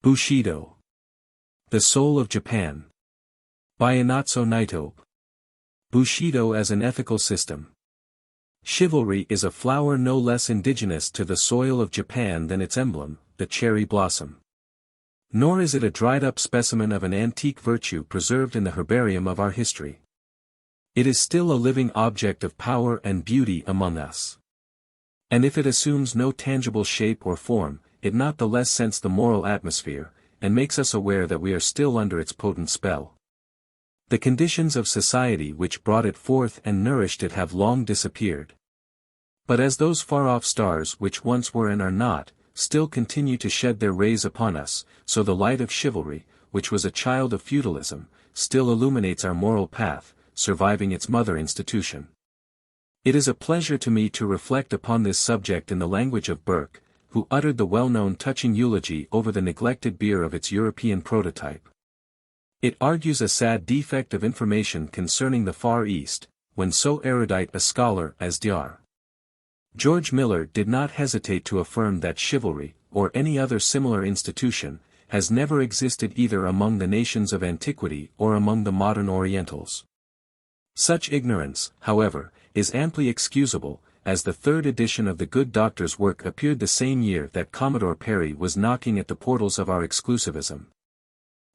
Bushido. The Soul of Japan. By Inazo Nitobe. Bushido as an ethical system. Chivalry is a flower no less indigenous to the soil of Japan than its emblem, the cherry blossom. Nor is it a dried-up specimen of an antique virtue preserved in the herbarium of our history. It is still a living object of power and beauty among us. And if it assumes no tangible shape or form, it not the less scents the moral atmosphere, and makes us aware that we are still under its potent spell. The conditions of society which brought it forth and nourished it have long disappeared. But as those far-off stars which once were and are not, still continue to shed their rays upon us, so the light of chivalry, which was a child of feudalism, still illuminates our moral path, surviving its mother institution. It is a pleasure to me to reflect upon this subject in the language of Burke, who uttered the well-known touching eulogy over the neglected beer of its European prototype. It argues a sad defect of information concerning the Far East, when so erudite a scholar as Dr. George Miller did not hesitate to affirm that chivalry, or any other similar institution, has never existed either among the nations of antiquity or among the modern Orientals. Such ignorance, however, is amply excusable, as the third edition of the good doctor's work appeared the same year that Commodore Perry was knocking at the portals of our exclusivism.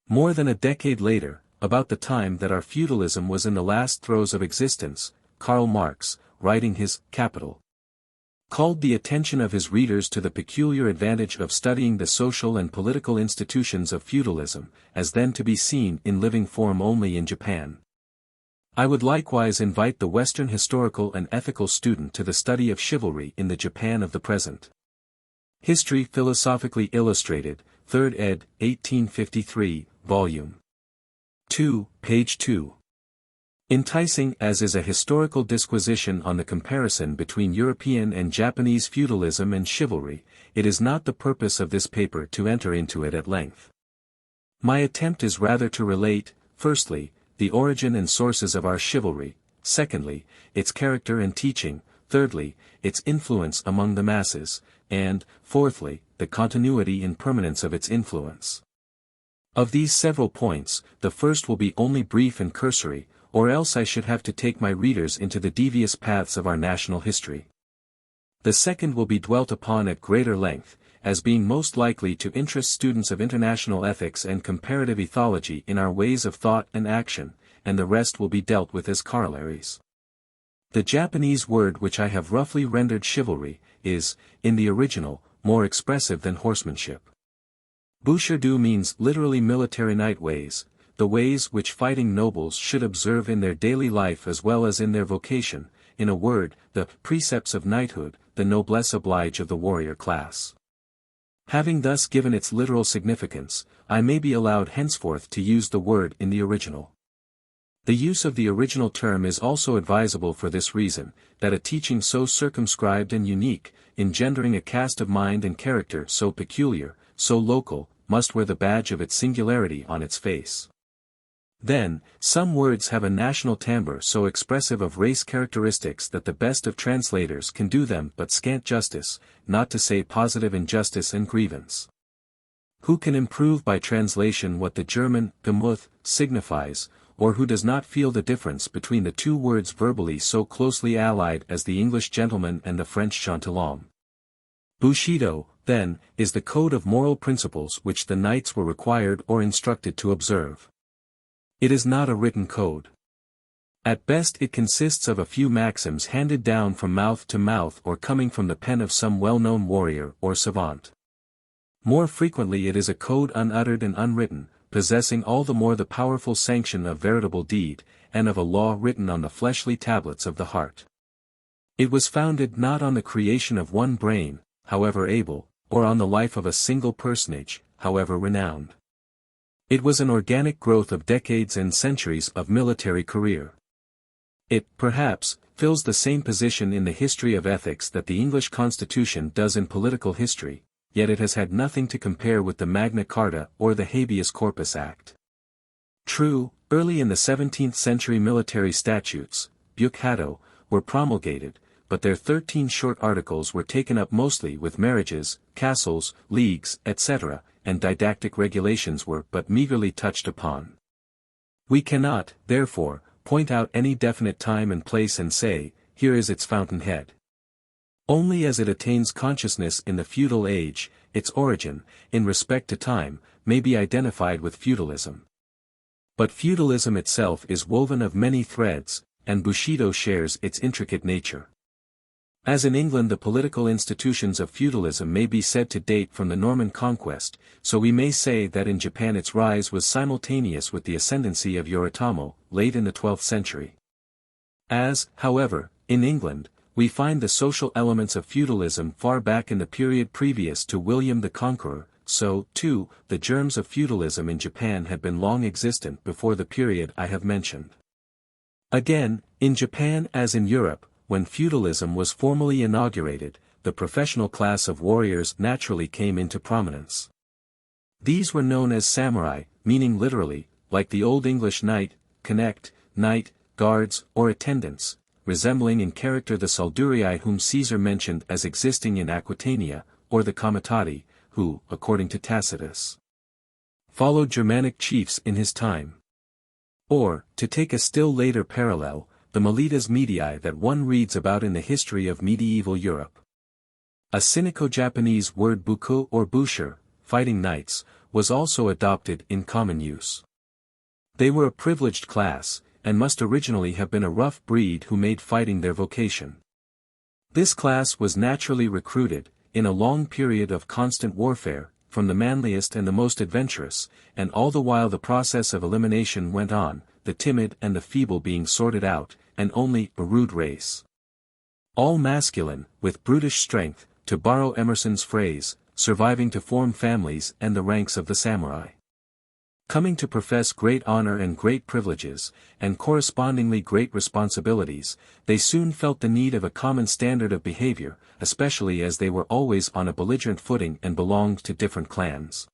More than a decade later, about the time that our feudalism was in the last throes of existence, Karl Marx, writing his Capital, called the attention of his readers to the peculiar advantage of studying the social and political institutions of feudalism, as then to be seen in living form only in Japan. I would likewise invite the Western historical and ethical student to the study of chivalry in the Japan of the present. History Philosophically Illustrated, 3rd ed., 1853, Volume 2, page 2. Enticing as is a historical disquisition on the comparison between European and Japanese feudalism and chivalry, it is not the purpose of this paper to enter into it at length. My attempt is rather to relate, firstly, the origin and sources of our chivalry, secondly, its character and teaching, thirdly, its influence among the masses, and, fourthly, the continuity and permanence of its influence. Of these several points, the first will be only brief and cursory, or else I should have to take my readers into the devious paths of our national history. The second will be dwelt upon at greater length, as being most likely to interest students of international ethics and comparative ethology in our ways of thought and action, and the rest will be dealt with as corollaries. The Japanese word which I have roughly rendered chivalry, is, in the original, more expressive than horsemanship. Bushido means literally military knight ways, the ways which fighting nobles should observe in their daily life as well as in their vocation, in a word, the precepts of knighthood, the noblesse oblige of the warrior class. Having thus given its literal significance, I may be allowed henceforth to use the word in the original. The use of the original term is also advisable for this reason, that a teaching so circumscribed and unique, engendering a cast of mind and character so peculiar, so local, must wear the badge of its singularity on its face. Then, some words have a national timbre so expressive of race characteristics that the best of translators can do them but scant justice, not to say positive injustice and grievance. Who can improve by translation what the German Gemüth signifies, or who does not feel the difference between the two words verbally so closely allied as the English gentleman and the French gentilhomme? Bushido, then, is the code of moral principles which the knights were required or instructed to observe. It is not a written code. At best it consists of a few maxims handed down from mouth to mouth or coming from the pen of some well-known warrior or savant. More frequently it is a code unuttered and unwritten, possessing all the more the powerful sanction of veritable deed, and of a law written on the fleshly tablets of the heart. It was founded not on the creation of one brain, however able, or on the life of a single personage, however renowned. It was an organic growth of decades and centuries of military career. It, perhaps, fills the same position in the history of ethics that the English Constitution does in political history, yet it has had nothing to compare with the Magna Carta or the Habeas Corpus Act. True, early in the 17th century military statutes, Buchato, were promulgated, but their 13 short articles were taken up mostly with marriages, castles, leagues, etc., and didactic regulations were but meagerly touched upon. We cannot, therefore, point out any definite time and place and say, here is its fountainhead. Only as it attains consciousness in the feudal age, its origin, in respect to time, may be identified with feudalism. But feudalism itself is woven of many threads, and Bushido shares its intricate nature. As in England the political institutions of feudalism may be said to date from the Norman conquest, so we may say that in Japan its rise was simultaneous with the ascendancy of Yoritomo, late in the 12th century. As, however, in England, we find the social elements of feudalism far back in the period previous to William the Conqueror, so, too, the germs of feudalism in Japan had been long existent before the period I have mentioned. Again, in Japan as in Europe, when feudalism was formally inaugurated, the professional class of warriors naturally came into prominence. These were known as samurai, meaning literally, like the Old English knight, connect, knight, guards, or attendants, resembling in character the Saldurii whom Caesar mentioned as existing in Aquitania, or the comitati, who, according to Tacitus, followed Germanic chiefs in his time. Or, to take a still later parallel, the milites medii that one reads about in the history of medieval Europe. A Sinico-Japanese word buku or busher, fighting knights, was also adopted in common use. They were a privileged class, and must originally have been a rough breed who made fighting their vocation. This class was naturally recruited, in a long period of constant warfare, from the manliest and the most adventurous, and all the while the process of elimination went on, the timid and the feeble being sorted out, and only a rude race. All masculine, with brutish strength, to borrow Emerson's phrase, surviving to form families and the ranks of the samurai. Coming to profess great honor and great privileges, and correspondingly great responsibilities, they soon felt the need of a common standard of behavior, especially as they were always on a belligerent footing and belonged to different clans.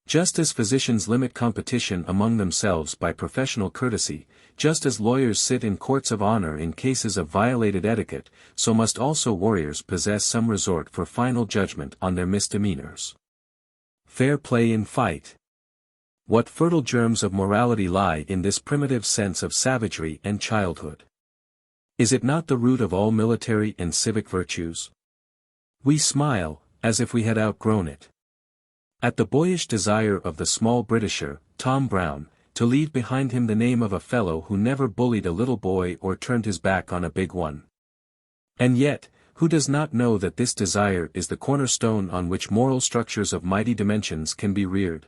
Just as physicians limit competition among themselves by professional courtesy, just as lawyers sit in courts of honor in cases of violated etiquette, so must also warriors possess some resort for final judgment on their misdemeanors. Fair play in fight. What fertile germs of morality lie in this primitive sense of savagery and childhood? Is it not the root of all military and civic virtues? We smile, as if we had outgrown it. At the boyish desire of the small Britisher, Tom Brown, to leave behind him the name of a fellow who never bullied a little boy or turned his back on a big one. And yet, who does not know that this desire is the cornerstone on which moral structures of mighty dimensions can be reared?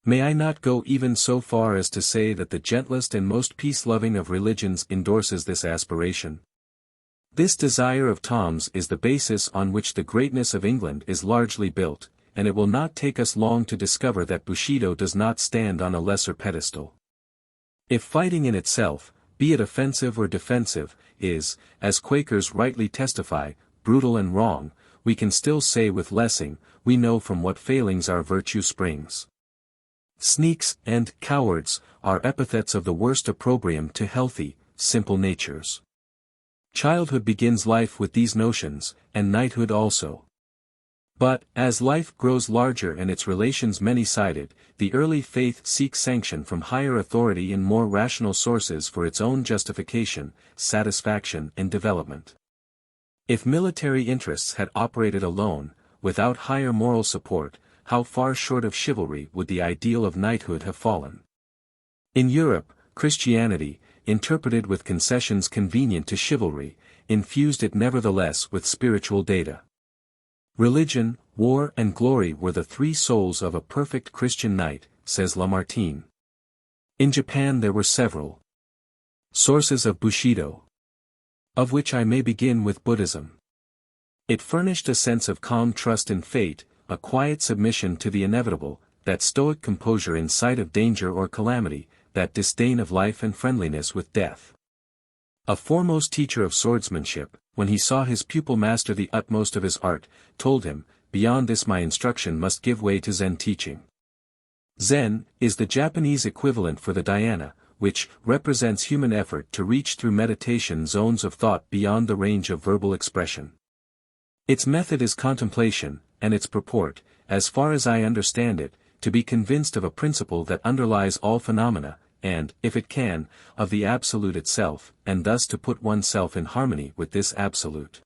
May I not go even so far as to say that the gentlest and most peace-loving of religions endorses this aspiration? This desire of Tom's is the basis on which the greatness of England is largely built, and it will not take us long to discover that Bushido does not stand on a lesser pedestal. If fighting in itself, be it offensive or defensive, is, as Quakers rightly testify, brutal and wrong, we can still say with Lessing, we know from what failings our virtue springs. Sneaks and cowards are epithets of the worst opprobrium to healthy, simple natures. Childhood begins life with these notions, and knighthood also. But, as life grows larger and its relations many-sided, the early faith seeks sanction from higher authority in more rational sources for its own justification, satisfaction and development. If military interests had operated alone, without higher moral support, how far short of chivalry would the ideal of knighthood have fallen? In Europe, Christianity, interpreted with concessions convenient to chivalry, infused it nevertheless with spiritual data. Religion, war and glory were the three souls of a perfect Christian knight, says Lamartine. In Japan there were several sources of Bushido, of which I may begin with Buddhism. It furnished a sense of calm trust in fate, a quiet submission to the inevitable, that stoic composure in sight of danger or calamity, that disdain of life and friendliness with death. A foremost teacher of swordsmanship, when he saw his pupil master the utmost of his art, told him, "Beyond this my instruction must give way to Zen teaching." Zen is the Japanese equivalent for the dhyana, which represents human effort to reach through meditation zones of thought beyond the range of verbal expression. Its method is contemplation, and its purport, as far as I understand it, to be convinced of a principle that underlies all phenomena, and, if it can, of the Absolute itself, and thus to put oneself in harmony with this Absolute.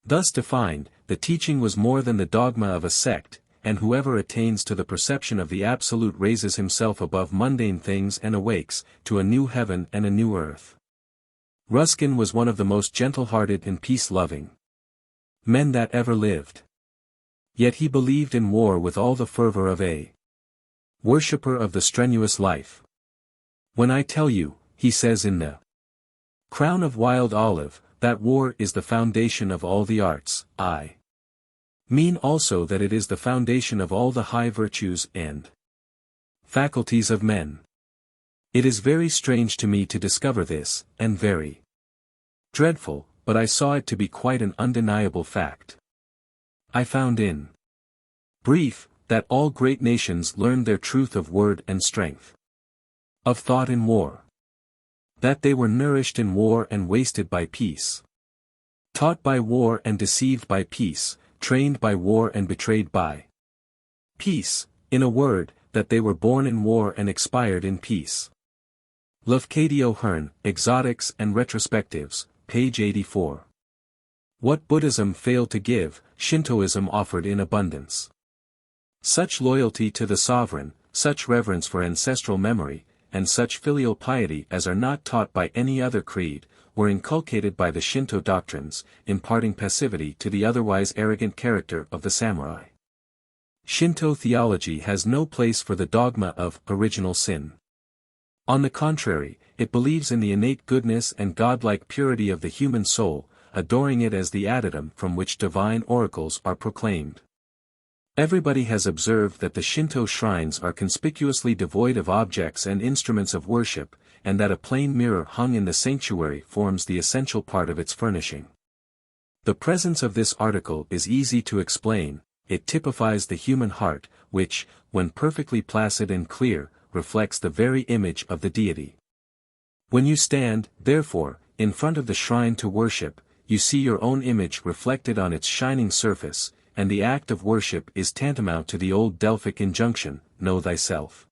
Thus defined, the teaching was more than the dogma of a sect, and whoever attains to the perception of the Absolute raises himself above mundane things and awakes to a new heaven and a new earth. Ruskin was one of the most gentle-hearted and peace-loving men that ever lived. Yet he believed in war with all the fervor of a worshipper of the strenuous life. When I tell you, he says in the Crown of Wild Olive, that war is the foundation of all the arts, I mean also that it is the foundation of all the high virtues and faculties of men. It is very strange to me to discover this, and very dreadful, but I saw it to be quite an undeniable fact. I found in brief, that all great nations learned their truth of word and strength of thought in war. That they were nourished in war and wasted by peace. Taught by war and deceived by peace, trained by war and betrayed by peace, in a word, that they were born in war and expired in peace. Lafcadio Hearn, Exotics and Retrospectives, page 84. What Buddhism failed to give, Shintoism offered in abundance. Such loyalty to the sovereign, such reverence for ancestral memory, and such filial piety as are not taught by any other creed, were inculcated by the Shinto doctrines, imparting passivity to the otherwise arrogant character of the samurai. Shinto theology has no place for the dogma of original sin. On the contrary, it believes in the innate goodness and godlike purity of the human soul, adoring it as the adytum from which divine oracles are proclaimed. Everybody has observed that the Shinto shrines are conspicuously devoid of objects and instruments of worship, and that a plain mirror hung in the sanctuary forms the essential part of its furnishing. The presence of this article is easy to explain. It typifies the human heart, which, when perfectly placid and clear, reflects the very image of the deity. When you stand, therefore, in front of the shrine to worship, you see your own image reflected on its shining surface, and the act of worship is tantamount to the old Delphic injunction, know thyself.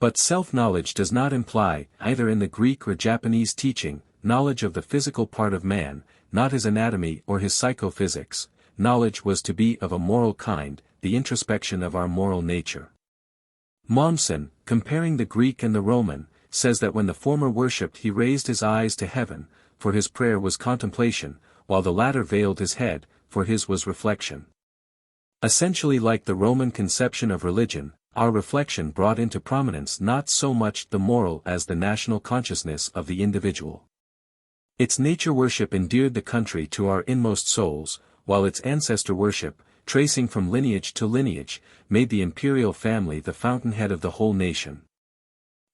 But self-knowledge does not imply, either in the Greek or Japanese teaching, knowledge of the physical part of man, not his anatomy or his psychophysics. Knowledge was to be of a moral kind, the introspection of our moral nature. Mommsen, comparing the Greek and the Roman, says that when the former worshipped he raised his eyes to heaven, for his prayer was contemplation, while the latter veiled his head, for his was reflection. Essentially like the Roman conception of religion, our reflection brought into prominence not so much the moral as the national consciousness of the individual. Its nature worship endeared the country to our inmost souls, while its ancestor worship, tracing from lineage to lineage, made the imperial family the fountainhead of the whole nation.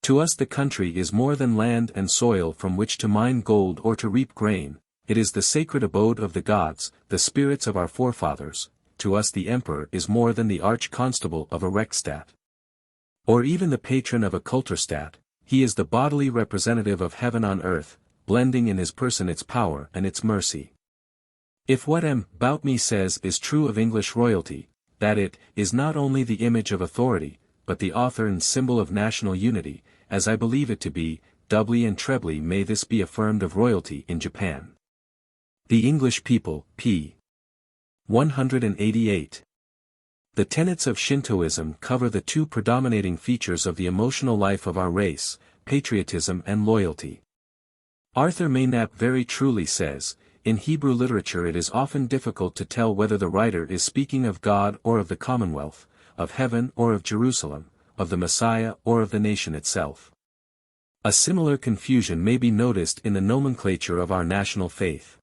To us the country is more than land and soil from which to mine gold or to reap grain, it is the sacred abode of the gods, the spirits of our forefathers. To us the emperor is more than the arch-constable of a Reichsstadt, or even the patron of a Kulturstadt. He is the bodily representative of heaven on earth, blending in his person its power and its mercy. If what M. Boutmy says is true of English royalty, that it is not only the image of authority, but the author and symbol of national unity, as I believe it to be, doubly and trebly may this be affirmed of royalty in Japan. The English People, p. 188. The tenets of Shintoism cover the two predominating features of the emotional life of our race, patriotism and loyalty. Arthur Maynap very truly says, in Hebrew literature it is often difficult to tell whether the writer is speaking of God or of the Commonwealth, of heaven or of Jerusalem, of the Messiah or of the nation itself. A similar confusion may be noticed in the nomenclature of our national faith.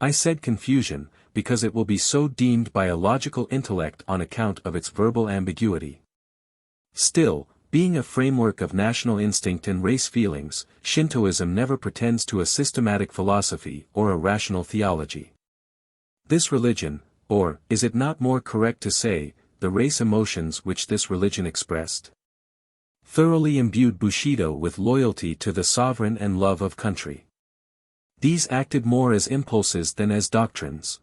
I said confusion, because it will be so deemed by a logical intellect on account of its verbal ambiguity. Still, being a framework of national instinct and race feelings, Shintoism never pretends to a systematic philosophy or a rational theology. This religion, or, is it not more correct to say, the race emotions which this religion expressed, thoroughly imbued Bushido with loyalty to the sovereign and love of country. These acted more as impulses than as doctrines.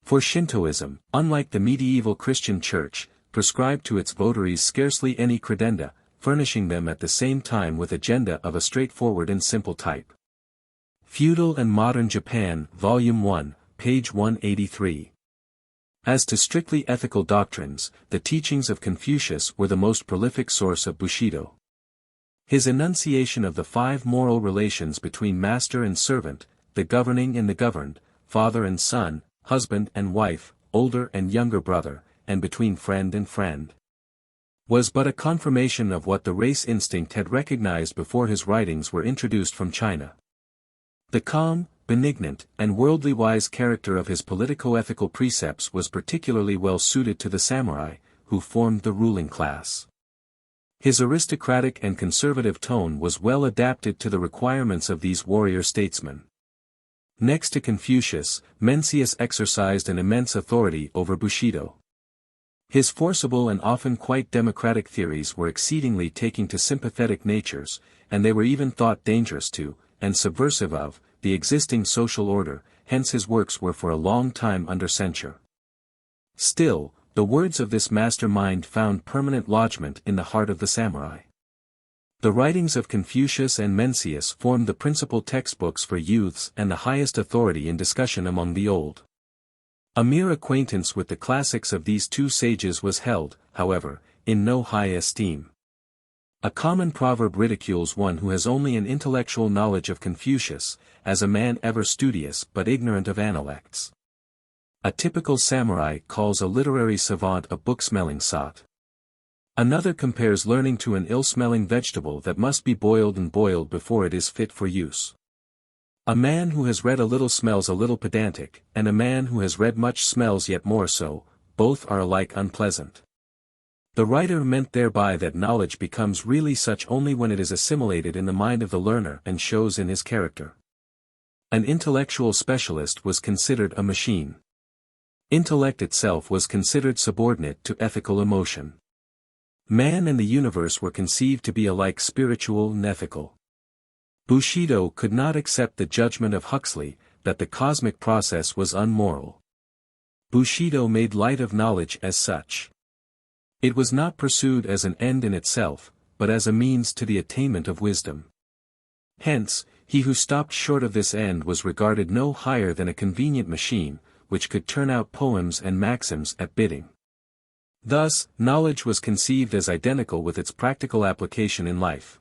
For Shintoism, unlike the medieval Christian Church, prescribed to its votaries scarcely any credenda, furnishing them at the same time with agenda of a straightforward and simple type. Feudal and Modern Japan, Volume 1, page 183. As to strictly ethical doctrines, the teachings of Confucius were the most prolific source of Bushido. His enunciation of the 5 moral relations between master and servant, the governing and the governed, father and son, husband and wife, older and younger brother, and between friend and friend, was but a confirmation of what the race instinct had recognized before his writings were introduced from China. The calm, benignant, and worldly wise character of his politico-ethical precepts was particularly well suited to the samurai, who formed the ruling class. His aristocratic and conservative tone was well adapted to the requirements of these warrior statesmen. Next to Confucius, Mencius exercised an immense authority over Bushido. His forcible and often quite democratic theories were exceedingly taking to sympathetic natures, and they were even thought dangerous to, and subversive of, the existing social order, hence his works were for a long time under censure. Still, the words of this mastermind found permanent lodgment in the heart of the samurai. The writings of Confucius and Mencius formed the principal textbooks for youths and the highest authority in discussion among the old. A mere acquaintance with the classics of these two sages was held, however, in no high esteem. A common proverb ridicules one who has only an intellectual knowledge of Confucius, as a man ever studious but ignorant of analects. A typical samurai calls a literary savant a book-smelling sot. Another compares learning to an ill-smelling vegetable that must be boiled and boiled before it is fit for use. A man who has read a little smells a little pedantic, and a man who has read much smells yet more so, both are alike unpleasant. The writer meant thereby that knowledge becomes really such only when it is assimilated in the mind of the learner and shows in his character. An intellectual specialist was considered a machine. Intellect itself was considered subordinate to ethical emotion. Man and the universe were conceived to be alike spiritual and ethical. Bushido could not accept the judgment of Huxley, that the cosmic process was unmoral. Bushido made light of knowledge as such. It was not pursued as an end in itself, but as a means to the attainment of wisdom. Hence, he who stopped short of this end was regarded no higher than a convenient machine, which could turn out poems and maxims at bidding. Thus, knowledge was conceived as identical with its practical application in life.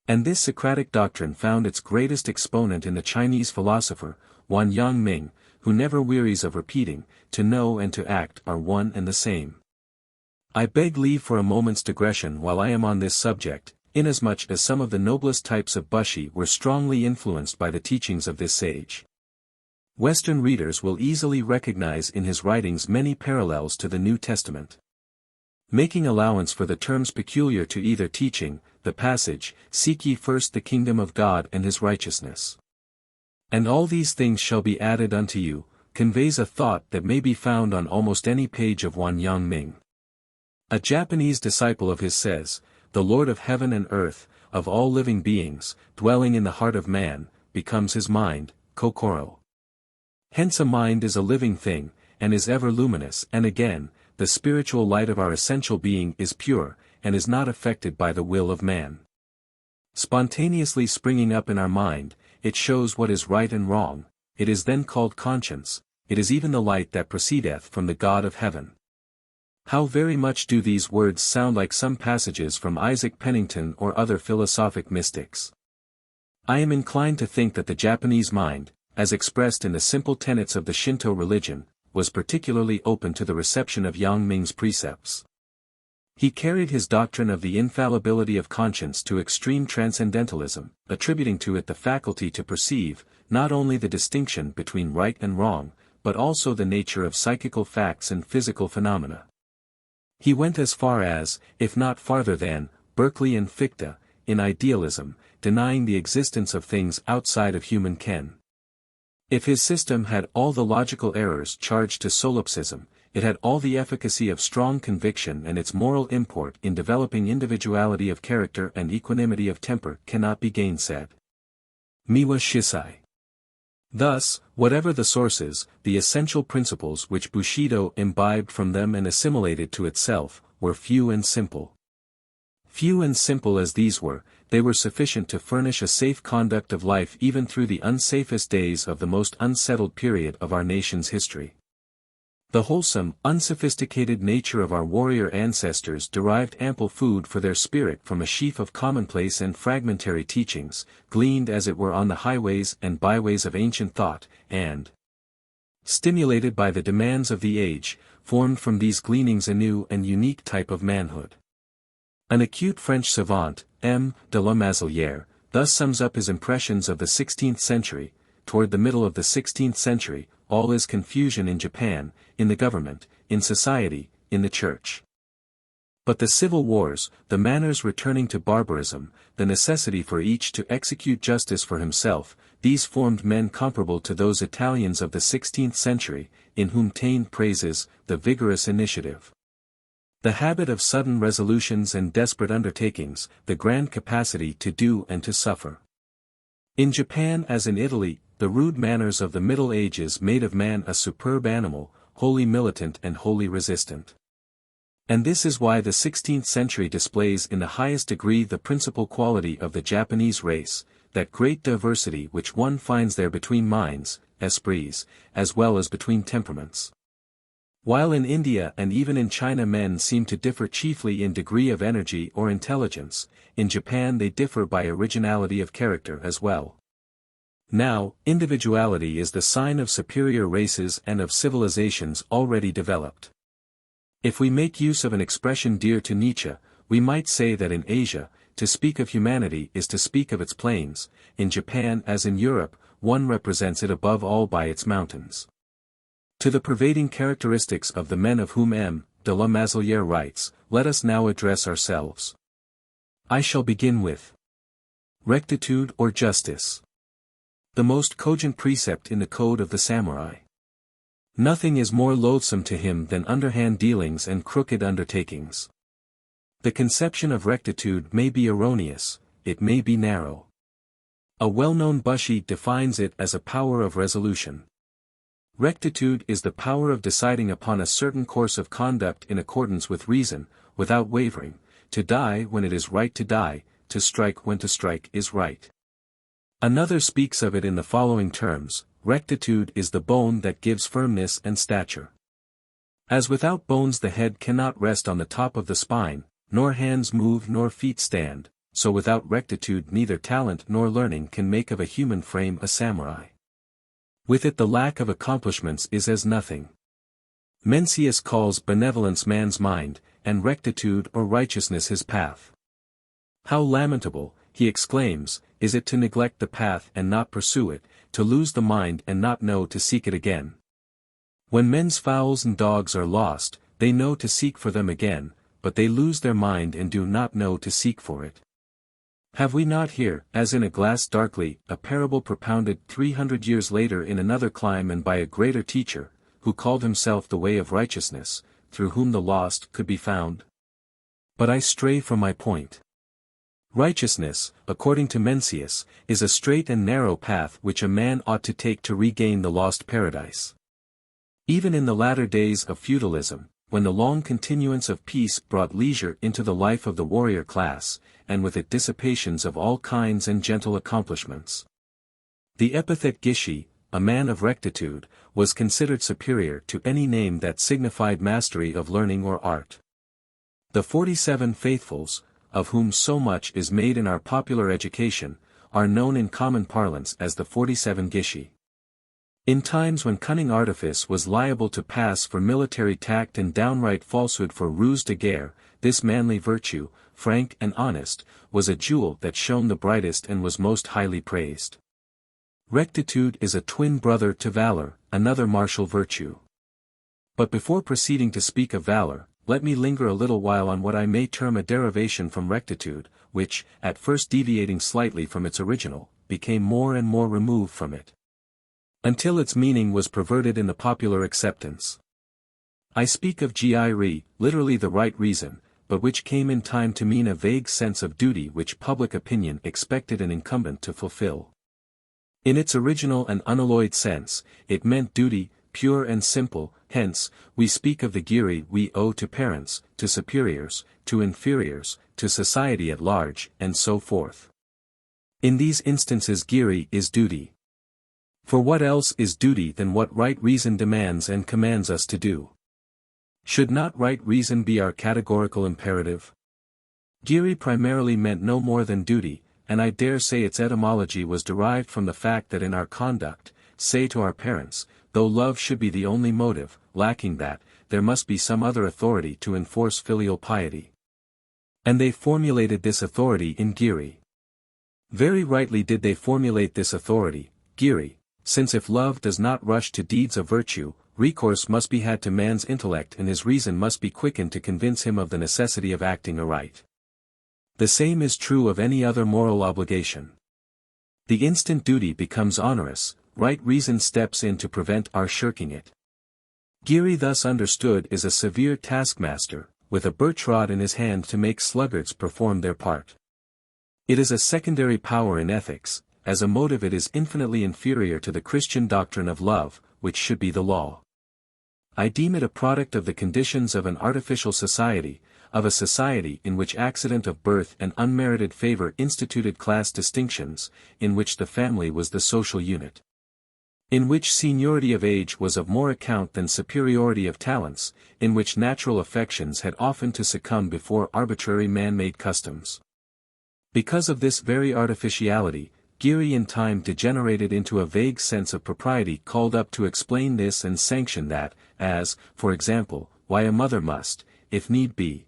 And this Socratic doctrine found its greatest exponent in the Chinese philosopher, Wan Yangming, who never wearies of repeating, to know and to act are one and the same. I beg leave for a moment's digression while I am on this subject, inasmuch as some of the noblest types of Bushi were strongly influenced by the teachings of this sage. Western readers will easily recognize in his writings many parallels to the New Testament. Making allowance for the terms peculiar to either teaching, the passage, "Seek ye first the kingdom of God and his righteousness. And all these things shall be added unto you," conveys a thought that may be found on almost any page of Wan Yangming. A Japanese disciple of his says, "The Lord of heaven and earth, of all living beings, dwelling in the heart of man, becomes his mind, kokoro." Hence a mind is a living thing, and is ever luminous, and again, the spiritual light of our essential being is pure, and is not affected by the will of man. Spontaneously springing up in our mind, it shows what is right and wrong, it is then called conscience, it is even the light that proceedeth from the God of heaven. How very much do these words sound like some passages from Isaac Pennington or other philosophic mystics. I am inclined to think that the Japanese mind, as expressed in the simple tenets of the Shinto religion, was particularly open to the reception of Yang Ming's precepts. He carried his doctrine of the infallibility of conscience to extreme transcendentalism, attributing to it the faculty to perceive, not only the distinction between right and wrong, but also the nature of psychical facts and physical phenomena. He went as far as, if not farther than, Berkeley and Fichte, in idealism, denying the existence of things outside of human ken. If his system had all the logical errors charged to solipsism, it had all the efficacy of strong conviction, and its moral import in developing individuality of character and equanimity of temper cannot be gainsaid. Miwa Shisai. Thus, whatever the sources, the essential principles which Bushido imbibed from them and assimilated to itself, were few and simple. Few and simple as these were, they were sufficient to furnish a safe conduct of life even through the unsafest days of the most unsettled period of our nation's history. The wholesome, unsophisticated nature of our warrior ancestors derived ample food for their spirit from a sheaf of commonplace and fragmentary teachings, gleaned as it were on the highways and byways of ancient thought, and, stimulated by the demands of the age, formed from these gleanings a new and unique type of manhood. An acute French savant, M. de la Mazelière, thus sums up his impressions of the 16th century: toward the middle of the 16th century, all is confusion in Japan, in the government, in society, in the church. But the civil wars, the manners returning to barbarism, the necessity for each to execute justice for himself, these formed men comparable to those Italians of the 16th century, in whom Taine praises the vigorous initiative, the habit of sudden resolutions and desperate undertakings, the grand capacity to do and to suffer. In Japan as in Italy, the rude manners of the Middle Ages made of man a superb animal, wholly militant and wholly resistant. And this is why the 16th century displays in the highest degree the principal quality of the Japanese race, that great diversity which one finds there between minds, esprits, as well as between temperaments. While in India and even in China men seem to differ chiefly in degree of energy or intelligence, in Japan they differ by originality of character as well. Now, individuality is the sign of superior races and of civilizations already developed. If we make use of an expression dear to Nietzsche, we might say that in Asia, to speak of humanity is to speak of its plains; in Japan as in Europe, one represents it above all by its mountains. To the pervading characteristics of the men of whom M. de la Mazelière writes, let us now address ourselves. I shall begin with rectitude or justice. The most cogent precept in the code of the samurai. Nothing is more loathsome to him than underhand dealings and crooked undertakings. The conception of rectitude may be erroneous, it may be narrow. A well-known Bushido defines it as a power of resolution. Rectitude is the power of deciding upon a certain course of conduct in accordance with reason, without wavering, to die when it is right to die, to strike when to strike is right. Another speaks of it in the following terms: rectitude is the bone that gives firmness and stature. As without bones the head cannot rest on the top of the spine, nor hands move nor feet stand, so without rectitude neither talent nor learning can make of a human frame a samurai. With it the lack of accomplishments is as nothing. Mencius calls benevolence man's mind, and rectitude or righteousness his path. How lamentable, he exclaims, is it to neglect the path and not pursue it, to lose the mind and not know to seek it again. When men's fowls and dogs are lost, they know to seek for them again, but they lose their mind and do not know to seek for it. Have we not here, as in A Glass Darkly, a parable propounded 300 years later in another clime and by a greater teacher, who called himself the way of righteousness, through whom the lost could be found? But I stray from my point. Righteousness, according to Mencius, is a straight and narrow path which a man ought to take to regain the lost paradise. Even in the latter days of feudalism, when the long continuance of peace brought leisure into the life of the warrior class, and with it dissipations of all kinds and gentle accomplishments, the epithet Gishi, a man of rectitude, was considered superior to any name that signified mastery of learning or art. The 47 faithfuls, of whom so much is made in our popular education, are known in common parlance as the 47 Gishi. In times when cunning artifice was liable to pass for military tact and downright falsehood for ruse de guerre, this manly virtue, frank and honest, was a jewel that shone the brightest and was most highly praised. Rectitude is a twin brother to valor, another martial virtue. But before proceeding to speak of valor, let me linger a little while on what I may term a derivation from rectitude, which, at first deviating slightly from its original, became more and more removed from it, until its meaning was perverted in the popular acceptance. I speak of gyri, literally the right reason, but which came in time to mean a vague sense of duty which public opinion expected an incumbent to fulfill. In its original and unalloyed sense, it meant duty, pure and simple, hence, we speak of the gyri we owe to parents, to superiors, to inferiors, to society at large, and so forth. In these instances gyri is duty. For what else is duty than what right reason demands and commands us to do? Should not right reason be our categorical imperative? Gyri primarily meant no more than duty, and I dare say its etymology was derived from the fact that in our conduct, say to our parents, though love should be the only motive, lacking that, there must be some other authority to enforce filial piety. And they formulated this authority in gyri. Very rightly did they formulate this authority, gyri, since if love does not rush to deeds of virtue, recourse must be had to man's intellect and his reason must be quickened to convince him of the necessity of acting aright. The same is true of any other moral obligation. The instant duty becomes onerous, right reason steps in to prevent our shirking it. Gyri thus understood is a severe taskmaster, with a birch rod in his hand to make sluggards perform their part. It is a secondary power in ethics, as a motive it is infinitely inferior to the Christian doctrine of love, which should be the law. I deem it a product of the conditions of an artificial society, of a society in which accident of birth and unmerited favor instituted class distinctions, in which the family was the social unit. In which seniority of age was of more account than superiority of talents, in which natural affections had often to succumb before arbitrary man-made customs. Because of this very artificiality, gyri in time degenerated into a vague sense of propriety called up to explain this and sanction that, as, for example, why a mother must, if need be,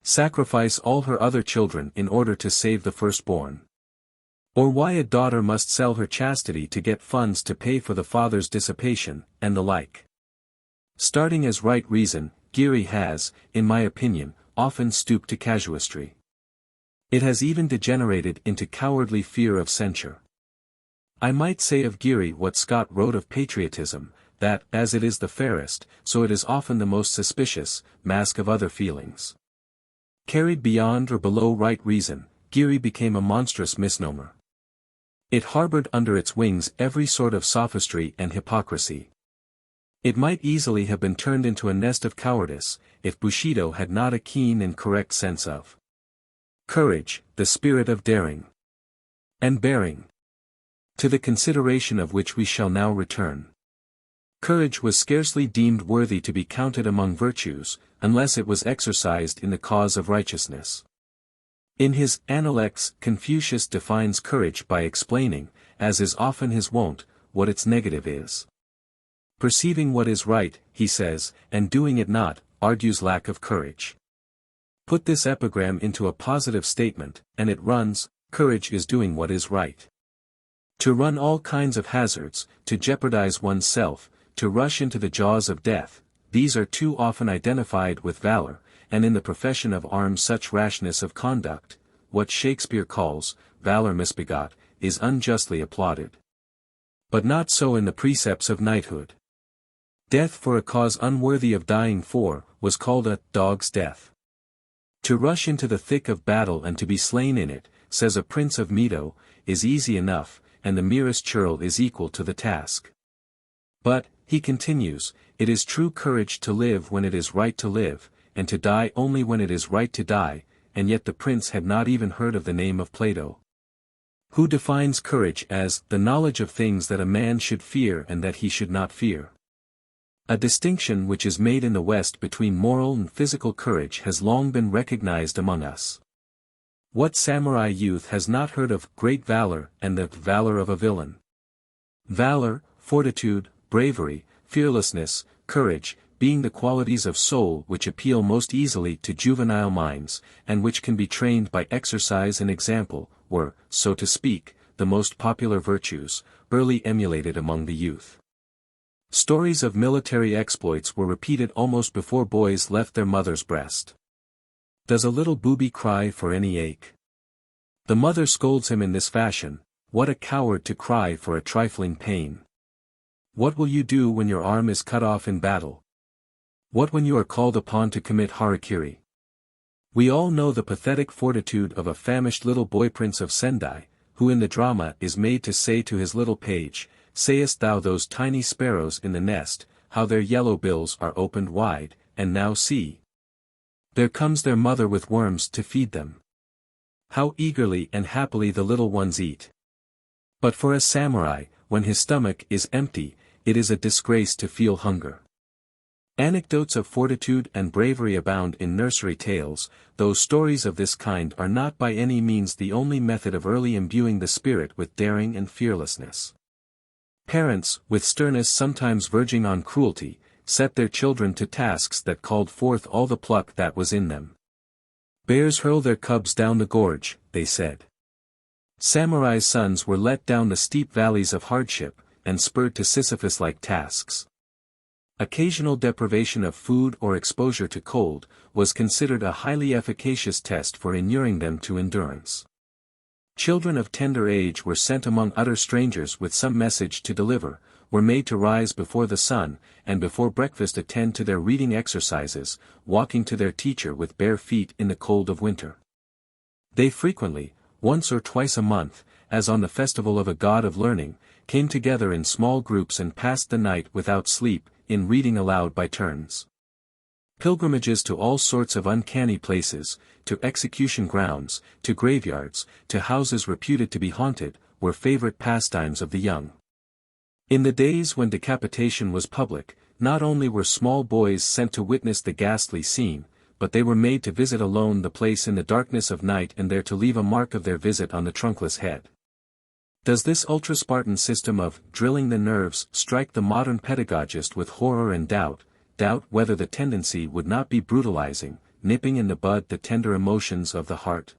sacrifice all her other children in order to save the firstborn. Or why a daughter must sell her chastity to get funds to pay for the father's dissipation, and the like. Starting as right reason, gyri has, in my opinion, often stooped to casuistry. It has even degenerated into cowardly fear of censure. I might say of gyri what Scott wrote of patriotism, that, as it is the fairest, so it is often the most suspicious, mask of other feelings. Carried beyond or below right reason, gyri became a monstrous misnomer. It harbored under its wings every sort of sophistry and hypocrisy. It might easily have been turned into a nest of cowardice, if Bushido had not a keen and correct sense of courage, the spirit of daring and bearing, to the consideration of which we shall now return. Courage was scarcely deemed worthy to be counted among virtues, unless it was exercised in the cause of righteousness. In his Analects, Confucius defines courage by explaining, as is often his wont, what its negative is. Perceiving what is right, he says, and doing it not, argues lack of courage. Put this epigram into a positive statement, and it runs, courage is doing what is right. To run all kinds of hazards, to jeopardize oneself, to rush into the jaws of death, these are too often identified with valor, and in the profession of arms such rashness of conduct, what Shakespeare calls, valor misbegot, is unjustly applauded. But not so in the precepts of knighthood. Death for a cause unworthy of dying for, was called a dog's death. To rush into the thick of battle and to be slain in it, says a prince of Medo, is easy enough, and the merest churl is equal to the task. But, he continues, it is true courage to live when it is right to live, and to die only when it is right to die, and yet the prince had not even heard of the name of Plato, who defines courage as the knowledge of things that a man should fear and that he should not fear. A distinction which is made in the West between moral and physical courage has long been recognized among us. What samurai youth has not heard of great valor and the valor of a villain? Valor, fortitude, bravery, fearlessness, courage, being the qualities of soul which appeal most easily to juvenile minds, and which can be trained by exercise and example, were, so to speak, the most popular virtues, early emulated among the youth. Stories of military exploits were repeated almost before boys left their mother's breast. Does a little booby cry for any ache? The mother scolds him in this fashion, what a coward to cry for a trifling pain. What will you do when your arm is cut off in battle? What when you are called upon to commit harakiri? We all know the pathetic fortitude of a famished little boy prince of Sendai, who in the drama is made to say to his little page, "Sayest thou those tiny sparrows in the nest, how their yellow bills are opened wide, and now see. There comes their mother with worms to feed them. How eagerly and happily the little ones eat." But for a samurai, when his stomach is empty, it is a disgrace to feel hunger. Anecdotes of fortitude and bravery abound in nursery tales, though stories of this kind are not by any means the only method of early imbuing the spirit with daring and fearlessness. Parents, with sternness sometimes verging on cruelty, set their children to tasks that called forth all the pluck that was in them. "Bears hurl their cubs down the gorge," they said. Samurai's sons were let down the steep valleys of hardship, and spurred to Sisyphus-like tasks. Occasional deprivation of food or exposure to cold, was considered a highly efficacious test for inuring them to endurance. Children of tender age were sent among utter strangers with some message to deliver, were made to rise before the sun, and before breakfast attend to their reading exercises, walking to their teacher with bare feet in the cold of winter. They frequently, once or twice a month, as on the festival of a god of learning, came together in small groups and passed the night without sleep, in reading aloud by turns. Pilgrimages to all sorts of uncanny places, to execution grounds, to graveyards, to houses reputed to be haunted, were favorite pastimes of the young. In the days when decapitation was public, not only were small boys sent to witness the ghastly scene, but they were made to visit alone the place in the darkness of night and there to leave a mark of their visit on the trunkless head. Does this ultra-Spartan system of drilling the nerves strike the modern pedagogist with horror and doubt whether the tendency would not be brutalizing, nipping in the bud the tender emotions of the heart?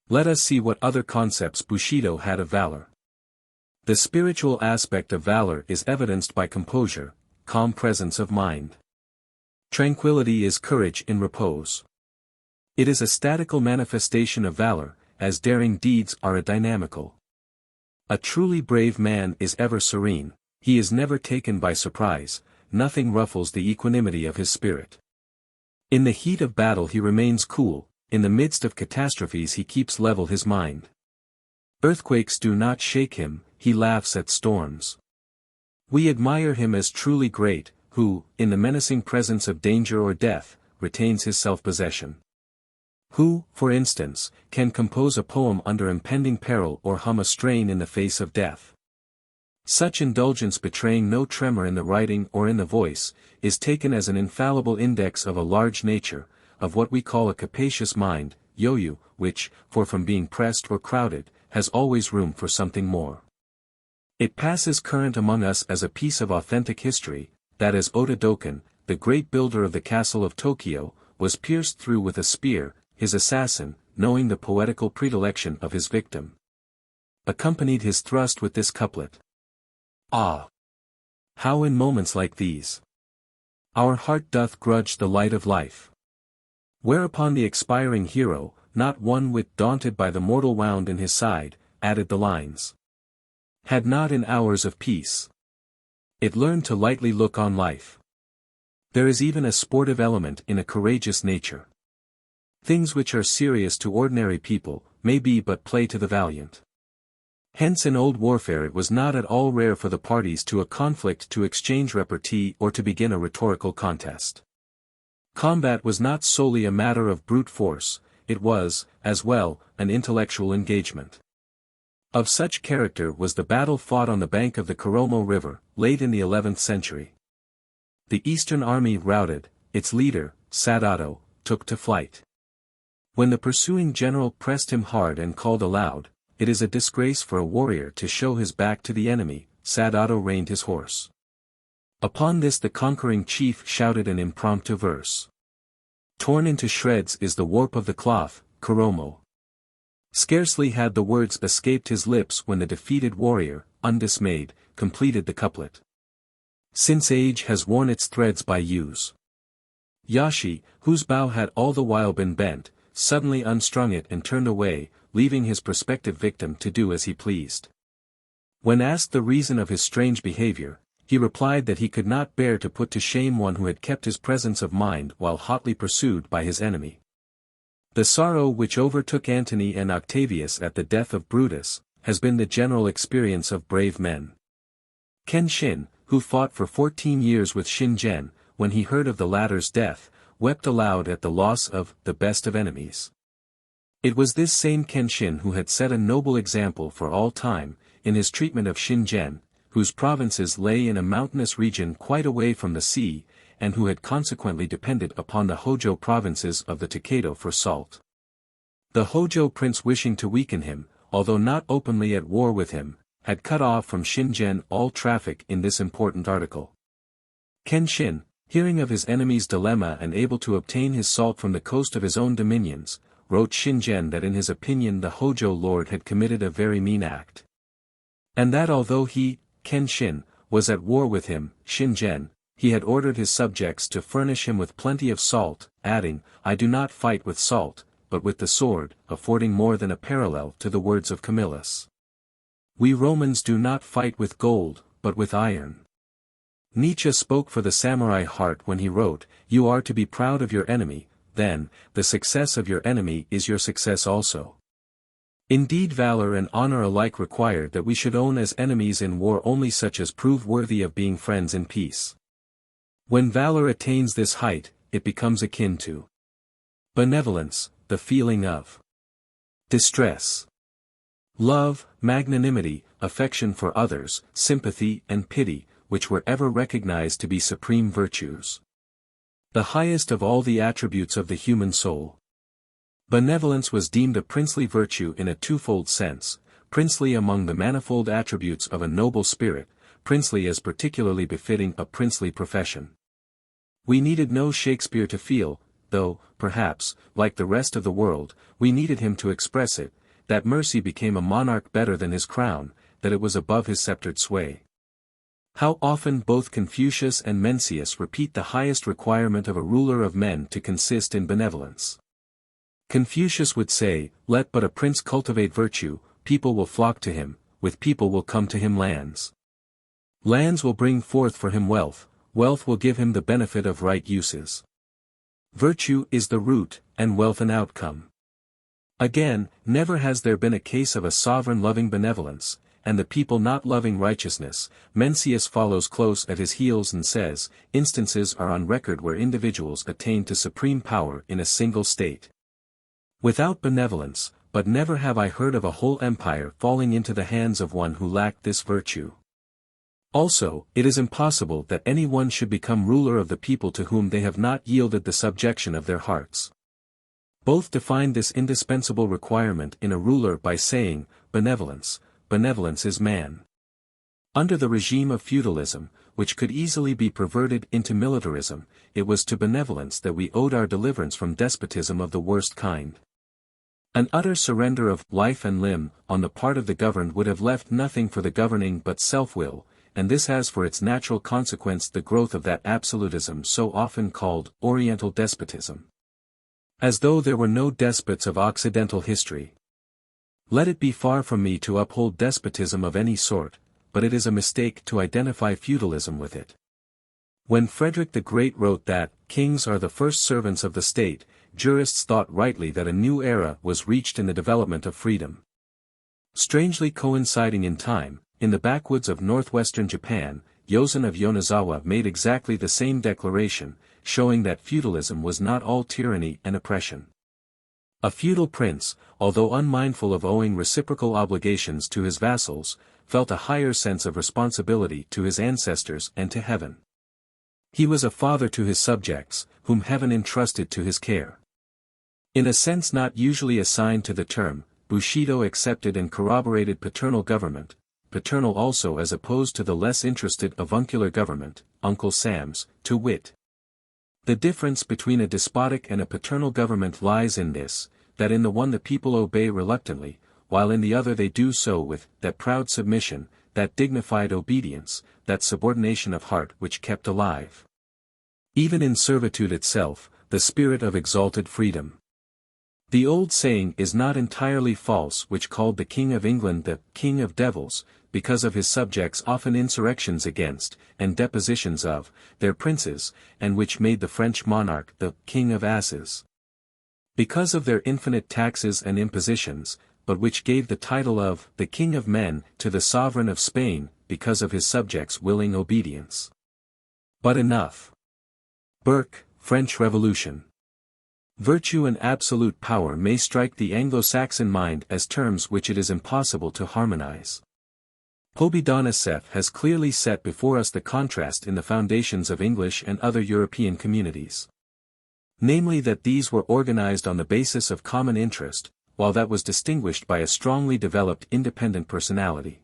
Let us see what other concepts Bushido had of valor. The spiritual aspect of valor is evidenced by composure, calm presence of mind. Tranquility is courage in repose. It is a statical manifestation of valor, as daring deeds are a dynamical. A truly brave man is ever serene, he is never taken by surprise, nothing ruffles the equanimity of his spirit. In the heat of battle he remains cool, in the midst of catastrophes he keeps level his mind. Earthquakes do not shake him, he laughs at storms. We admire him as truly great, who, in the menacing presence of danger or death, retains his self-possession. Who, for instance, can compose a poem under impending peril or hum a strain in the face of death? Such indulgence betraying no tremor in the writing or in the voice, is taken as an infallible index of a large nature, of what we call a capacious mind, yoyu, which, from being pressed or crowded, has always room for something more. It passes current among us as a piece of authentic history, that as Oda Doken, the great builder of the castle of Tokyo, was pierced through with a spear, his assassin, knowing the poetical predilection of his victim, accompanied his thrust with this couplet. Ah! How in moments like these our heart doth grudge the light of life. Whereupon the expiring hero, not one whit daunted by the mortal wound in his side, added the lines. Had not in hours of peace it learned to lightly look on life. There is even a sportive element in a courageous nature. Things which are serious to ordinary people, may be but play to the valiant. Hence in old warfare it was not at all rare for the parties to a conflict to exchange repartee or to begin a rhetorical contest. Combat was not solely a matter of brute force, it was, as well, an intellectual engagement. Of such character was the battle fought on the bank of the Kuromo River, late in the 11th century. The Eastern army routed, its leader, Sadato, took to flight. When the pursuing general pressed him hard and called aloud, "It is a disgrace for a warrior to show his back to the enemy," Sadato reined his horse. Upon this the conquering chief shouted an impromptu verse. Torn into shreds is the warp of the cloth, Kuromo. Scarcely had the words escaped his lips when the defeated warrior, undismayed, completed the couplet. Since age has worn its threads by use. Yashi, whose bow had all the while been bent, suddenly unstrung it and turned away, leaving his prospective victim to do as he pleased. When asked the reason of his strange behavior, he replied that he could not bear to put to shame one who had kept his presence of mind while hotly pursued by his enemy. The sorrow which overtook Antony and Octavius at the death of Brutus, has been the general experience of brave men. Kenshin, who fought for 14 years with Shingen, when he heard of the latter's death, wept aloud at the loss of the best of enemies. It was this same Kenshin who had set a noble example for all time, in his treatment of Shingen, whose provinces lay in a mountainous region quite away from the sea, and who had consequently depended upon the Hojo provinces of the Takedo for salt. The Hojo prince, wishing to weaken him, although not openly at war with him, had cut off from Shingen all traffic in this important article. Kenshin, hearing of his enemy's dilemma and able to obtain his salt from the coast of his own dominions, wrote Shingen that in his opinion the Hojo lord had committed a very mean act. And that although he, Kenshin, was at war with him, Shingen, he had ordered his subjects to furnish him with plenty of salt, adding, "I do not fight with salt, but with the sword," affording more than a parallel to the words of Camillus. "We Romans do not fight with gold, but with iron." Nietzsche spoke for the samurai heart when he wrote, "You are to be proud of your enemy, then, the success of your enemy is your success also." Indeed, valor and honor alike require that we should own as enemies in war only such as prove worthy of being friends in peace. When valor attains this height, it becomes akin to benevolence, the feeling of distress, love, magnanimity, affection for others, sympathy and pity, which were ever recognized to be supreme virtues. The highest of all the attributes of the human soul. Benevolence was deemed a princely virtue in a twofold sense, princely among the manifold attributes of a noble spirit, princely as particularly befitting a princely profession. We needed no Shakespeare to feel, though, perhaps, like the rest of the world, we needed him to express it, that mercy became a monarch better than his crown, that it was above his sceptered sway. How often both Confucius and Mencius repeat the highest requirement of a ruler of men to consist in benevolence. Confucius would say, "Let but a prince cultivate virtue, people will flock to him, with people will come to him lands. Lands will bring forth for him wealth, wealth will give him the benefit of right uses. Virtue is the root, and wealth an outcome." Again, never has there been a case of a sovereign loving benevolence, and the people not loving righteousness. Mencius follows close at his heels and says, "Instances are on record where individuals attained to supreme power in a single state without benevolence, but never have I heard of a whole empire falling into the hands of one who lacked this virtue." Also, it is impossible that any one should become ruler of the people to whom they have not yielded the subjection of their hearts. Both define this indispensable requirement in a ruler by saying, benevolence is man. Under the regime of feudalism, which could easily be perverted into militarism, it was to benevolence that we owed our deliverance from despotism of the worst kind. An utter surrender of life and limb on the part of the governed would have left nothing for the governing but self-will, and this has for its natural consequence the growth of that absolutism so often called Oriental despotism. As though there were no despots of Occidental history. Let it be far from me to uphold despotism of any sort, but it is a mistake to identify feudalism with it. When Frederick the Great wrote that, "Kings are the first servants of the state," jurists thought rightly that a new era was reached in the development of freedom. Strangely coinciding in time, in the backwoods of northwestern Japan, Yosen of Yonezawa made exactly the same declaration, showing that feudalism was not all tyranny and oppression. A feudal prince, although unmindful of owing reciprocal obligations to his vassals, felt a higher sense of responsibility to his ancestors and to heaven. He was a father to his subjects, whom heaven entrusted to his care. In a sense not usually assigned to the term, Bushido accepted and corroborated paternal government, paternal also as opposed to the less interested avuncular government, Uncle Sam's, to wit. The difference between a despotic and a paternal government lies in this, that in the one the people obey reluctantly, while in the other they do so with that proud submission, that dignified obedience, that subordination of heart which kept alive, even in servitude itself, the spirit of exalted freedom. The old saying is not entirely false which called the King of England the King of Devils, because of his subjects often insurrections against, and depositions of, their princes, and which made the French monarch the king of asses. Because of their infinite taxes and impositions, but which gave the title of the king of men to the sovereign of Spain, because of his subjects' willing obedience. But enough. Burke, French Revolution. Virtue and absolute power may strike the Anglo-Saxon mind as terms which it is impossible to harmonize. Pobedonostseff has clearly set before us the contrast in the foundations of English and other European communities. Namely that these were organized on the basis of common interest, while that was distinguished by a strongly developed independent personality.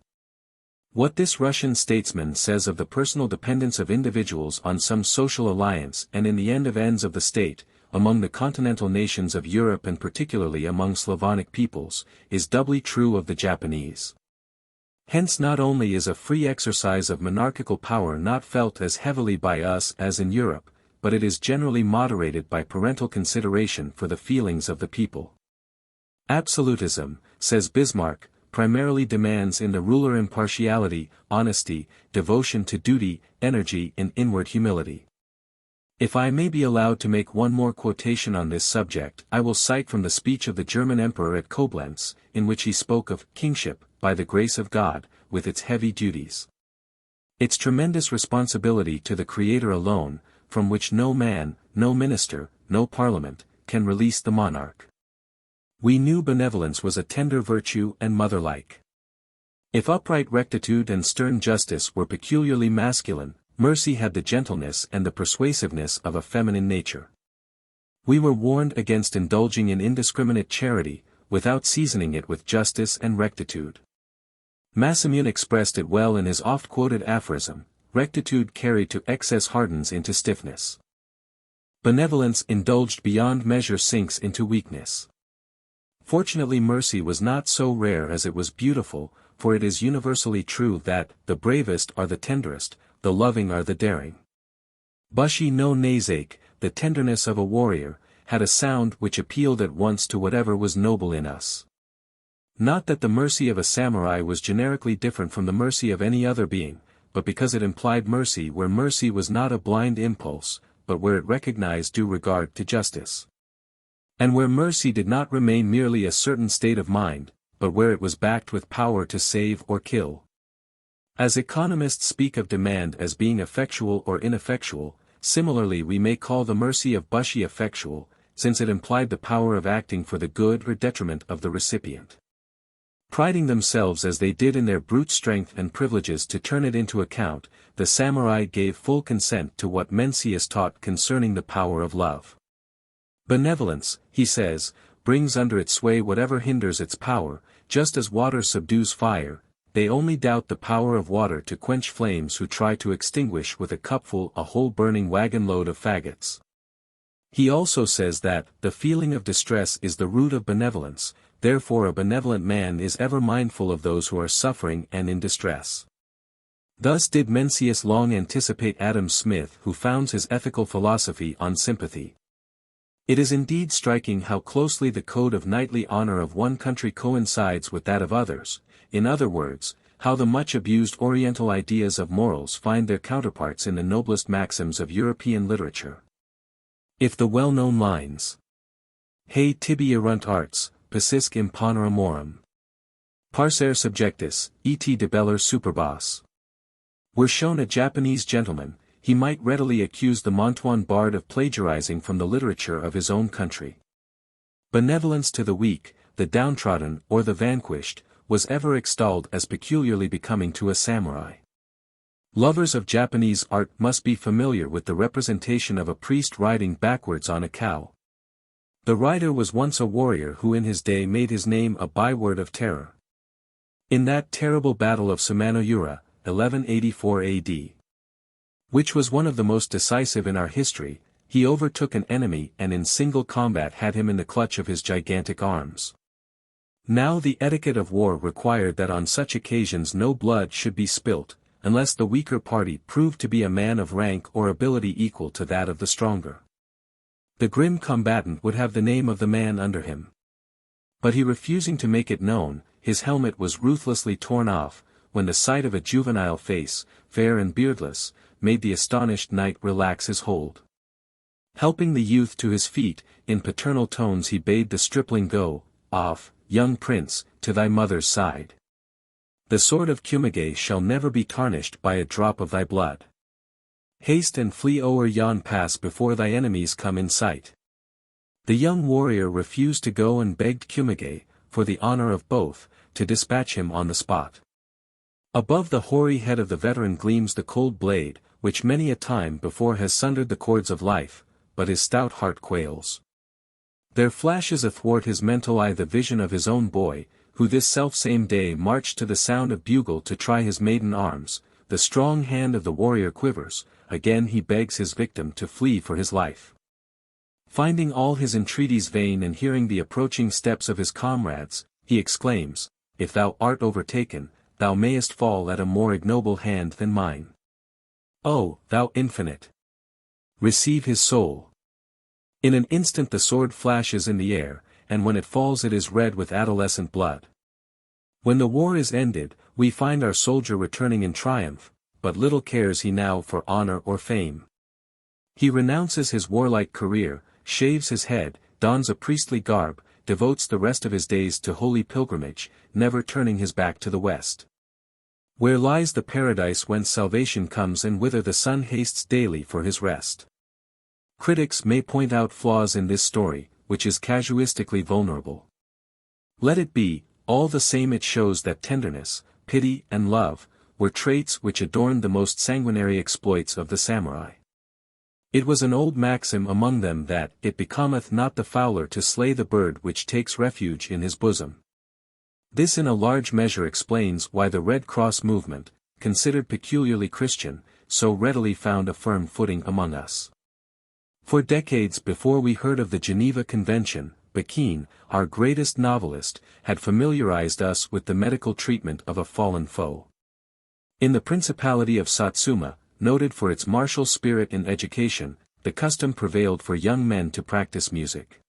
What this Russian statesman says of the personal dependence of individuals on some social alliance and in the end of ends of the state, among the continental nations of Europe and particularly among Slavonic peoples, is doubly true of the Japanese. Hence not only is a free exercise of monarchical power not felt as heavily by us as in Europe, but it is generally moderated by parental consideration for the feelings of the people. Absolutism, says Bismarck, primarily demands in the ruler impartiality, honesty, devotion to duty, energy and inward humility. If I may be allowed to make one more quotation on this subject, I will cite from the speech of the German Emperor at Koblenz, in which he spoke of kingship, by the grace of God, with its heavy duties. Its tremendous responsibility to the Creator alone, from which no man, no minister, no parliament, can release the monarch. We knew benevolence was a tender virtue and mother-like. If upright rectitude and stern justice were peculiarly masculine, mercy had the gentleness and the persuasiveness of a feminine nature. We were warned against indulging in indiscriminate charity, without seasoning it with justice and rectitude. Massimian expressed it well in his oft-quoted aphorism, rectitude carried to excess hardens into stiffness. Benevolence indulged beyond measure sinks into weakness. Fortunately mercy was not so rare as it was beautiful, for it is universally true that the bravest are the tenderest, the loving are the daring. Bushi no Nazake, the tenderness of a warrior, had a sound which appealed at once to whatever was noble in us. Not that the mercy of a samurai was generically different from the mercy of any other being, but because it implied mercy where mercy was not a blind impulse, but where it recognized due regard to justice. And where mercy did not remain merely a certain state of mind, but where it was backed with power to save or kill. As economists speak of demand as being effectual or ineffectual, similarly we may call the mercy of Bushi effectual, since it implied the power of acting for the good or detriment of the recipient. Priding themselves as they did in their brute strength and privileges to turn it into account, the samurai gave full consent to what Mencius taught concerning the power of love. Benevolence, he says, brings under its sway whatever hinders its power, just as water subdues fire. They only doubt the power of water to quench flames who try to extinguish with a cupful a whole burning wagon-load of faggots. He also says that, the feeling of distress is the root of benevolence, therefore a benevolent man is ever mindful of those who are suffering and in distress. Thus did Mencius long anticipate Adam Smith who founds his ethical philosophy on sympathy. It is indeed striking how closely the code of knightly honor of one country coincides with that of others, in other words, how the much abused Oriental ideas of morals find their counterparts in the noblest maxims of European literature. If the well-known lines, Hei tibi erunt arts, pacisque imponere amorum, parcere subjectus, et debeller superbos, were shown a Japanese gentleman, he might readily accuse the Mantuan bard of plagiarizing from the literature of his own country. Benevolence to the weak, the downtrodden or the vanquished, was ever extolled as peculiarly becoming to a samurai. Lovers of Japanese art must be familiar with the representation of a priest riding backwards on a cow. The rider was once a warrior who in his day made his name a byword of terror. In that terrible battle of Sumanoura, 1184 AD, which was one of the most decisive in our history, he overtook an enemy and in single combat had him in the clutch of his gigantic arms. Now the etiquette of war required that on such occasions no blood should be spilt, unless the weaker party proved to be a man of rank or ability equal to that of the stronger. The grim combatant would have the name of the man under him. But he refusing to make it known, his helmet was ruthlessly torn off, when the sight of a juvenile face, fair and beardless, made the astonished knight relax his hold. Helping the youth to his feet, in paternal tones he bade the stripling go, off, young prince, to thy mother's side. The sword of Kumage shall never be tarnished by a drop of thy blood. Haste and flee o'er yon pass before thy enemies come in sight. The young warrior refused to go and begged Kumage, for the honor of both, to dispatch him on the spot. Above the hoary head of the veteran gleams the cold blade, which many a time before has sundered the cords of life, but his stout heart quails. There flashes athwart his mental eye the vision of his own boy, who this self-same day marched to the sound of bugle to try his maiden arms. The strong hand of the warrior quivers, again he begs his victim to flee for his life. Finding all his entreaties vain and hearing the approaching steps of his comrades, he exclaims, "If thou art overtaken, thou mayest fall at a more ignoble hand than mine. O, thou infinite! Receive his soul." In an instant the sword flashes in the air, and when it falls it is red with adolescent blood. When the war is ended, we find our soldier returning in triumph, but little cares he now for honor or fame. He renounces his warlike career, shaves his head, dons a priestly garb, devotes the rest of his days to holy pilgrimage, never turning his back to the west. Where lies the paradise whence salvation comes and whither the sun hastes daily for his rest? Critics may point out flaws in this story, which is casuistically vulnerable. Let it be, all the same it shows that tenderness, pity and love, were traits which adorned the most sanguinary exploits of the samurai. It was an old maxim among them that it becometh not the fowler to slay the bird which takes refuge in his bosom. This in a large measure explains why the Red Cross movement, considered peculiarly Christian, so readily found a firm footing among us. For decades before we heard of the Geneva Convention, Bakin, our greatest novelist, had familiarized us with the medical treatment of a fallen foe. In the Principality of Satsuma, noted for its martial spirit in education, the custom prevailed for young men to practice music.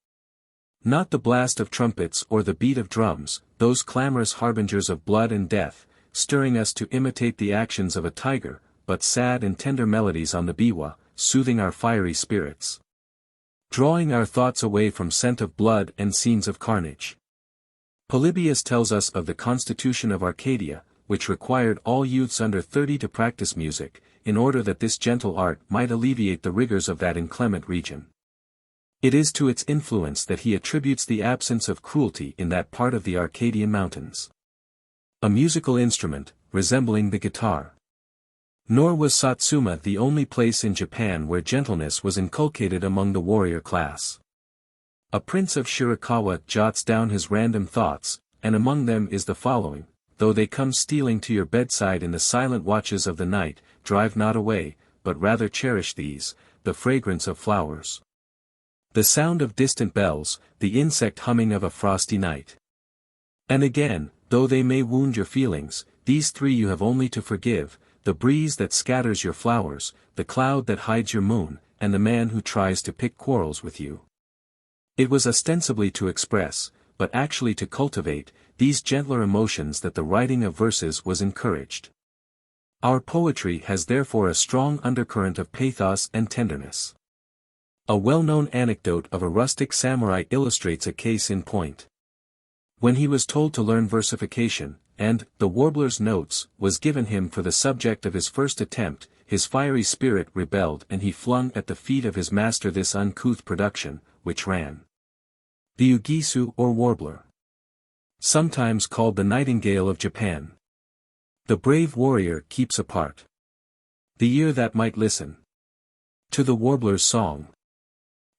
Not the blast of trumpets or the beat of drums, those clamorous harbingers of blood and death, stirring us to imitate the actions of a tiger, but sad and tender melodies on the biwa, soothing our fiery spirits, drawing our thoughts away from scent of blood and scenes of carnage. Polybius tells us of the constitution of Arcadia, which required all youths under 30 to practice music, in order that this gentle art might alleviate the rigors of that inclement region. It is to its influence that he attributes the absence of cruelty in that part of the Arcadian mountains. A musical instrument, resembling the guitar. Nor was Satsuma the only place in Japan where gentleness was inculcated among the warrior class. A prince of Shirakawa jots down his random thoughts, and among them is the following: though they come stealing to your bedside in the silent watches of the night, drive not away, but rather cherish these, the fragrance of flowers, the sound of distant bells, the insect humming of a frosty night. And again, though they may wound your feelings, these three you have only to forgive: the breeze that scatters your flowers, the cloud that hides your moon, and the man who tries to pick quarrels with you. It was ostensibly to express, but actually to cultivate, these gentler emotions that the writing of verses was encouraged. Our poetry has therefore a strong undercurrent of pathos and tenderness. A well-known anecdote of a rustic samurai illustrates a case in point. When he was told to learn versification, and the warbler's notes was given him for the subject of his first attempt, his fiery spirit rebelled and he flung at the feet of his master this uncouth production, which ran: the ugisu or warbler, sometimes called the nightingale of Japan. The brave warrior keeps apart the ear that might listen to the warbler's song.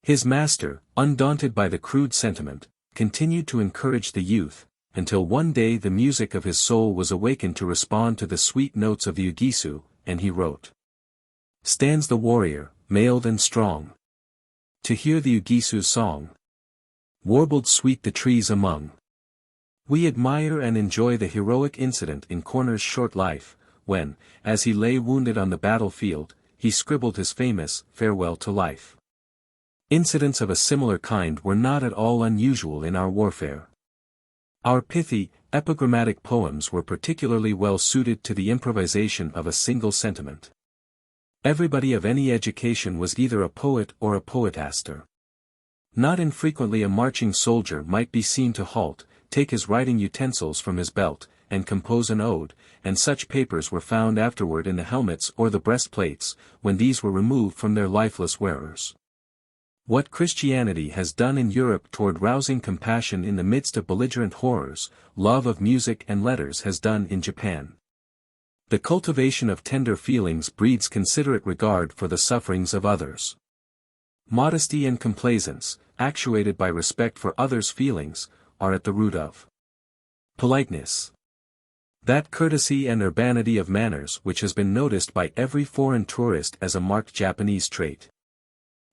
His master, undaunted by the crude sentiment, continued to encourage the youth, until one day the music of his soul was awakened to respond to the sweet notes of the ugisu, and he wrote: stands the warrior, mailed and strong, to hear the ugisu's song, warbled sweet the trees among. We admire and enjoy the heroic incident in Corner's short life, when, as he lay wounded on the battlefield, he scribbled his famous farewell to life. Incidents of a similar kind were not at all unusual in our warfare. Our pithy, epigrammatic poems were particularly well suited to the improvisation of a single sentiment. Everybody of any education was either a poet or a poetaster. Not infrequently a marching soldier might be seen to halt, take his writing utensils from his belt, and compose an ode, and such papers were found afterward in the helmets or the breastplates, when these were removed from their lifeless wearers. What Christianity has done in Europe toward rousing compassion in the midst of belligerent horrors, love of music and letters has done in Japan. The cultivation of tender feelings breeds considerate regard for the sufferings of others. Modesty and complaisance, actuated by respect for others' feelings, are at the root of politeness. That courtesy and urbanity of manners which has been noticed by every foreign tourist as a marked Japanese trait.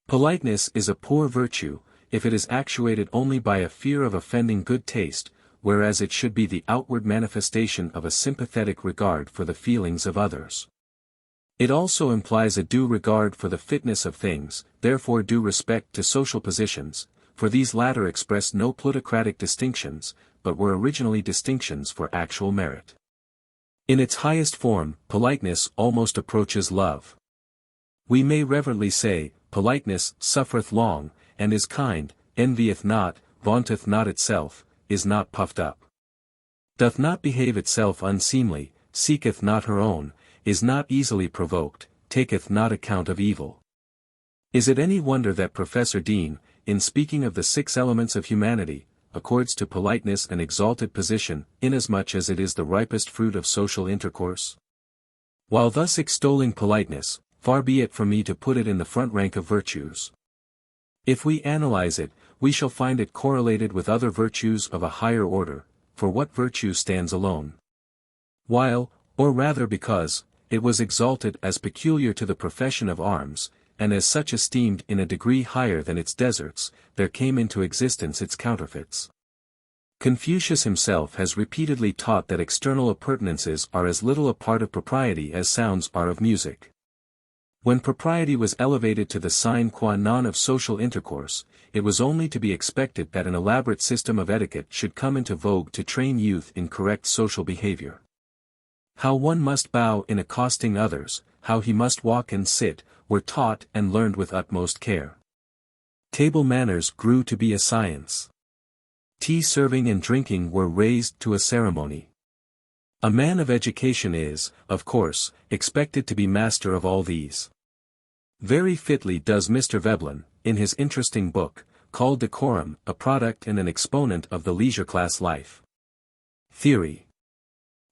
Politeness is a poor virtue, if it is actuated only by a fear of offending good taste, whereas it should be the outward manifestation of a sympathetic regard for the feelings of others. It also implies a due regard for the fitness of things, therefore due respect to social positions, for these latter express no plutocratic distinctions, but were originally distinctions for actual merit. In its highest form, politeness almost approaches love. We may reverently say, politeness suffereth long, and is kind, envieth not, vaunteth not itself, is not puffed up. Doth not behave itself unseemly, seeketh not her own, is not easily provoked, taketh not account of evil. Is it any wonder that Professor Dean, in speaking of the 6 elements of humanity, accords to politeness an exalted position, inasmuch as it is the ripest fruit of social intercourse? While thus extolling politeness, far be it from me to put it in the front rank of virtues. If we analyze it, we shall find it correlated with other virtues of a higher order, for what virtue stands alone? While, or rather because, it was exalted as peculiar to the profession of arms, and as such esteemed in a degree higher than its deserts, there came into existence its counterfeits. Confucius himself has repeatedly taught that external appurtenances are as little a part of propriety as sounds are of music. When propriety was elevated to the sine qua non of social intercourse, it was only to be expected that an elaborate system of etiquette should come into vogue to train youth in correct social behavior. How one must bow in accosting others, how he must walk and sit, were taught and learned with utmost care. Table manners grew to be a science. Tea serving and drinking were raised to a ceremony. A man of education is, of course, expected to be master of all these. Very fitly does Mr. Veblen, in his interesting book, call decorum a product and an exponent of the leisure class life. Theory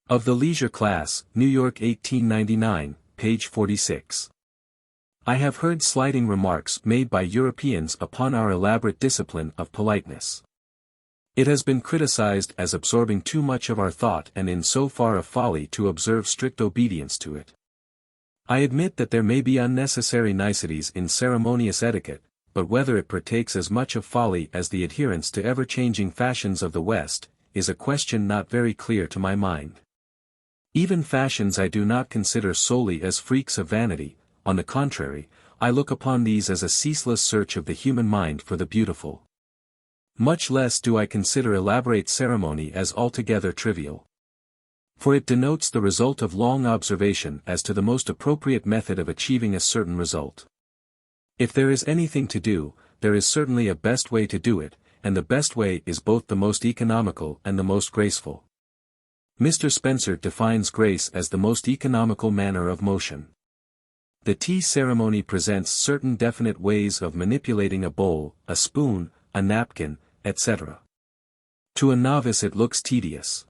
of the Leisure Class, New York 1899, page 46. I have heard slighting remarks made by Europeans upon our elaborate discipline of politeness. It has been criticized as absorbing too much of our thought and in so far a folly to observe strict obedience to it. I admit that there may be unnecessary niceties in ceremonious etiquette, but whether it partakes as much of folly as the adherence to ever-changing fashions of the West, is a question not very clear to my mind. Even fashions I do not consider solely as freaks of vanity, on the contrary, I look upon these as a ceaseless search of the human mind for the beautiful. Much less do I consider elaborate ceremony as altogether trivial. For it denotes the result of long observation as to the most appropriate method of achieving a certain result. If there is anything to do, there is certainly a best way to do it, and the best way is both the most economical and the most graceful. Mr. Spencer defines grace as the most economical manner of motion. The tea ceremony presents certain definite ways of manipulating a bowl, a spoon, a napkin, etc. To a novice it looks tedious.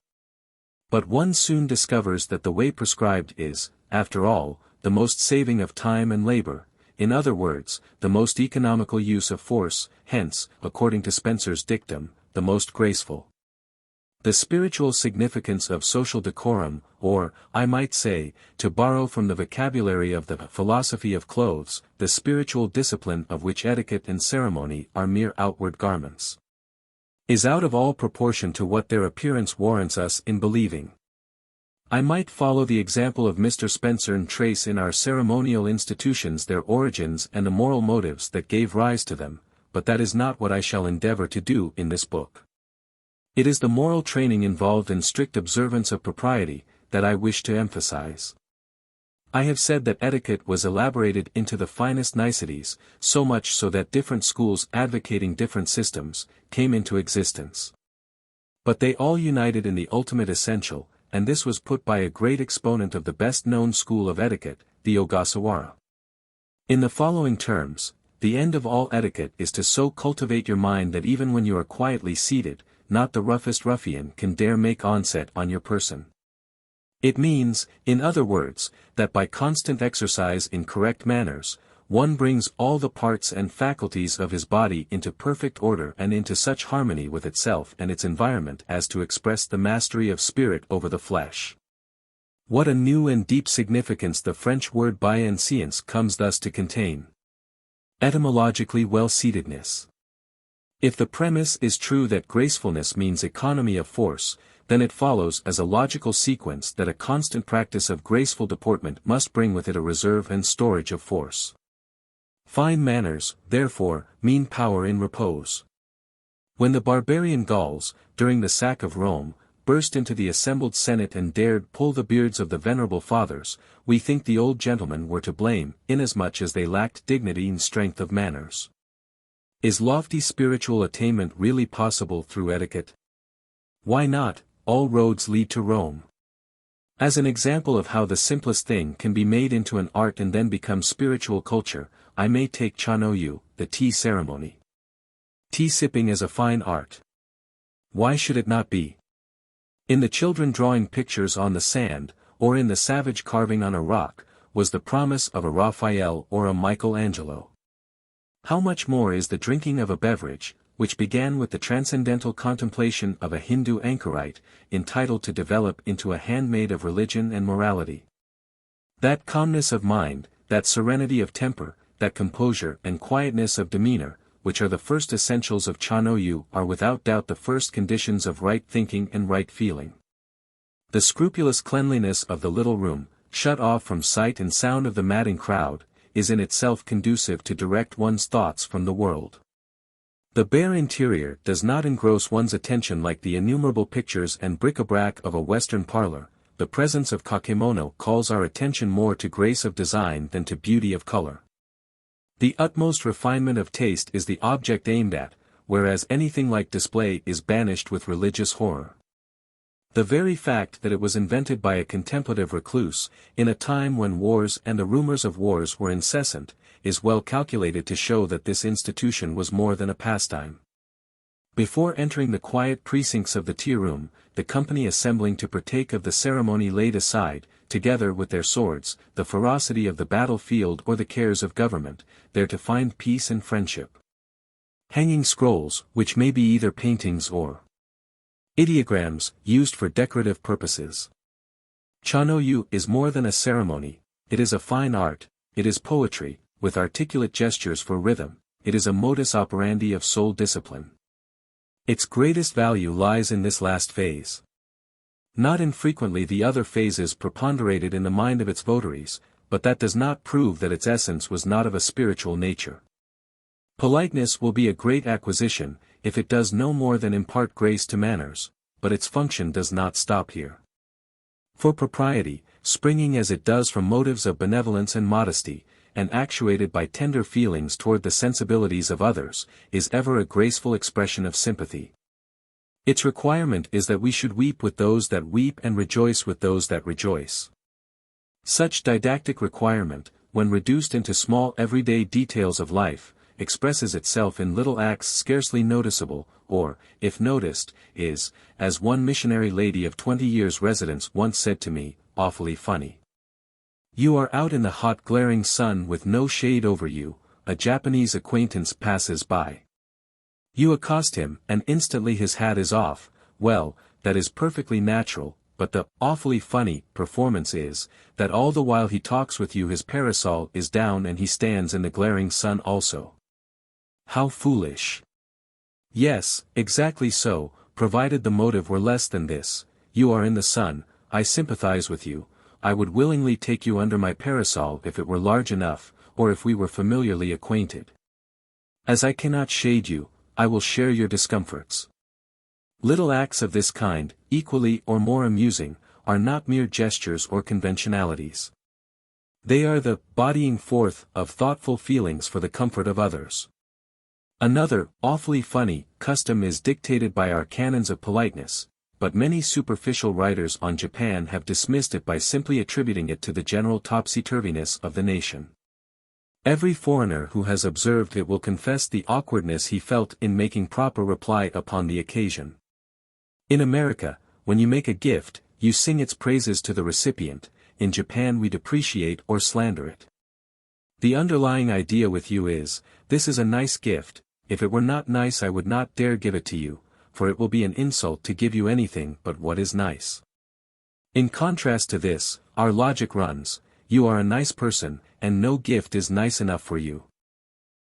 But one soon discovers that the way prescribed is, after all, the most saving of time and labor, in other words, the most economical use of force, hence, according to Spencer's dictum, the most graceful. The spiritual significance of social decorum, or, I might say, to borrow from the vocabulary of the philosophy of clothes, the spiritual discipline of which etiquette and ceremony are mere outward garments, is out of all proportion to what their appearance warrants us in believing. I might follow the example of Mr. Spencer and trace in our ceremonial institutions their origins and the moral motives that gave rise to them, but that is not what I shall endeavor to do in this book. It is the moral training involved in strict observance of propriety, that I wish to emphasize. I have said that etiquette was elaborated into the finest niceties, so much so that different schools advocating different systems, came into existence. But they all united in the ultimate essential, and this was put by a great exponent of the best-known school of etiquette, the Ogasawara. In the following terms, the end of all etiquette is to so cultivate your mind that even when you are quietly seated, not the roughest ruffian can dare make onset on your person. It means, in other words, that by constant exercise in correct manners, one brings all the parts and faculties of his body into perfect order and into such harmony with itself and its environment as to express the mastery of spirit over the flesh. What a new and deep significance the French word bienséance comes thus to contain. Etymologically well-seatedness. If the premise is true that gracefulness means economy of force, then it follows as a logical sequence that a constant practice of graceful deportment must bring with it a reserve and storage of force. Fine manners, therefore, mean power in repose. When the barbarian Gauls, during the sack of Rome, burst into the assembled Senate and dared pull the beards of the venerable fathers, we think the old gentlemen were to blame, inasmuch as they lacked dignity and strength of manners. Is lofty spiritual attainment really possible through etiquette? Why not? All roads lead to Rome. As an example of how the simplest thing can be made into an art and then become spiritual culture, I may take Chanoyu, the tea ceremony. Tea sipping is a fine art. Why should it not be? In the children drawing pictures on the sand, or in the savage carving on a rock, was the promise of a Raphael or a Michelangelo. How much more is the drinking of a beverage, which began with the transcendental contemplation of a Hindu anchorite, entitled to develop into a handmaid of religion and morality. That calmness of mind, that serenity of temper, that composure and quietness of demeanor, which are the first essentials of Chanoyu, are without doubt the first conditions of right thinking and right feeling. The scrupulous cleanliness of the little room, shut off from sight and sound of the madding crowd, is in itself conducive to direct one's thoughts from the world. The bare interior does not engross one's attention like the innumerable pictures and bric-a-brac of a Western parlor. The presence of kakemono calls our attention more to grace of design than to beauty of color. The utmost refinement of taste is the object aimed at, whereas anything like display is banished with religious horror. The very fact that it was invented by a contemplative recluse, in a time when wars and the rumors of wars were incessant, is well calculated to show that this institution was more than a pastime. Before entering the quiet precincts of the tea-room, the company assembling to partake of the ceremony laid aside, together with their swords, the ferocity of the battlefield or the cares of government, there to find peace and friendship. Hanging scrolls, which may be either paintings or ideograms, used for decorative purposes. Chanoyu is more than a ceremony, it is a fine art, it is poetry, with articulate gestures for rhythm, it is a modus operandi of soul discipline. Its greatest value lies in this last phase. Not infrequently the other phases preponderated in the mind of its votaries, but that does not prove that its essence was not of a spiritual nature. Politeness will be a great acquisition, if it does no more than impart grace to manners, but its function does not stop here. For propriety, springing as it does from motives of benevolence and modesty, and actuated by tender feelings toward the sensibilities of others, is ever a graceful expression of sympathy. Its requirement is that we should weep with those that weep and rejoice with those that rejoice. Such didactic requirement, when reduced into small everyday details of life, expresses itself in little acts scarcely noticeable, or, if noticed, is, as one missionary lady of 20 years' residence once said to me, awfully funny. You are out in the hot glaring sun with no shade over you, a Japanese acquaintance passes by. You accost him, and instantly his hat is off. Well, that is perfectly natural, but the awfully funny performance is, that all the while he talks with you his parasol is down and he stands in the glaring sun also. How foolish! Yes, exactly so, provided the motive were less than this. You are in the sun, I sympathize with you, I would willingly take you under my parasol if it were large enough, or if we were familiarly acquainted. As I cannot shade you, I will share your discomforts. Little acts of this kind, equally or more amusing, are not mere gestures or conventionalities. They are the bodying forth of thoughtful feelings for the comfort of others. Another, awfully funny, custom is dictated by our canons of politeness, but many superficial writers on Japan have dismissed it by simply attributing it to the general topsy-turviness of the nation. Every foreigner who has observed it will confess the awkwardness he felt in making proper reply upon the occasion. In America, when you make a gift, you sing its praises to the recipient. In Japan we depreciate or slander it. The underlying idea with you is, this is a nice gift, if it were not nice I would not dare give it to you, for it will be an insult to give you anything but what is nice. In contrast to this, our logic runs, you are a nice person, and no gift is nice enough for you.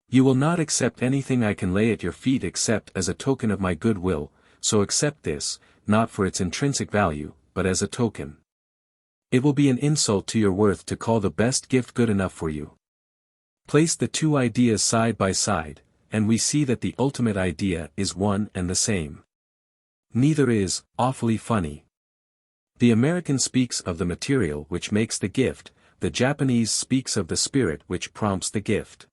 You will not accept anything I can lay at your feet except as a token of my goodwill, so accept this, not for its intrinsic value, but as a token. It will be an insult to your worth to call the best gift good enough for you. Place the two ideas side by side, and we see that the ultimate idea is one and the same. Neither is awfully funny. The American speaks of the material which makes the gift, the Japanese speaks of the spirit which prompts the gift.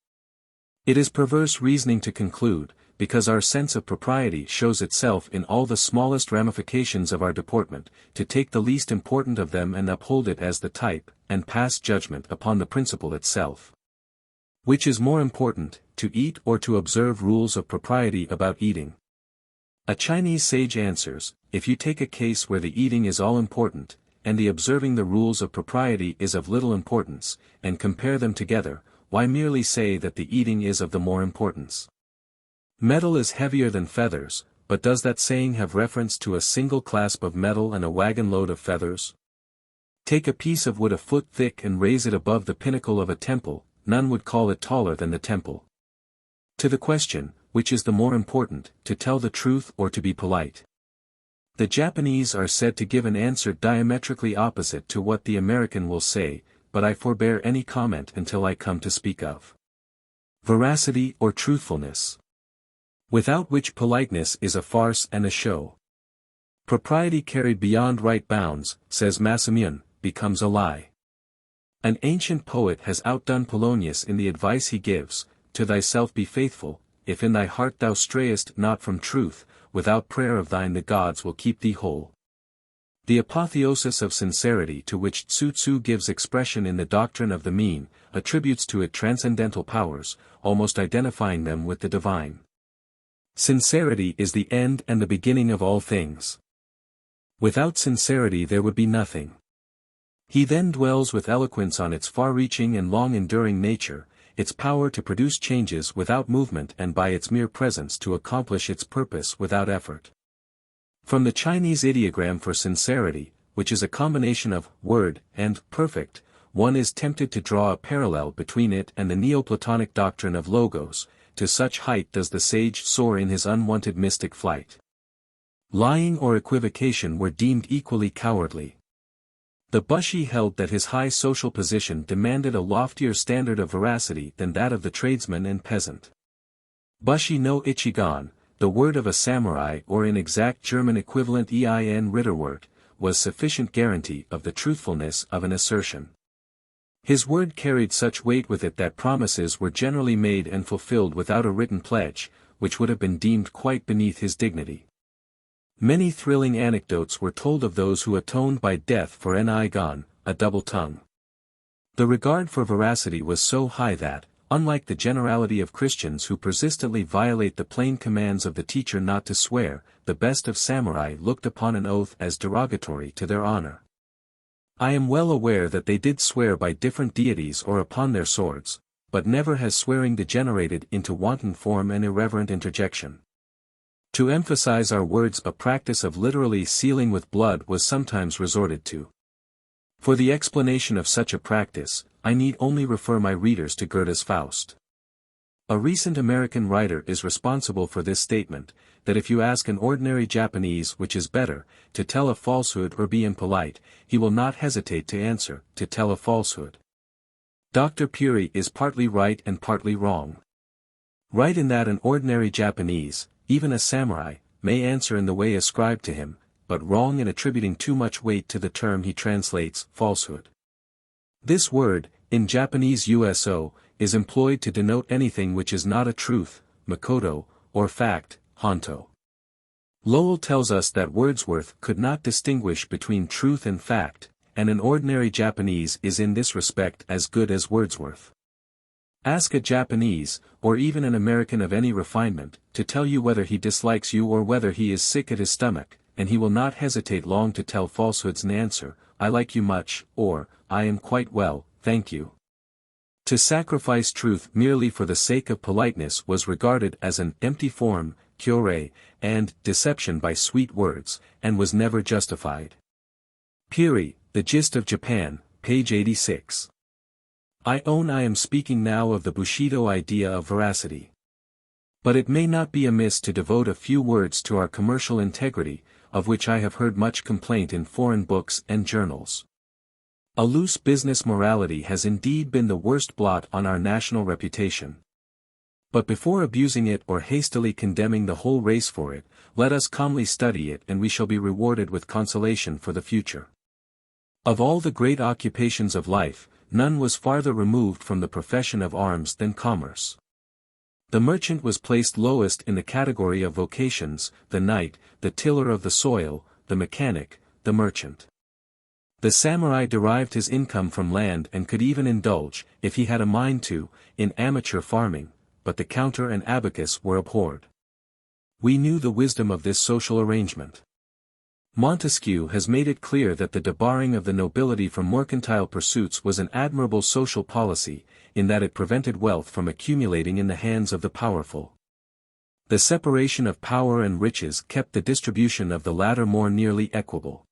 It is perverse reasoning to conclude, because our sense of propriety shows itself in all the smallest ramifications of our deportment, to take the least important of them and uphold it as the type, and pass judgment upon the principle itself. Which is more important, to eat or to observe rules of propriety about eating? A Chinese sage answers, if you take a case where the eating is all important, and the observing the rules of propriety is of little importance, and compare them together, why merely say that the eating is of the more importance? Metal is heavier than feathers, but does that saying have reference to a single clasp of metal and a wagon load of feathers? Take a piece of wood a foot thick and raise it above the pinnacle of a temple, none would call it taller than the temple. To the question, which is the more important, to tell the truth or to be polite? The Japanese are said to give an answer diametrically opposite to what the American will say, but I forbear any comment until I come to speak of veracity or truthfulness, without which politeness is a farce and a show. Propriety carried beyond right bounds, says Masamune, becomes a lie. An ancient poet has outdone Polonius in the advice he gives, to thyself be faithful, if in thy heart thou strayest not from truth, without prayer of thine the gods will keep thee whole. The apotheosis of sincerity to which Tzu Tzu gives expression in the doctrine of the mean, attributes to it transcendental powers, almost identifying them with the divine. Sincerity is the end and the beginning of all things. Without sincerity there would be nothing. He then dwells with eloquence on its far-reaching and long-enduring nature, its power to produce changes without movement and by its mere presence to accomplish its purpose without effort. From the Chinese ideogram for sincerity, which is a combination of word and perfect, one is tempted to draw a parallel between it and the Neoplatonic doctrine of logos. To such height does the sage soar in his unwanted mystic flight. Lying or equivocation were deemed equally cowardly. The Bushi held that his high social position demanded a loftier standard of veracity than that of the tradesman and peasant. Bushi no Ichigan, the word of a samurai or in exact German equivalent ein Ritterwort, was sufficient guarantee of the truthfulness of an assertion. His word carried such weight with it that promises were generally made and fulfilled without a written pledge, which would have been deemed quite beneath his dignity. Many thrilling anecdotes were told of those who atoned by death for nigan, a double tongue. The regard for veracity was so high that, unlike the generality of Christians who persistently violate the plain commands of the teacher not to swear, the best of samurai looked upon an oath as derogatory to their honor. I am well aware that they did swear by different deities or upon their swords, but never has swearing degenerated into wanton form and irreverent interjection. To emphasize our words, a practice of literally sealing with blood was sometimes resorted to. For the explanation of such a practice, I need only refer my readers to Goethe's Faust. A recent American writer is responsible for this statement, that if you ask an ordinary Japanese which is better, to tell a falsehood or be impolite, he will not hesitate to answer, to tell a falsehood. Dr. Puri is partly right and partly wrong. Right in that an ordinary Japanese, even a samurai, may answer in the way ascribed to him, but wrong in attributing too much weight to the term he translates, falsehood. This word, in Japanese uso, is employed to denote anything which is not a truth, makoto, or fact, honto. Lowell tells us that Wordsworth could not distinguish between truth and fact, and an ordinary Japanese is in this respect as good as Wordsworth. Ask a Japanese, or even an American of any refinement, to tell you whether he dislikes you or whether he is sick at his stomach, and he will not hesitate long to tell falsehoods in answer, I like you much, or, I am quite well, thank you. To sacrifice truth merely for the sake of politeness was regarded as an empty form, kyorei, and deception by sweet words, and was never justified. Piri, The Gist of Japan, page 86. I own I am speaking now of the Bushido idea of veracity. But it may not be amiss to devote a few words to our commercial integrity, of which I have heard much complaint in foreign books and journals. A loose business morality has indeed been the worst blot on our national reputation. But before abusing it or hastily condemning the whole race for it, let us calmly study it and we shall be rewarded with consolation for the future. Of all the great occupations of life, none was farther removed from the profession of arms than commerce. The merchant was placed lowest in the category of vocations, the knight, the tiller of the soil, the mechanic, the merchant. The samurai derived his income from land and could even indulge, if he had a mind to, in amateur farming, but the counter and abacus were abhorred. We knew the wisdom of this social arrangement. Montesquieu has made it clear that the debarring of the nobility from mercantile pursuits was an admirable social policy, in that it prevented wealth from accumulating in the hands of the powerful. The separation of power and riches kept the distribution of the latter more nearly equable.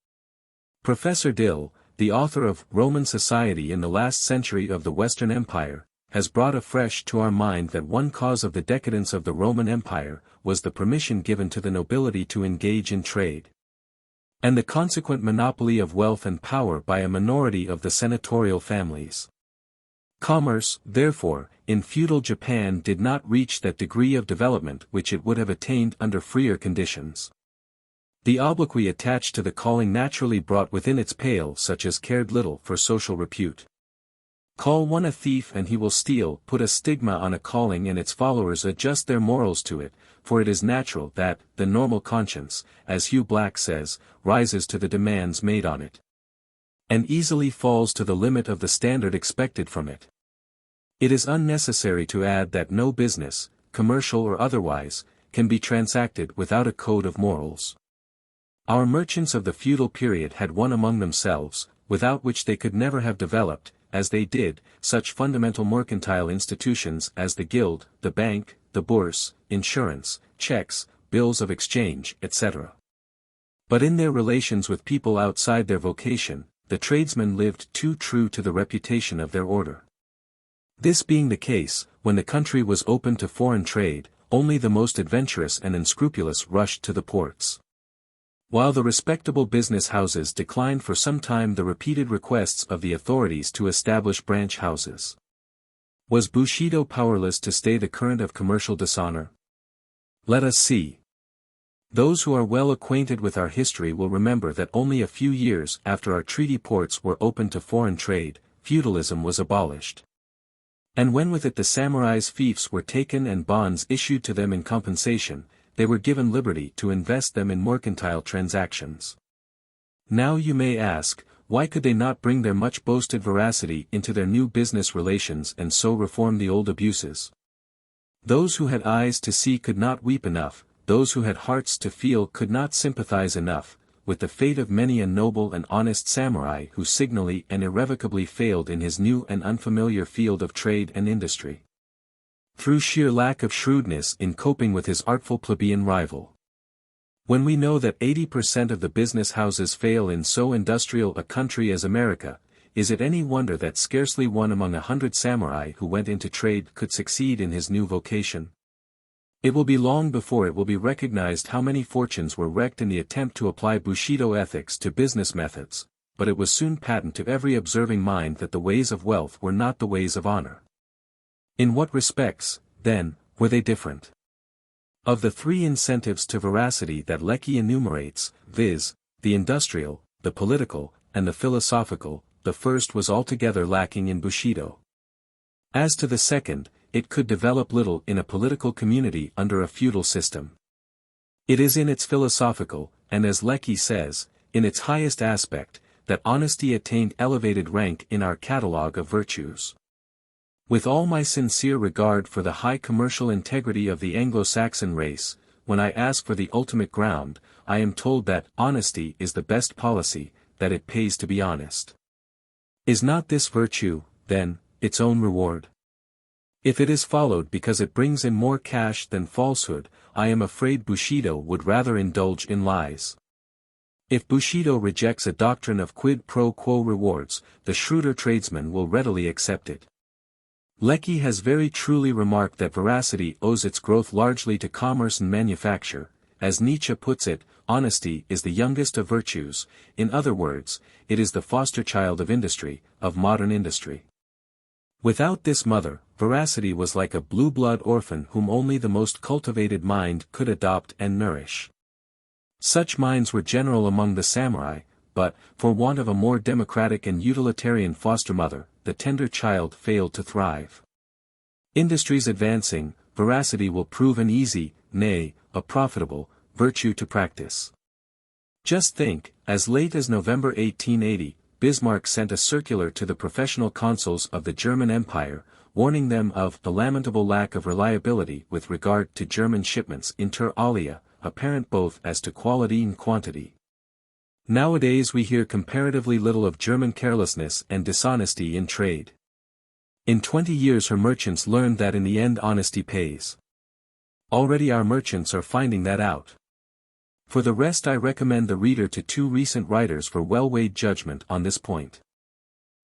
Professor Dill, the author of Roman Society in the last century of the Western Empire, has brought afresh to our mind that one cause of the decadence of the Roman Empire was the permission given to the nobility to engage in trade, and the consequent monopoly of wealth and power by a minority of the senatorial families. Commerce, therefore, in feudal Japan did not reach that degree of development which it would have attained under freer conditions. The obloquy attached to the calling naturally brought within its pale such as cared little for social repute. Call one a thief and he will steal, put a stigma on a calling and its followers adjust their morals to it, for it is natural that, the normal conscience, as Hugh Black says, rises to the demands made on it, and easily falls to the limit of the standard expected from it. It is unnecessary to add that no business, commercial or otherwise, can be transacted without a code of morals. Our merchants of the feudal period had one among themselves, without which they could never have developed, as they did, such fundamental mercantile institutions as the guild, the bank, the bourse, insurance, checks, bills of exchange, etc. But in their relations with people outside their vocation, the tradesmen lived too true to the reputation of their order. This being the case, when the country was open to foreign trade, only the most adventurous and unscrupulous rushed to the ports. While the respectable business houses declined for some time the repeated requests of the authorities to establish branch houses. Was Bushido powerless to stay the current of commercial dishonor? Let us see. Those who are well acquainted with our history will remember that only a few years after our treaty ports were opened to foreign trade, feudalism was abolished. And when with it the samurai's fiefs were taken and bonds issued to them in compensation, they were given liberty to invest them in mercantile transactions. Now you may ask, why could they not bring their much boasted veracity into their new business relations and so reform the old abuses? Those who had eyes to see could not weep enough, those who had hearts to feel could not sympathize enough, with the fate of many a noble and honest samurai who signally and irrevocably failed in his new and unfamiliar field of trade and industry, through sheer lack of shrewdness in coping with his artful plebeian rival. When we know that 80% of the business houses fail in so industrial a country as America, is it any wonder that scarcely one among 100 samurai who went into trade could succeed in his new vocation? It will be long before it will be recognized how many fortunes were wrecked in the attempt to apply Bushido ethics to business methods, but it was soon patent to every observing mind that the ways of wealth were not the ways of honor. In what respects, then, were they different? Of the three incentives to veracity that Lecky enumerates, viz., the industrial, the political, and the philosophical, the first was altogether lacking in Bushido. As to the second, it could develop little in a political community under a feudal system. It is in its philosophical, and as Lecky says, in its highest aspect, that honesty attained elevated rank in our catalogue of virtues. With all my sincere regard for the high commercial integrity of the Anglo-Saxon race, when I ask for the ultimate ground, I am told that honesty is the best policy, that it pays to be honest. Is not this virtue, then, its own reward? If it is followed because it brings in more cash than falsehood, I am afraid Bushido would rather indulge in lies. If Bushido rejects a doctrine of quid pro quo rewards, the shrewder tradesman will readily accept it. Lecky has very truly remarked that veracity owes its growth largely to commerce and manufacture. As Nietzsche puts it, honesty is the youngest of virtues, in other words, it is the foster child of industry, of modern industry. Without this mother, veracity was like a blue-blood orphan whom only the most cultivated mind could adopt and nourish. Such minds were general among the samurai, but, for want of a more democratic and utilitarian foster mother, the tender child failed to thrive. Industries advancing, veracity will prove an easy, nay, a profitable, virtue to practice. Just think, as late as November 1880, Bismarck sent a circular to the professional consuls of the German Empire, warning them of the lamentable lack of reliability with regard to German shipments inter alia, apparent both as to quality and quantity. Nowadays we hear comparatively little of German carelessness and dishonesty in trade. In 20 years her merchants learned that in the end honesty pays. Already our merchants are finding that out. For the rest I recommend the reader to two recent writers for well-weighed judgment on this point.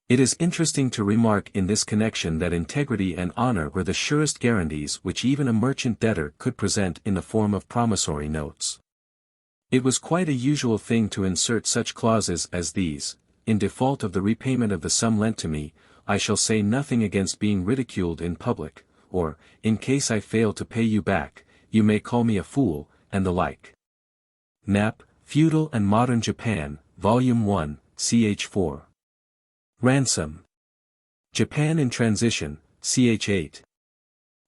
It is interesting to remark in this connection that integrity and honor were the surest guarantees which even a merchant debtor could present in the form of promissory notes. It was quite a usual thing to insert such clauses as these: in default of the repayment of the sum lent to me, I shall say nothing against being ridiculed in public, or, in case I fail to pay you back, you may call me a fool, and the like. Knapp, Feudal and Modern Japan, Volume 1, ch. 4. Ransom. Japan in Transition, ch. 8.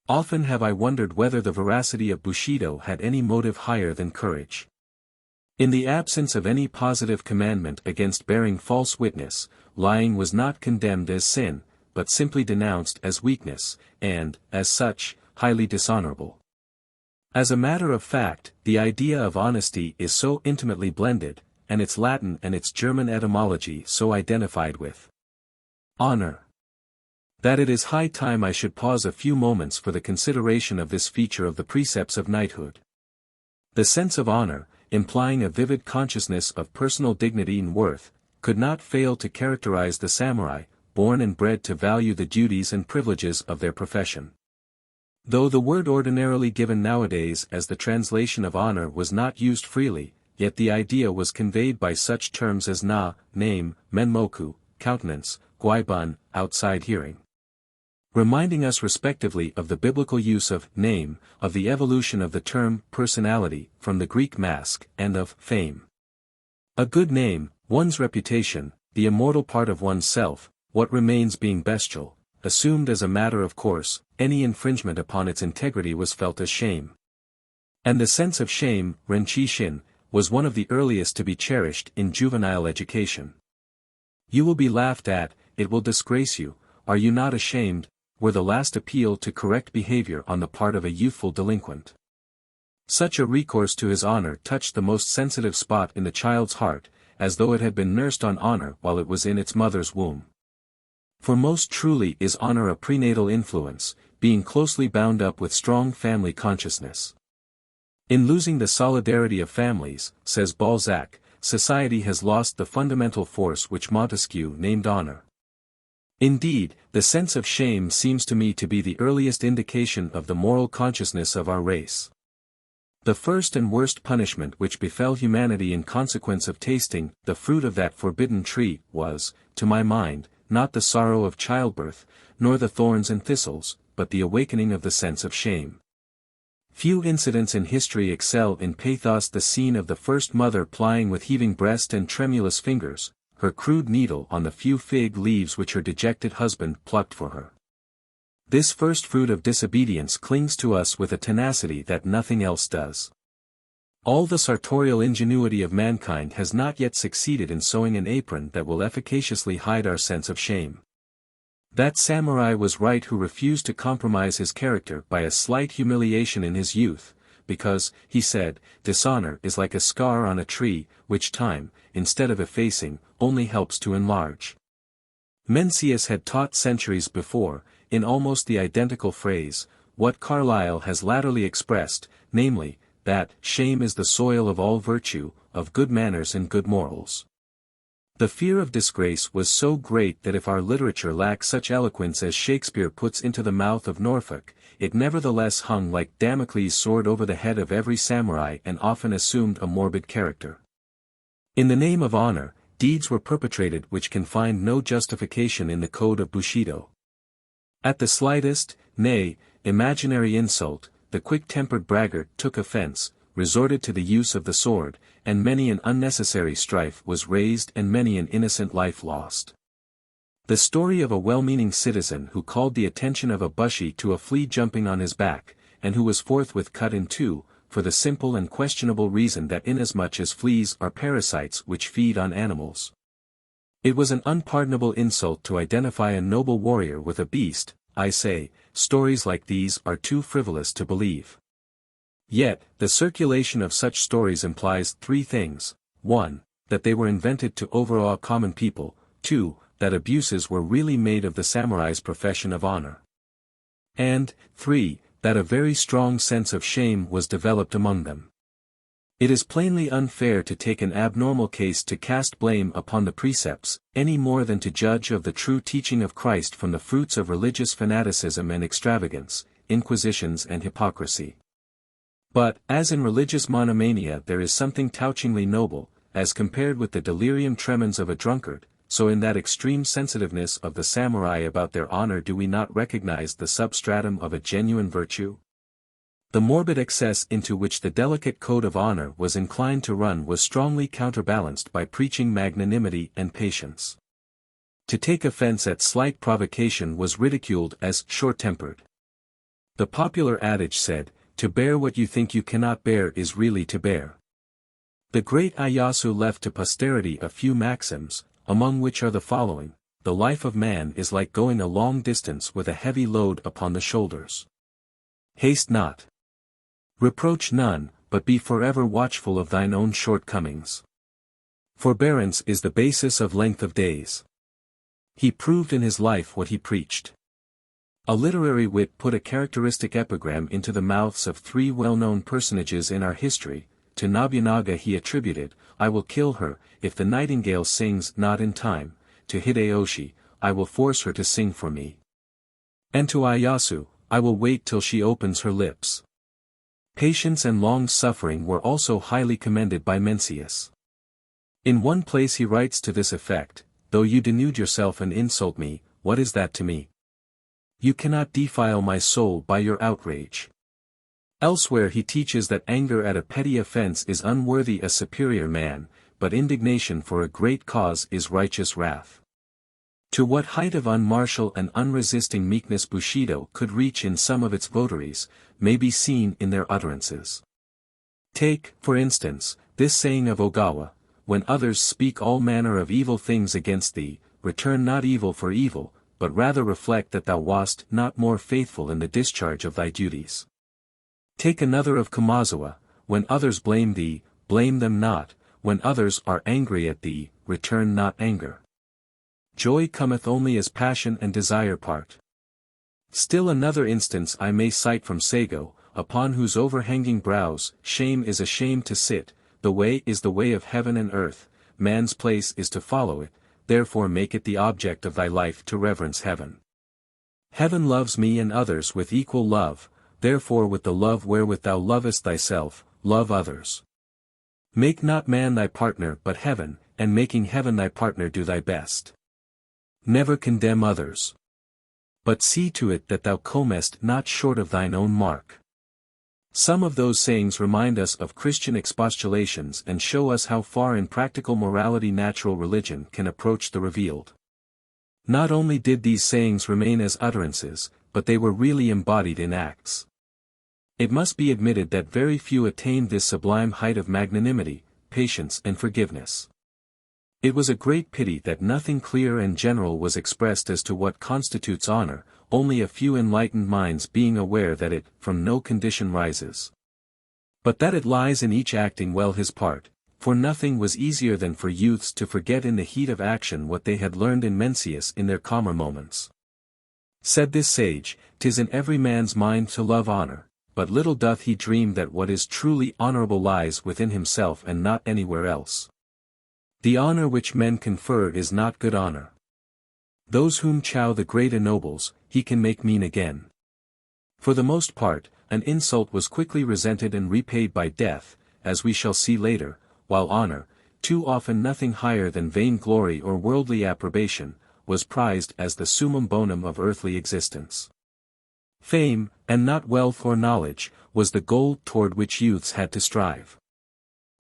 Often have I wondered whether the veracity of Bushido had any motive higher than courage. In the absence of any positive commandment against bearing false witness, lying was not condemned as sin, but simply denounced as weakness, and, as such, highly dishonorable. As a matter of fact, the idea of honesty is so intimately blended, and its Latin and its German etymology so identified with honor, that it is high time I should pause a few moments for the consideration of this feature of the precepts of knighthood. The sense of honor, implying a vivid consciousness of personal dignity and worth, could not fail to characterize the samurai, born and bred to value the duties and privileges of their profession. Though the word ordinarily given nowadays as the translation of honor was not used freely, yet the idea was conveyed by such terms as na, name, menmoku, countenance, guaibun, outside hearing. Reminding us respectively of the biblical use of name, of the evolution of the term personality from the Greek mask, and of fame. A good name, one's reputation, the immortal part of one's self, what remains being bestial, assumed as a matter of course, any infringement upon its integrity was felt as shame. And the sense of shame, renchi shin, was one of the earliest to be cherished in juvenile education. You will be laughed at, it will disgrace you, are you not ashamed, were the last appeal to correct behavior on the part of a youthful delinquent. Such a recourse to his honor touched the most sensitive spot in the child's heart, as though it had been nursed on honor while it was in its mother's womb. For most truly is honor a prenatal influence, being closely bound up with strong family consciousness. In losing the solidarity of families, says Balzac, society has lost the fundamental force which Montesquieu named honor. Indeed, the sense of shame seems to me to be the earliest indication of the moral consciousness of our race. The first and worst punishment which befell humanity in consequence of tasting the fruit of that forbidden tree was, to my mind, not the sorrow of childbirth, nor the thorns and thistles, but the awakening of the sense of shame. Few incidents in history excel in pathos. The scene of the first mother plying with heaving breast and tremulous fingers, her crude needle on the few fig leaves which her dejected husband plucked for her. This first fruit of disobedience clings to us with a tenacity that nothing else does. All the sartorial ingenuity of mankind has not yet succeeded in sewing an apron that will efficaciously hide our sense of shame. That samurai was right who refused to compromise his character by a slight humiliation in his youth, because, he said, dishonor is like a scar on a tree, which time, instead of effacing, only helps to enlarge. Mencius had taught centuries before, in almost the identical phrase, what Carlyle has latterly expressed, namely, that shame is the soil of all virtue, of good manners and good morals. The fear of disgrace was so great that if our literature lacks such eloquence as Shakespeare puts into the mouth of Norfolk, it nevertheless hung like Damocles' sword over the head of every samurai and often assumed a morbid character. In the name of honor, deeds were perpetrated which can find no justification in the code of Bushido. At the slightest, nay, imaginary insult, the quick-tempered braggart took offense, resorted to the use of the sword, and many an unnecessary strife was raised and many an innocent life lost. The story of a well-meaning citizen who called the attention of a bushi to a flea jumping on his back, and who was forthwith cut in two, for the simple and questionable reason that inasmuch as fleas are parasites which feed on animals. It was an unpardonable insult to identify a noble warrior with a beast. I say, stories like these are too frivolous to believe. Yet, the circulation of such stories implies three things: 1. That they were invented to overawe common people; 2. That abuses were really made of the samurai's profession of honor; and 3. That a very strong sense of shame was developed among them. It is plainly unfair to take an abnormal case to cast blame upon the precepts, any more than to judge of the true teaching of Christ from the fruits of religious fanaticism and extravagance, inquisitions and hypocrisy. But, as in religious monomania there is something touchingly noble, as compared with the delirium tremens of a drunkard, so in that extreme sensitiveness of the samurai about their honor do we not recognize the substratum of a genuine virtue? The morbid excess into which the delicate code of honor was inclined to run was strongly counterbalanced by preaching magnanimity and patience. To take offense at slight provocation was ridiculed as short-tempered. The popular adage said, "To bear what you think you cannot bear is really to bear." The great Ieyasu left to posterity a few maxims, among which are the following: the life of man is like going a long distance with a heavy load upon the shoulders. Haste not. Reproach none, but be forever watchful of thine own shortcomings. Forbearance is the basis of length of days. He proved in his life what he preached. A literary wit put a characteristic epigram into the mouths of three well-known personages in our history. To Nobunaga he attributed, "I will kill her, if the nightingale sings not in time." To Hideyoshi, "I will force her to sing for me." And to Ieyasu, "I will wait till she opens her lips." Patience and long-suffering were also highly commended by Mencius. In one place he writes to this effect, "Though you denude yourself and insult me, what is that to me? You cannot defile my soul by your outrage." Elsewhere he teaches that anger at a petty offense is unworthy a superior man, but indignation for a great cause is righteous wrath. To what height of unmartial and unresisting meekness Bushido could reach in some of its votaries, may be seen in their utterances. Take, for instance, this saying of Ogawa: "When others speak all manner of evil things against thee, return not evil for evil, but rather reflect that thou wast not more faithful in the discharge of thy duties." Take another of Kamazawa: "When others blame thee, blame them not; when others are angry at thee, return not anger. Joy cometh only as passion and desire part." Still another instance I may cite from Seigo, upon whose overhanging brows shame is ashamed to sit: "The way is the way of heaven and earth, man's place is to follow it, therefore make it the object of thy life to reverence heaven. Heaven loves me and others with equal love, therefore with the love wherewith thou lovest thyself, love others. Make not man thy partner but heaven, and making heaven thy partner do thy best. Never condemn others. But see to it that thou comest not short of thine own mark." Some of those sayings remind us of Christian expostulations and show us how far in practical morality natural religion can approach the revealed. Not only did these sayings remain as utterances, but they were really embodied in acts. It must be admitted that very few attained this sublime height of magnanimity, patience and forgiveness. It was a great pity that nothing clear and general was expressed as to what constitutes honor, only a few enlightened minds being aware that it from no condition rises, but that it lies in each acting well his part, for nothing was easier than for youths to forget in the heat of action what they had learned in Mencius in their calmer moments. Said this sage, "'Tis in every man's mind to love honor, but little doth he dream that what is truly honorable lies within himself and not anywhere else. The honor which men confer is not good honor. Those whom Chow the Great ennobles, he can make mean again." For the most part, an insult was quickly resented and repaid by death, as we shall see later, while honor, too often nothing higher than vain glory or worldly approbation, was prized as the summum bonum of earthly existence. Fame, and not wealth or knowledge, was the goal toward which youths had to strive.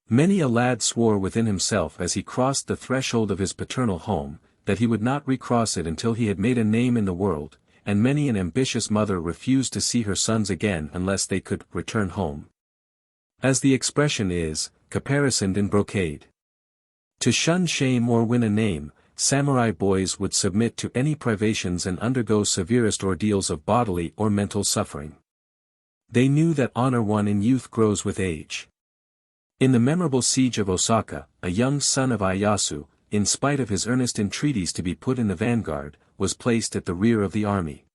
Many a lad swore within himself as he crossed the threshold of his paternal home, that he would not recross it until he had made a name in the world, and many an ambitious mother refused to see her sons again unless they could return home. As the expression is, caparisoned in brocade. To shun shame or win a name, samurai boys would submit to any privations and undergo severest ordeals of bodily or mental suffering. They knew that honor won in youth grows with age. In the memorable siege of Osaka, a young son of Ieyasu, in spite of his earnest entreaties to be put in the vanguard, was placed at the rear of the army.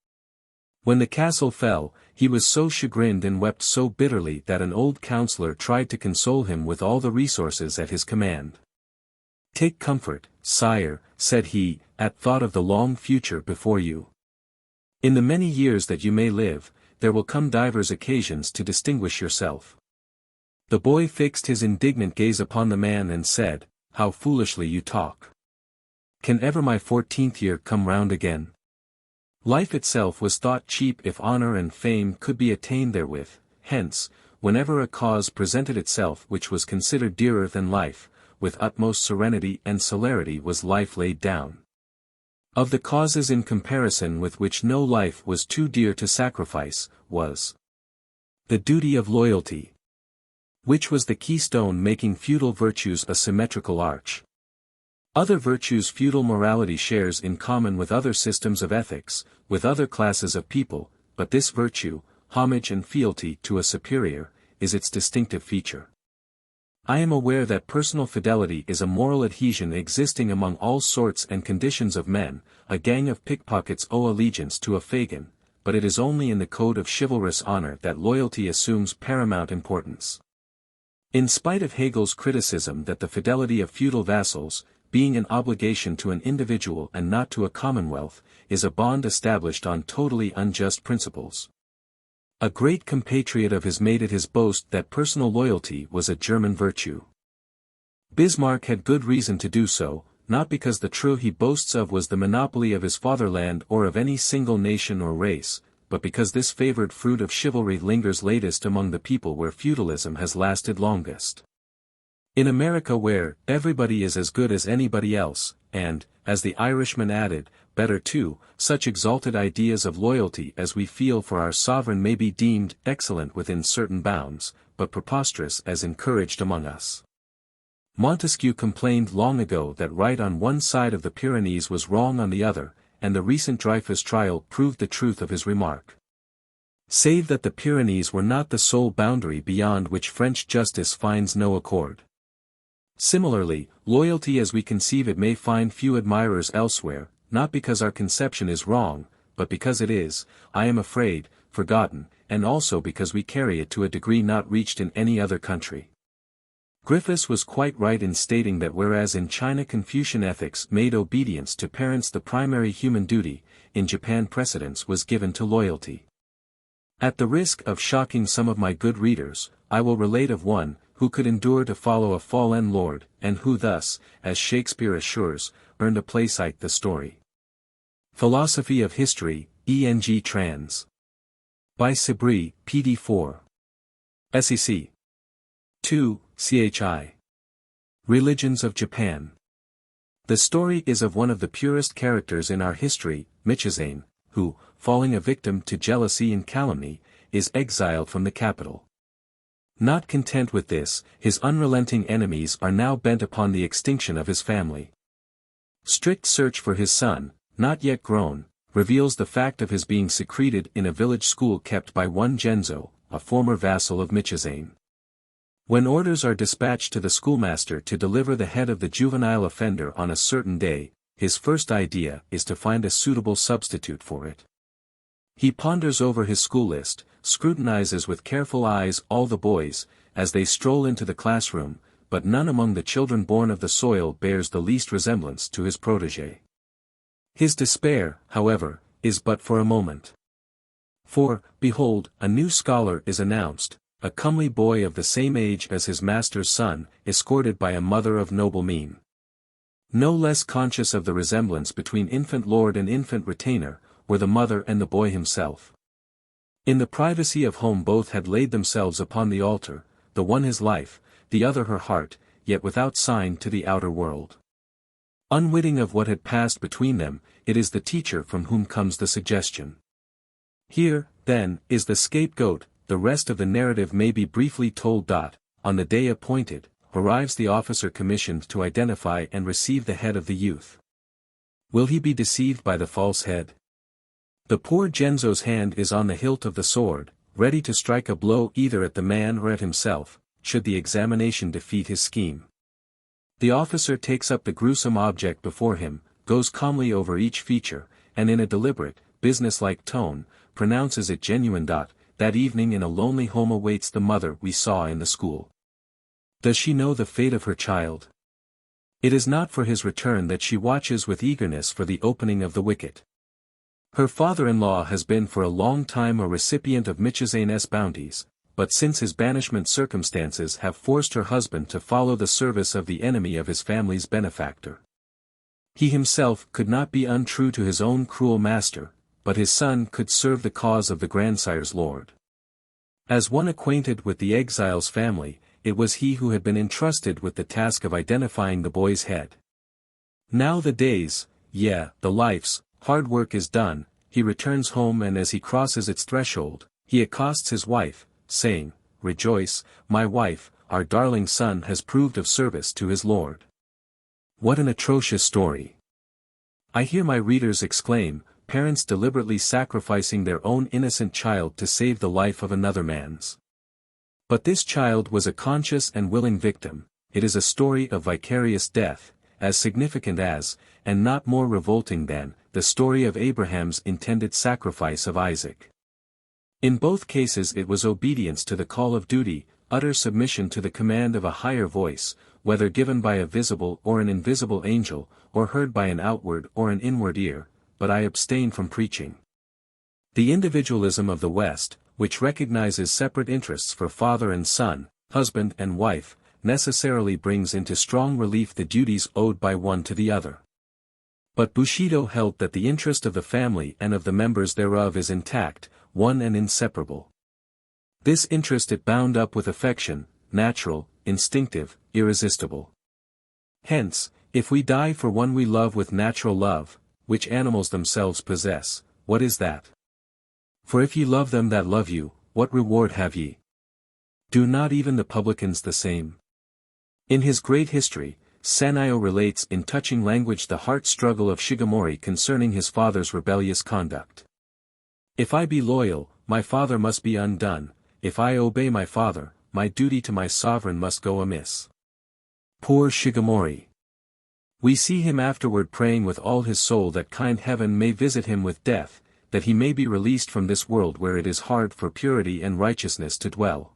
When the castle fell, he was so chagrined and wept so bitterly that an old counselor tried to console him with all the resources at his command. "Take comfort, sire," said he, "at thought of the long future before you. In the many years that you may live, there will come divers occasions to distinguish yourself." The boy fixed his indignant gaze upon the man and said, "How foolishly you talk. Can ever my 14th year come round again? Life itself was thought cheap if honor and fame could be attained therewith, hence, whenever a cause presented itself which was considered dearer than life, with utmost serenity and celerity was life laid down. Of the causes in comparison with which no life was too dear to sacrifice, was the duty of loyalty, which was the keystone making feudal virtues a symmetrical arch. Other virtues feudal morality shares in common with other systems of ethics, with other classes of people, but this virtue, homage and fealty to a superior, is its distinctive feature. I am aware that personal fidelity is a moral adhesion existing among all sorts and conditions of men. A gang of pickpockets owe allegiance to a Fagin, but it is only in the code of chivalrous honor that loyalty assumes paramount importance. In spite of Hegel's criticism that the fidelity of feudal vassals, being an obligation to an individual and not to a commonwealth, is a bond established on totally unjust principles, a great compatriot of his made it his boast that personal loyalty was a German virtue. Bismarck had good reason to do so, not because the true he boasts of was the monopoly of his fatherland or of any single nation or race, but because this favored fruit of chivalry lingers latest among the people where feudalism has lasted longest. In America where everybody is as good as anybody else, and, as the Irishman added, better too, such exalted ideas of loyalty as we feel for our sovereign may be deemed excellent within certain bounds, but preposterous as encouraged among us. Montesquieu complained long ago that right on one side of the Pyrenees was wrong on the other, and the recent Dreyfus trial proved the truth of his remark. Save that the Pyrenees were not the sole boundary beyond which French justice finds no accord. Similarly, loyalty as we conceive it may find few admirers elsewhere, not because our conception is wrong, but because it is, I am afraid, forgotten, and also because we carry it to a degree not reached in any other country. Griffiths was quite right in stating that whereas in China Confucian ethics made obedience to parents the primary human duty, in Japan precedence was given to loyalty. At the risk of shocking some of my good readers, I will relate of one, who could endure to follow a fallen lord, and who thus, as Shakespeare assures, earned a place like the story. Philosophy of History, E.N.G. Trans. By Sabri, P.D. 4. SEC. 2. CHI. Religions of Japan. The story is of one of the purest characters in our history, Michizane, who, falling a victim to jealousy and calumny, is exiled from the capital. Not content with this, his unrelenting enemies are now bent upon the extinction of his family. Strict search for his son, not yet grown, reveals the fact of his being secreted in a village school kept by one Genzo, a former vassal of Michizane. When orders are dispatched to the schoolmaster to deliver the head of the juvenile offender on a certain day, his first idea is to find a suitable substitute for it. He ponders over his school list, scrutinizes with careful eyes all the boys, as they stroll into the classroom, but none among the children born of the soil bears the least resemblance to his protégé. His despair, however, is but for a moment. For, behold, a new scholar is announced, a comely boy of the same age as his master's son, escorted by a mother of noble mien. No less conscious of the resemblance between infant lord and infant retainer, were the mother and the boy himself. In the privacy of home both had laid themselves upon the altar, the one his life, the other her heart, yet without sign to the outer world. Unwitting of what had passed between them, it is the teacher from whom comes the suggestion. Here, then, is the scapegoat. The rest of the narrative may be briefly told. On the day appointed, arrives the officer commissioned to identify and receive the head of the youth. Will he be deceived by the false head? The poor Genzo's hand is on the hilt of the sword, ready to strike a blow either at the man or at himself, should the examination defeat his scheme. The officer takes up the gruesome object before him, goes calmly over each feature, and in a deliberate, businesslike tone, pronounces it genuine. That evening in a lonely home awaits the mother we saw in the school. Does she know the fate of her child? It is not for his return that she watches with eagerness for the opening of the wicket. Her father-in-law has been for a long time a recipient of Michizane's bounties, but since his banishment circumstances have forced her husband to follow the service of the enemy of his family's benefactor. He himself could not be untrue to his own cruel master, but his son could serve the cause of the grandsire's lord. As one acquainted with the exile's family, it was he who had been entrusted with the task of identifying the boy's head. Now the day's, the life's, hard work is done, he returns home, and as he crosses its threshold, he accosts his wife, saying, "Rejoice, my wife, our darling son has proved of service to his lord." What an atrocious story! I hear my readers exclaim, parents deliberately sacrificing their own innocent child to save the life of another man's. But this child was a conscious and willing victim. It is a story of vicarious death, as significant as, and not more revolting than, the story of Abraham's intended sacrifice of Isaac. In both cases it was obedience to the call of duty, utter submission to the command of a higher voice, whether given by a visible or an invisible angel, or heard by an outward or an inward ear. But I abstain from preaching. The individualism of the West, which recognizes separate interests for father and son, husband and wife, necessarily brings into strong relief the duties owed by one to the other. But Bushido held that the interest of the family and of the members thereof is intact, one and inseparable. This interest it bound up with affection, natural, instinctive, irresistible. Hence, if we die for one we love with natural love, which animals themselves possess, what is that? For if ye love them that love you, what reward have ye? Do not even the publicans the same? In his great history, Sanyo relates in touching language the heart struggle of Shigemori concerning his father's rebellious conduct. If I be loyal, my father must be undone, if I obey my father, my duty to my sovereign must go amiss. Poor Shigemori! We see him afterward praying with all his soul that kind heaven may visit him with death, that he may be released from this world where it is hard for purity and righteousness to dwell.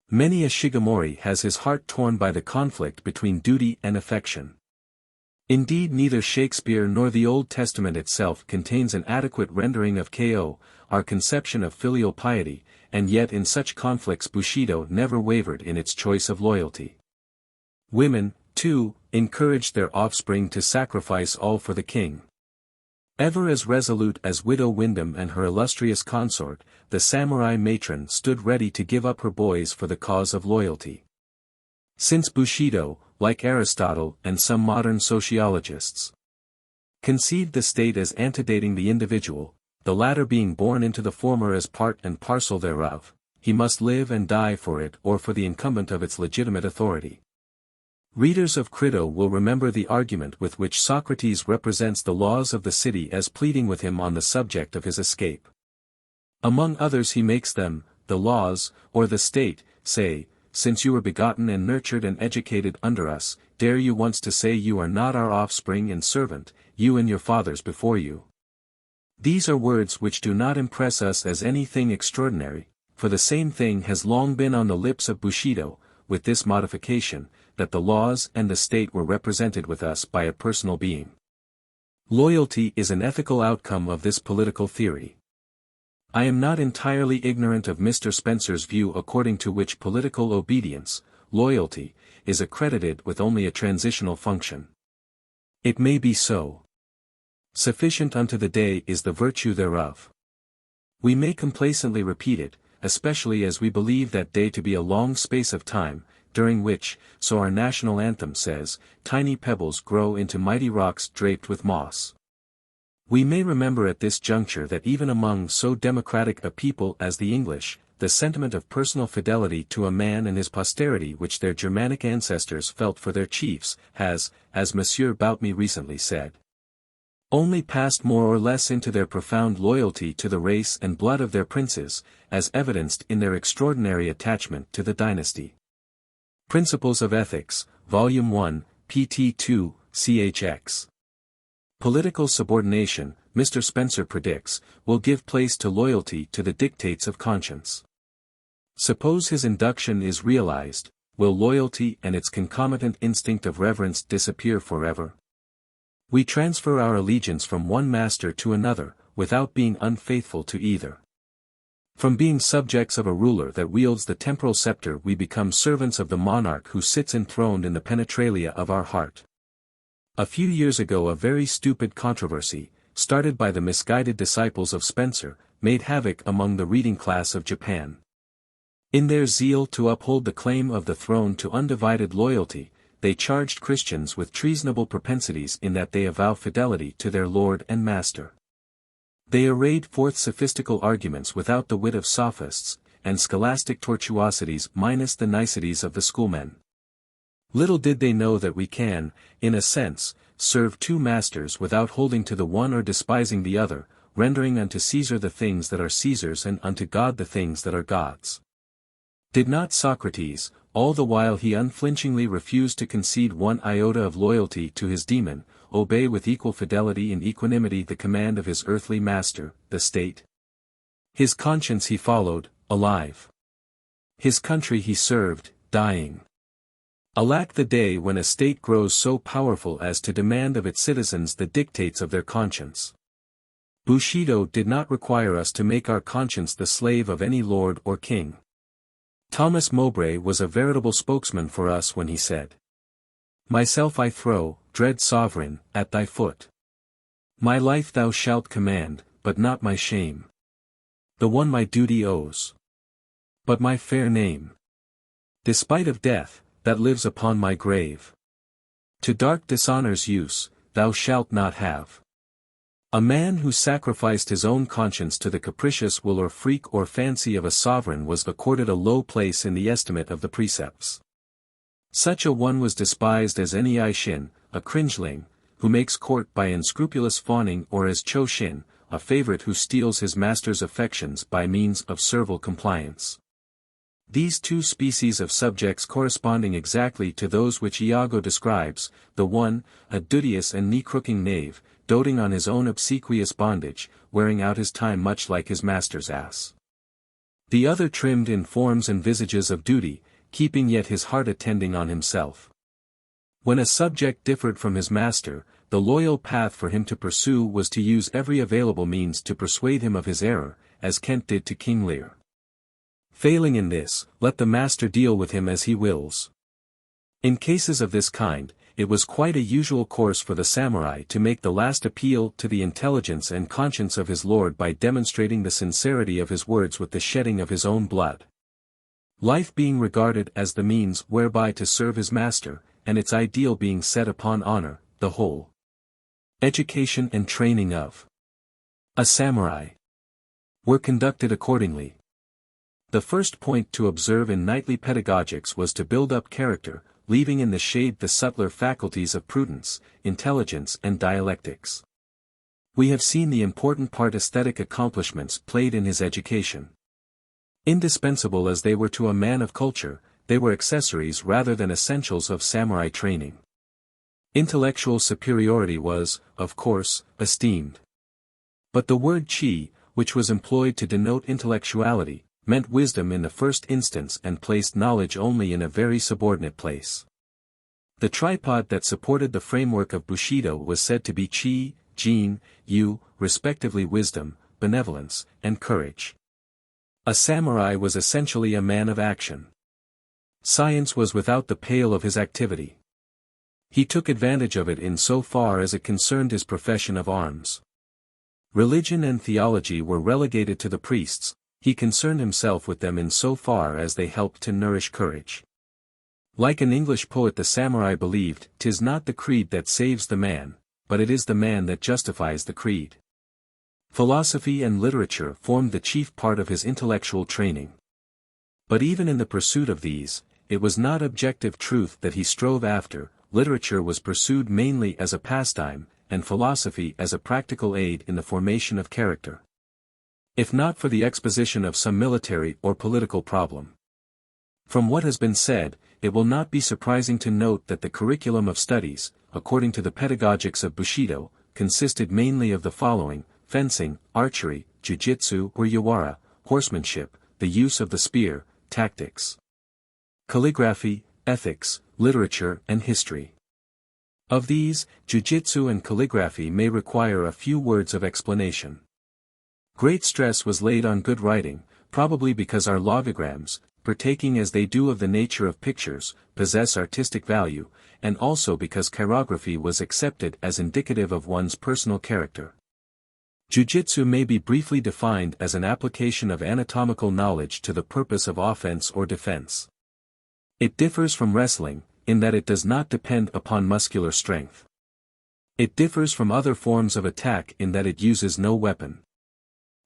Many a Shigemori has his heart torn by the conflict between duty and affection. Indeed, neither Shakespeare nor the Old Testament itself contains an adequate rendering of our conception of filial piety, and yet in such conflicts Bushido never wavered in its choice of loyalty. Women, too, encouraged their offspring to sacrifice all for the king. Ever as resolute as Widow Wyndham and her illustrious consort, the samurai matron stood ready to give up her boys for the cause of loyalty. Since Bushido, like Aristotle and some modern sociologists, conceived the state as antedating the individual, the latter being born into the former as part and parcel thereof, he must live and die for it or for the incumbent of its legitimate authority. Readers of Crito will remember the argument with which Socrates represents the laws of the city as pleading with him on the subject of his escape. Among others he makes them, the laws, or the state, say, since you were begotten and nurtured and educated under us, dare you once to say you are not our offspring and servant, you and your fathers before you. These are words which do not impress us as anything extraordinary, for the same thing has long been on the lips of Bushido, with this modification, that the laws and the state were represented with us by a personal being. Loyalty is an ethical outcome of this political theory. I am not entirely ignorant of Mr. Spencer's view according to which political obedience, loyalty, is accredited with only a transitional function. It may be so. Sufficient unto the day is the virtue thereof. We may complacently repeat it, especially as we believe that day to be a long space of time, during which, so our national anthem says, tiny pebbles grow into mighty rocks draped with moss. We may remember at this juncture that even among so democratic a people as the English, the sentiment of personal fidelity to a man and his posterity which their Germanic ancestors felt for their chiefs, has, as Monsieur Boutmy recently said, only passed more or less into their profound loyalty to the race and blood of their princes, as evidenced in their extraordinary attachment to the dynasty. Principles of Ethics, Volume 1, pt 2, chx. Political subordination, Mr. Spencer predicts, will give place to loyalty to the dictates of conscience. Suppose his induction is realized, will loyalty and its concomitant instinct of reverence disappear forever? We transfer our allegiance from one master to another, without being unfaithful to either. From being subjects of a ruler that wields the temporal scepter we become servants of the monarch who sits enthroned in the penetralia of our heart. A few years ago a very stupid controversy, started by the misguided disciples of Spencer, made havoc among the reading class of Japan. In their zeal to uphold the claim of the throne to undivided loyalty, they charged Christians with treasonable propensities in that they avow fidelity to their Lord and Master. They arrayed forth sophistical arguments without the wit of sophists, and scholastic tortuosities minus the niceties of the schoolmen. Little did they know that we can, in a sense, serve two masters without holding to the one or despising the other, rendering unto Caesar the things that are Caesar's and unto God the things that are God's. Did not Socrates, all the while he unflinchingly refused to concede one iota of loyalty to his demon, obey with equal fidelity and equanimity the command of his earthly master, the state? His conscience he followed, alive. His country he served, dying. Alack the day when a state grows so powerful as to demand of its citizens the dictates of their conscience. Bushido did not require us to make our conscience the slave of any lord or king. Thomas Mowbray was a veritable spokesman for us when he said, "Myself I throw, dread sovereign, at thy foot. My life thou shalt command, but not my shame. The one my duty owes, but my fair name. Despite of death, that lives upon my grave. To dark dishonor's use, thou shalt not have." A man who sacrificed his own conscience to the capricious will or freak or fancy of a sovereign was accorded a low place in the estimate of the precepts. Such a one was despised as any Aishin, a cringeling, who makes court by unscrupulous fawning, or as Choshin, a favorite who steals his master's affections by means of servile compliance. These two species of subjects corresponding exactly to those which Iago describes, the one, a duteous and knee-crooking knave, doting on his own obsequious bondage, wearing out his time much like his master's ass. The other trimmed in forms and visages of duty, keeping yet his heart attending on himself. When a subject differed from his master, the loyal path for him to pursue was to use every available means to persuade him of his error, as Kent did to King Lear. Failing in this, let the master deal with him as he wills. In cases of this kind, it was quite a usual course for the samurai to make the last appeal to the intelligence and conscience of his lord by demonstrating the sincerity of his words with the shedding of his own blood. Life being regarded as the means whereby to serve his master, and its ideal being set upon honor, the whole education and training of a samurai were conducted accordingly. The first point to observe in knightly pedagogics was to build up character, leaving in the shade the subtler faculties of prudence, intelligence and dialectics. We have seen the important part aesthetic accomplishments played in his education. Indispensable as they were to a man of culture, they were accessories rather than essentials of samurai training. Intellectual superiority was, of course, esteemed. But the word chi, which was employed to denote intellectuality, meant wisdom in the first instance and placed knowledge only in a very subordinate place. The tripod that supported the framework of Bushido was said to be chi, jin, yu, respectively wisdom, benevolence, and courage. A samurai was essentially a man of action. Science was without the pale of his activity. He took advantage of it in so far as it concerned his profession of arms. Religion and theology were relegated to the priests, he concerned himself with them in so far as they helped to nourish courage. Like an English poet, the samurai believed, "'Tis not the creed that saves the man, but it is the man that justifies the creed." Philosophy and literature formed the chief part of his intellectual training. But even in the pursuit of these, it was not objective truth that he strove after. Literature was pursued mainly as a pastime, and philosophy as a practical aid in the formation of character. If not for the exposition of some military or political problem. From what has been said, it will not be surprising to note that the curriculum of studies, according to the pedagogics of Bushido, consisted mainly of the following: fencing, archery, jiu-jitsu or yawara, horsemanship, the use of the spear, tactics, calligraphy, ethics, literature and history. Of these, jiu-jitsu and calligraphy may require a few words of explanation. Great stress was laid on good writing, probably because our logograms, partaking as they do of the nature of pictures, possess artistic value, and also because chirography was accepted as indicative of one's personal character. Jiu-jitsu may be briefly defined as an application of anatomical knowledge to the purpose of offense or defense. It differs from wrestling, in that it does not depend upon muscular strength. It differs from other forms of attack in that it uses no weapon.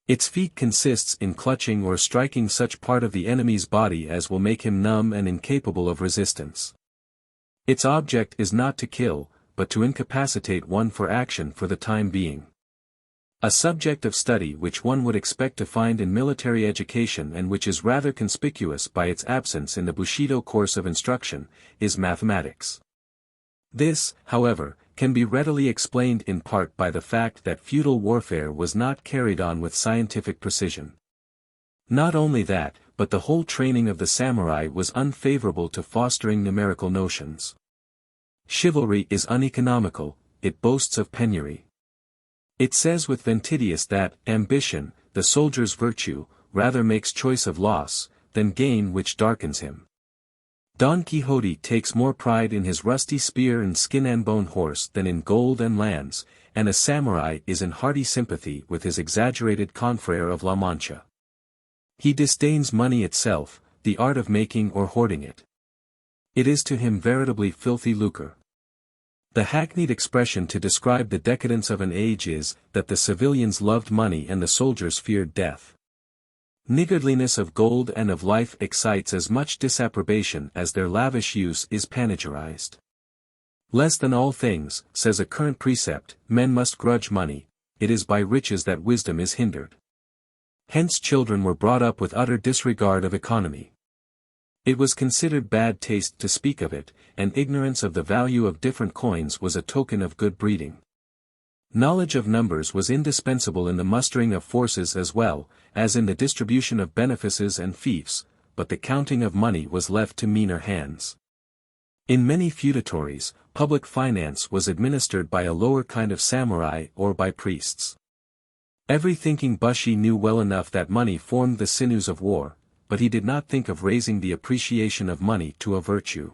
Its feat consists in clutching or striking such part of the enemy's body as will make him numb and incapable of resistance. Its object is not to kill, but to incapacitate one for action for the time being. A subject of study which one would expect to find in military education and which is rather conspicuous by its absence in the Bushido course of instruction, is mathematics. This, however, can be readily explained in part by the fact that feudal warfare was not carried on with scientific precision. Not only that, but the whole training of the samurai was unfavorable to fostering numerical notions. Chivalry is uneconomical, it boasts of penury. It says with Ventidius that ambition, the soldier's virtue, rather makes choice of loss, than gain which darkens him. Don Quixote takes more pride in his rusty spear and skin and bone horse than in gold and lands, and a samurai is in hearty sympathy with his exaggerated confrere of La Mancha. He disdains money itself, the art of making or hoarding it. It is to him veritably filthy lucre. The hackneyed expression to describe the decadence of an age is, that the civilians loved money and the soldiers feared death. Niggardliness of gold and of life excites as much disapprobation as their lavish use is panegyrized. Less than all things, says a current precept, men must grudge money, it is by riches that wisdom is hindered. Hence children were brought up with utter disregard of economy. It was considered bad taste to speak of it, and ignorance of the value of different coins was a token of good breeding. Knowledge of numbers was indispensable in the mustering of forces as well, as in the distribution of benefices and fiefs, but the counting of money was left to meaner hands. In many feudatories, public finance was administered by a lower kind of samurai or by priests. Every thinking Bushi knew well enough that money formed the sinews of war, but he did not think of raising the appreciation of money to a virtue.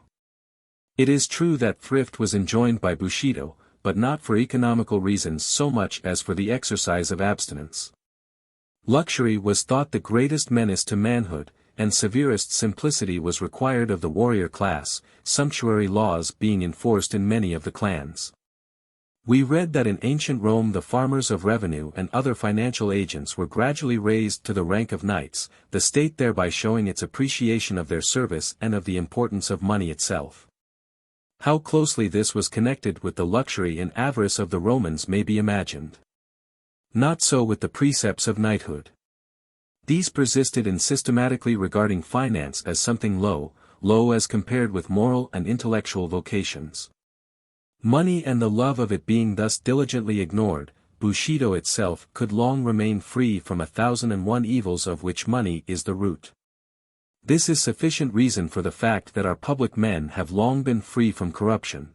It is true that thrift was enjoined by Bushido, but not for economical reasons so much as for the exercise of abstinence. Luxury was thought the greatest menace to manhood, and severest simplicity was required of the warrior class, sumptuary laws being enforced in many of the clans. We read that in ancient Rome the farmers of revenue and other financial agents were gradually raised to the rank of knights, the state thereby showing its appreciation of their service and of the importance of money itself. How closely this was connected with the luxury and avarice of the Romans may be imagined. Not so with the precepts of knighthood. These persisted in systematically regarding finance as something low as compared with moral and intellectual vocations. Money and the love of it being thus diligently ignored, Bushido itself could long remain free from 1,001 evils of which money is the root. This is sufficient reason for the fact that our public men have long been free from corruption.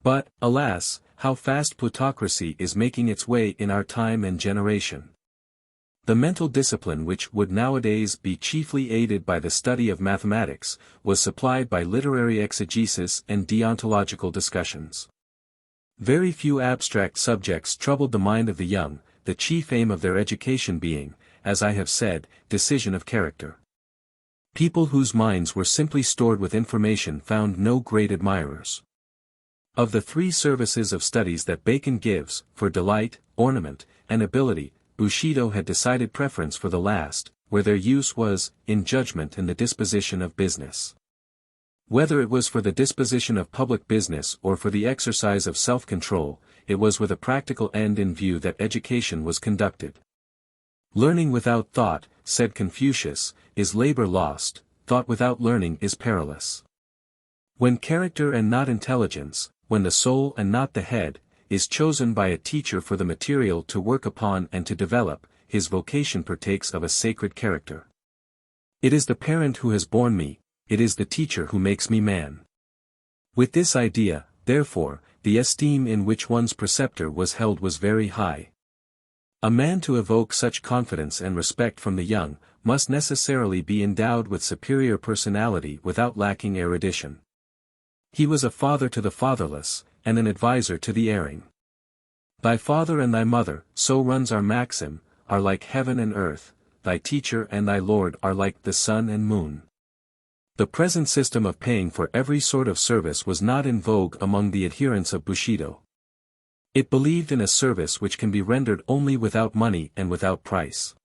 But, alas, how fast plutocracy is making its way in our time and generation. The mental discipline which would nowadays be chiefly aided by the study of mathematics, was supplied by literary exegesis and deontological discussions. Very few abstract subjects troubled the mind of the young, the chief aim of their education being, as I have said, decision of character. People whose minds were simply stored with information found no great admirers. Of the three services of studies that Bacon gives, for delight, ornament, and ability, Bushido had decided preference for the last, where their use was, in judgment and the disposition of business. Whether it was for the disposition of public business or for the exercise of self-control, it was with a practical end in view that education was conducted. Learning without thought, said Confucius, is labor lost, thought without learning is perilous. When character and not intelligence, when the soul and not the head, is chosen by a teacher for the material to work upon and to develop, his vocation partakes of a sacred character. It is the parent who has borne me, it is the teacher who makes me man. With this idea, therefore, the esteem in which one's preceptor was held was very high. A man to evoke such confidence and respect from the young, must necessarily be endowed with superior personality without lacking erudition. He was a father to the fatherless, and an adviser to the erring. Thy father and thy mother, so runs our maxim, are like heaven and earth, thy teacher and thy lord are like the sun and moon. The present system of paying for every sort of service was not in vogue among the adherents of Bushido. It believed in a service which can be rendered only without money and without price.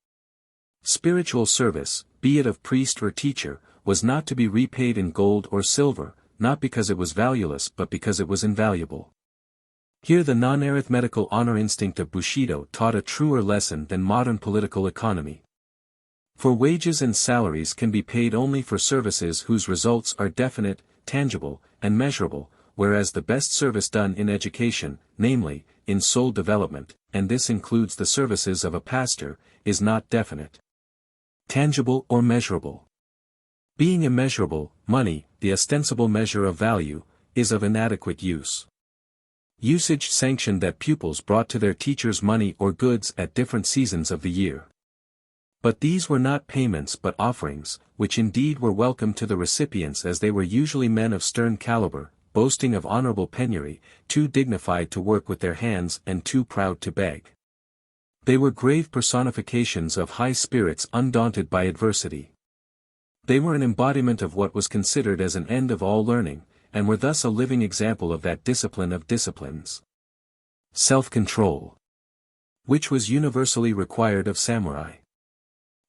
Spiritual service, be it of priest or teacher, was not to be repaid in gold or silver, not because it was valueless but because it was invaluable. Here the non-arithmetical honor instinct of Bushido taught a truer lesson than modern political economy. For wages and salaries can be paid only for services whose results are definite, tangible, and measurable, whereas the best service done in education, namely, in soul development, and this includes the services of a pastor, is not definite, tangible or measurable. Being immeasurable, money, the ostensible measure of value, is of inadequate use. Usage sanctioned that pupils brought to their teachers money or goods at different seasons of the year. But these were not payments but offerings, which indeed were welcome to the recipients as they were usually men of stern caliber, boasting of honorable penury, too dignified to work with their hands and too proud to beg. They were grave personifications of high spirits undaunted by adversity. They were an embodiment of what was considered as an end of all learning, and were thus a living example of that discipline of disciplines, self-control, which was universally required of samurai.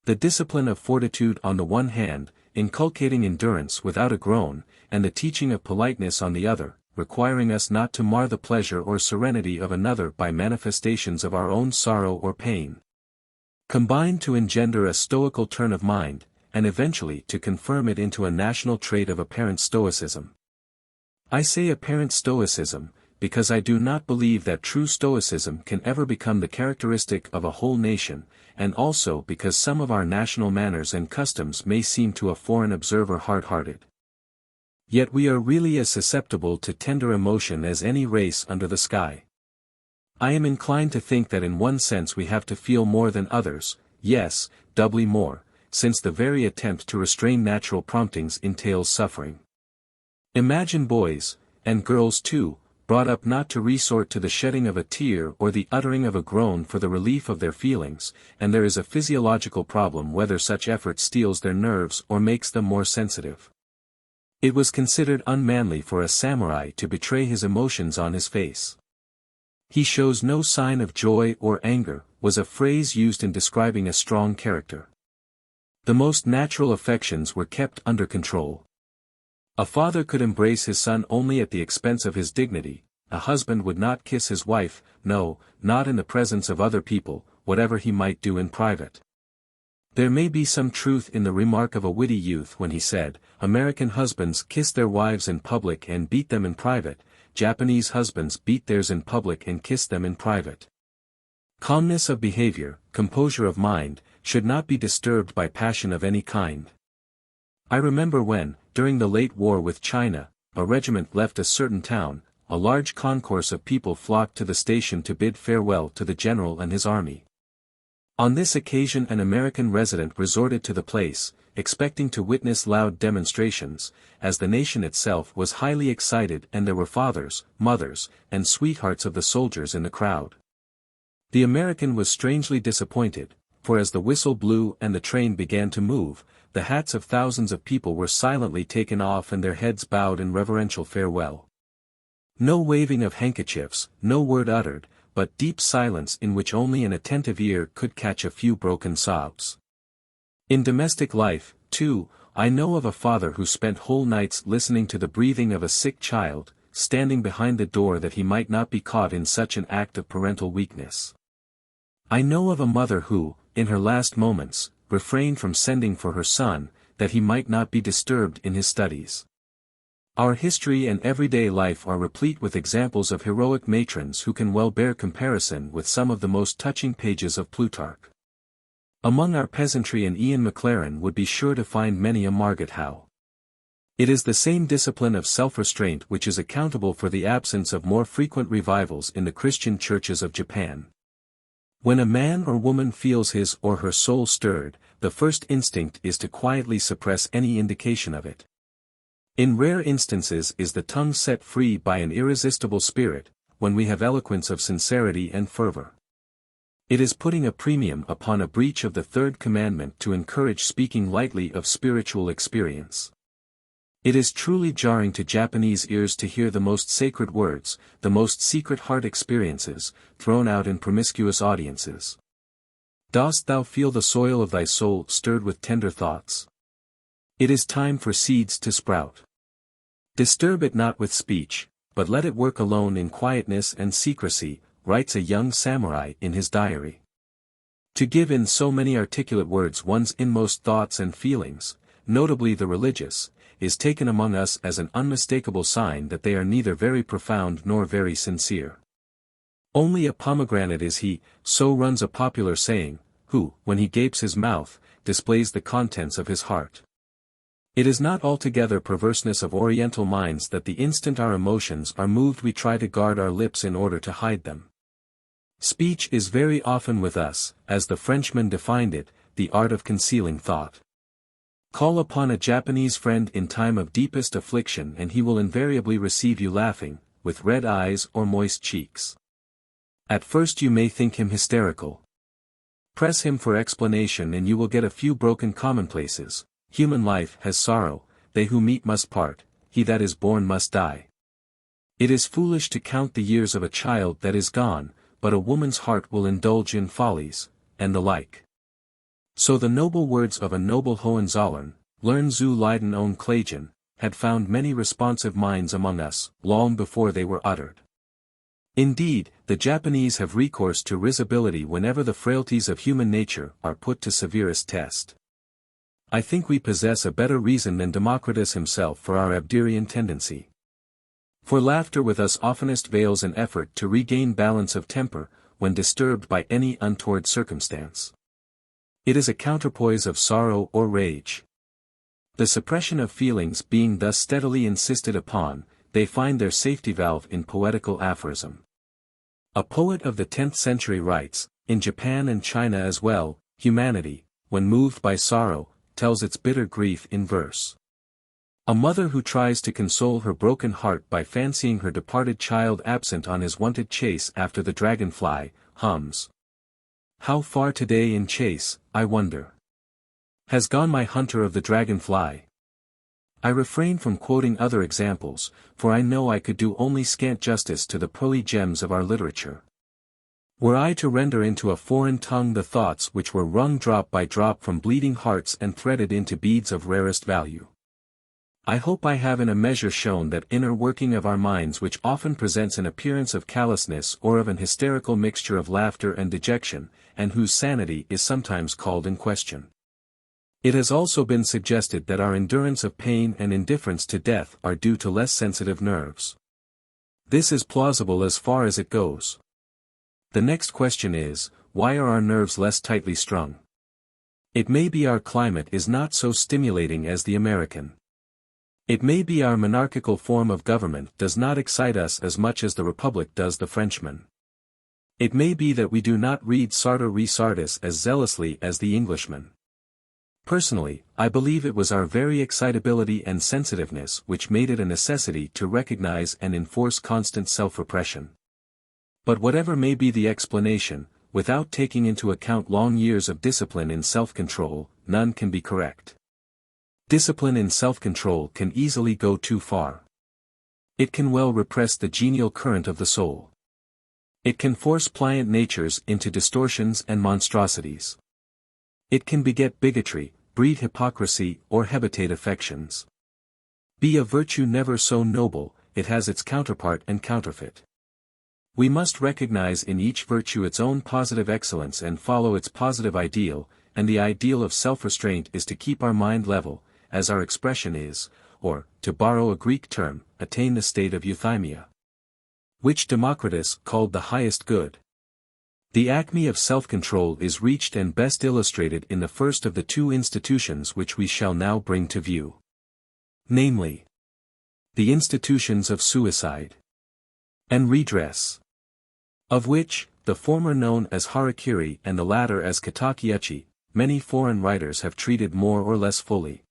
The discipline of fortitude on the one hand, inculcating endurance without a groan, and the teaching of politeness on the other, requiring us not to mar the pleasure or serenity of another by manifestations of our own sorrow or pain, combined to engender a stoical turn of mind, and eventually to confirm it into a national trait of apparent stoicism. I say apparent stoicism, because I do not believe that true stoicism can ever become the characteristic of a whole nation, and also because some of our national manners and customs may seem to a foreign observer hard-hearted. Yet we are really as susceptible to tender emotion as any race under the sky. I am inclined to think that in one sense we have to feel more than others, yes, doubly more, since the very attempt to restrain natural promptings entails suffering. Imagine boys, and girls too, brought up not to resort to the shedding of a tear or the uttering of a groan for the relief of their feelings, and there is a physiological problem whether such effort steels their nerves or makes them more sensitive. It was considered unmanly for a samurai to betray his emotions on his face. "He shows no sign of joy or anger," was a phrase used in describing a strong character. The most natural affections were kept under control. A father could embrace his son only at the expense of his dignity, a husband would not kiss his wife, no, not in the presence of other people, whatever he might do in private. There may be some truth in the remark of a witty youth when he said, "American husbands kiss their wives in public and beat them in private, Japanese husbands beat theirs in public and kiss them in private." Calmness of behavior, composure of mind, should not be disturbed by passion of any kind. I remember when, during the late war with China, a regiment left a certain town, a large concourse of people flocked to the station to bid farewell to the general and his army. On this occasion an American resident resorted to the place, expecting to witness loud demonstrations, as the nation itself was highly excited and there were fathers, mothers, and sweethearts of the soldiers in the crowd. The American was strangely disappointed, for as the whistle blew and the train began to move, the hats of thousands of people were silently taken off and their heads bowed in reverential farewell. No waving of handkerchiefs, no word uttered, but deep silence in which only an attentive ear could catch a few broken sobs. In domestic life, too, I know of a father who spent whole nights listening to the breathing of a sick child, standing behind the door that he might not be caught in such an act of parental weakness. I know of a mother who, in her last moments, refrained from sending for her son, that he might not be disturbed in his studies. Our history and everyday life are replete with examples of heroic matrons who can well bear comparison with some of the most touching pages of Plutarch. Among our peasantry an Ian Maclaren would be sure to find many a Margaret Howe. It is the same discipline of self-restraint which is accountable for the absence of more frequent revivals in the Christian churches of Japan. When a man or woman feels his or her soul stirred, the first instinct is to quietly suppress any indication of it. In rare instances is the tongue set free by an irresistible spirit, when we have eloquence of sincerity and fervor. It is putting a premium upon a breach of the third commandment to encourage speaking lightly of spiritual experience. It is truly jarring to Japanese ears to hear the most sacred words, the most secret heart experiences, thrown out in promiscuous audiences. Dost thou feel the soil of thy soul stirred with tender thoughts? It is time for seeds to sprout. Disturb it not with speech, but let it work alone in quietness and secrecy, writes a young samurai in his diary. To give in so many articulate words one's inmost thoughts and feelings, notably the religious, is taken among us as an unmistakable sign that they are neither very profound nor very sincere. Only a pomegranate is he, so runs a popular saying, who, when he gapes his mouth, displays the contents of his heart. It is not altogether perverseness of Oriental minds that the instant our emotions are moved we try to guard our lips in order to hide them. Speech is very often with us, as the Frenchman defined it, the art of concealing thought. Call upon a Japanese friend in time of deepest affliction and he will invariably receive you laughing, with red eyes or moist cheeks. At first you may think him hysterical. Press him for explanation and you will get a few broken commonplaces. Human life has sorrow, they who meet must part, he that is born must die. It is foolish to count the years of a child that is gone, but a woman's heart will indulge in follies, and the like. So the noble words of a noble Hohenzollern, "Learn zu leiden ohne Klagen," had found many responsive minds among us, long before they were uttered. Indeed, the Japanese have recourse to risibility whenever the frailties of human nature are put to severest test. I think we possess a better reason than Democritus himself for our Abderian tendency. For laughter with us oftenest veils an effort to regain balance of temper, when disturbed by any untoward circumstance. It is a counterpoise of sorrow or rage. The suppression of feelings being thus steadily insisted upon, they find their safety valve in poetical aphorism. A poet of the 10th century writes, in Japan and China as well, humanity, when moved by sorrow, tells its bitter grief in verse. A mother who tries to console her broken heart by fancying her departed child absent on his wonted chase after the dragonfly, hums. How far today in chase, I wonder? Has gone my hunter of the dragonfly? I refrain from quoting other examples, for I know I could do only scant justice to the pearly gems of our literature. Were I to render into a foreign tongue the thoughts which were wrung drop by drop from bleeding hearts and threaded into beads of rarest value. I hope I have in a measure shown that inner working of our minds which often presents an appearance of callousness or of an hysterical mixture of laughter and dejection, and whose sanity is sometimes called in question. It has also been suggested that our endurance of pain and indifference to death are due to less sensitive nerves. This is plausible as far as it goes. The next question is, why are our nerves less tightly strung? It may be our climate is not so stimulating as the American. It may be our monarchical form of government does not excite us as much as the Republic does the Frenchman. It may be that we do not read Sartor Resartus as zealously as the Englishman. Personally, I believe it was our very excitability and sensitiveness which made it a necessity to recognize and enforce constant self-repression. But whatever may be the explanation, without taking into account long years of discipline in self-control, none can be correct. Discipline in self-control can easily go too far. It can well repress the genial current of the soul. It can force pliant natures into distortions and monstrosities. It can beget bigotry, breed hypocrisy or habitate affections. Be a virtue never so noble, it has its counterpart and counterfeit. We must recognize in each virtue its own positive excellence and follow its positive ideal, and the ideal of self-restraint is to keep our mind level, as our expression is, or, to borrow a Greek term, attain the state of euthymia, which Democritus called the highest good. The acme of self-control is reached and best illustrated in the first of the two institutions which we shall now bring to view. Namely, the institutions of suicide and redress, of which, the former known as harakiri and the latter as katakiuchi, many foreign writers have treated more or less fully.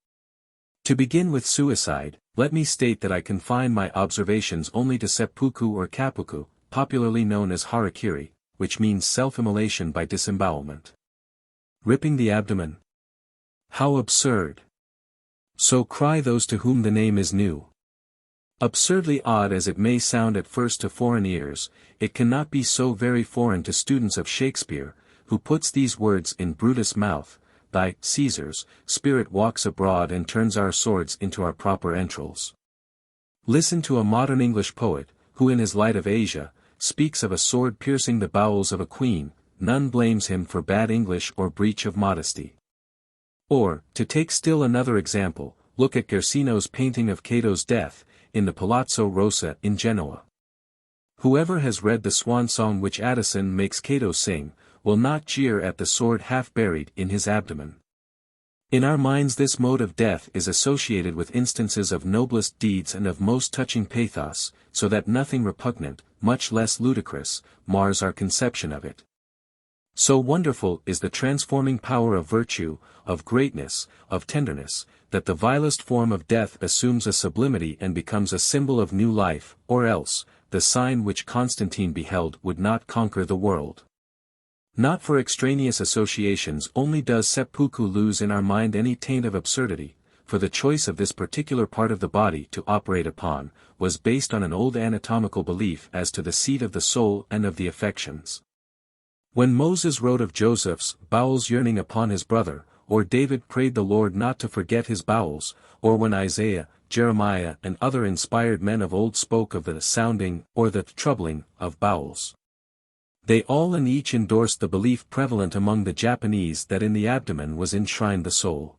To begin with suicide, let me state that I confine my observations only to seppuku or kappuku, popularly known as harakiri, which means self-immolation by disembowelment. Ripping the abdomen? How absurd! So cry those to whom the name is new. Absurdly odd as it may sound at first to foreign ears, it cannot be so very foreign to students of Shakespeare, who puts these words in Brutus' mouth, "Thy, Caesar's, spirit walks abroad and turns our swords into our proper entrails." Listen to a modern English poet, who in his Light of Asia, speaks of a sword piercing the bowels of a queen, none blames him for bad English or breach of modesty. Or, to take still another example, look at Guercino's painting of Cato's death, in the Palazzo Rossa in Genoa. Whoever has read the swan song which Addison makes Cato sing, will not jeer at the sword half buried in his abdomen. In our minds this mode of death is associated with instances of noblest deeds and of most touching pathos, so that nothing repugnant, much less ludicrous, mars our conception of it. So wonderful is the transforming power of virtue, of greatness, of tenderness, that the vilest form of death assumes a sublimity and becomes a symbol of new life, or else, the sign which Constantine beheld would not conquer the world. Not for extraneous associations only does seppuku lose in our mind any taint of absurdity, for the choice of this particular part of the body to operate upon, was based on an old anatomical belief as to the seat of the soul and of the affections. When Moses wrote of Joseph's bowels yearning upon his brother, or David prayed the Lord not to forget his bowels, or when Isaiah, Jeremiah and other inspired men of old spoke of the sounding, or the troubling, of bowels, they all and each endorsed the belief prevalent among the Japanese that in the abdomen was enshrined the soul.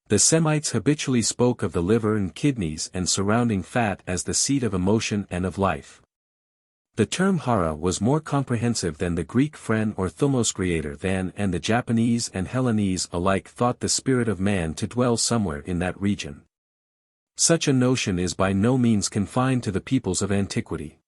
The Semites habitually spoke of the liver and kidneys and surrounding fat as the seat of emotion and of life. The term hara was more comprehensive than the Greek phren or thumos creator than, and the Japanese and Hellenese alike thought the spirit of man to dwell somewhere in that region. Such a notion is by no means confined to the peoples of antiquity.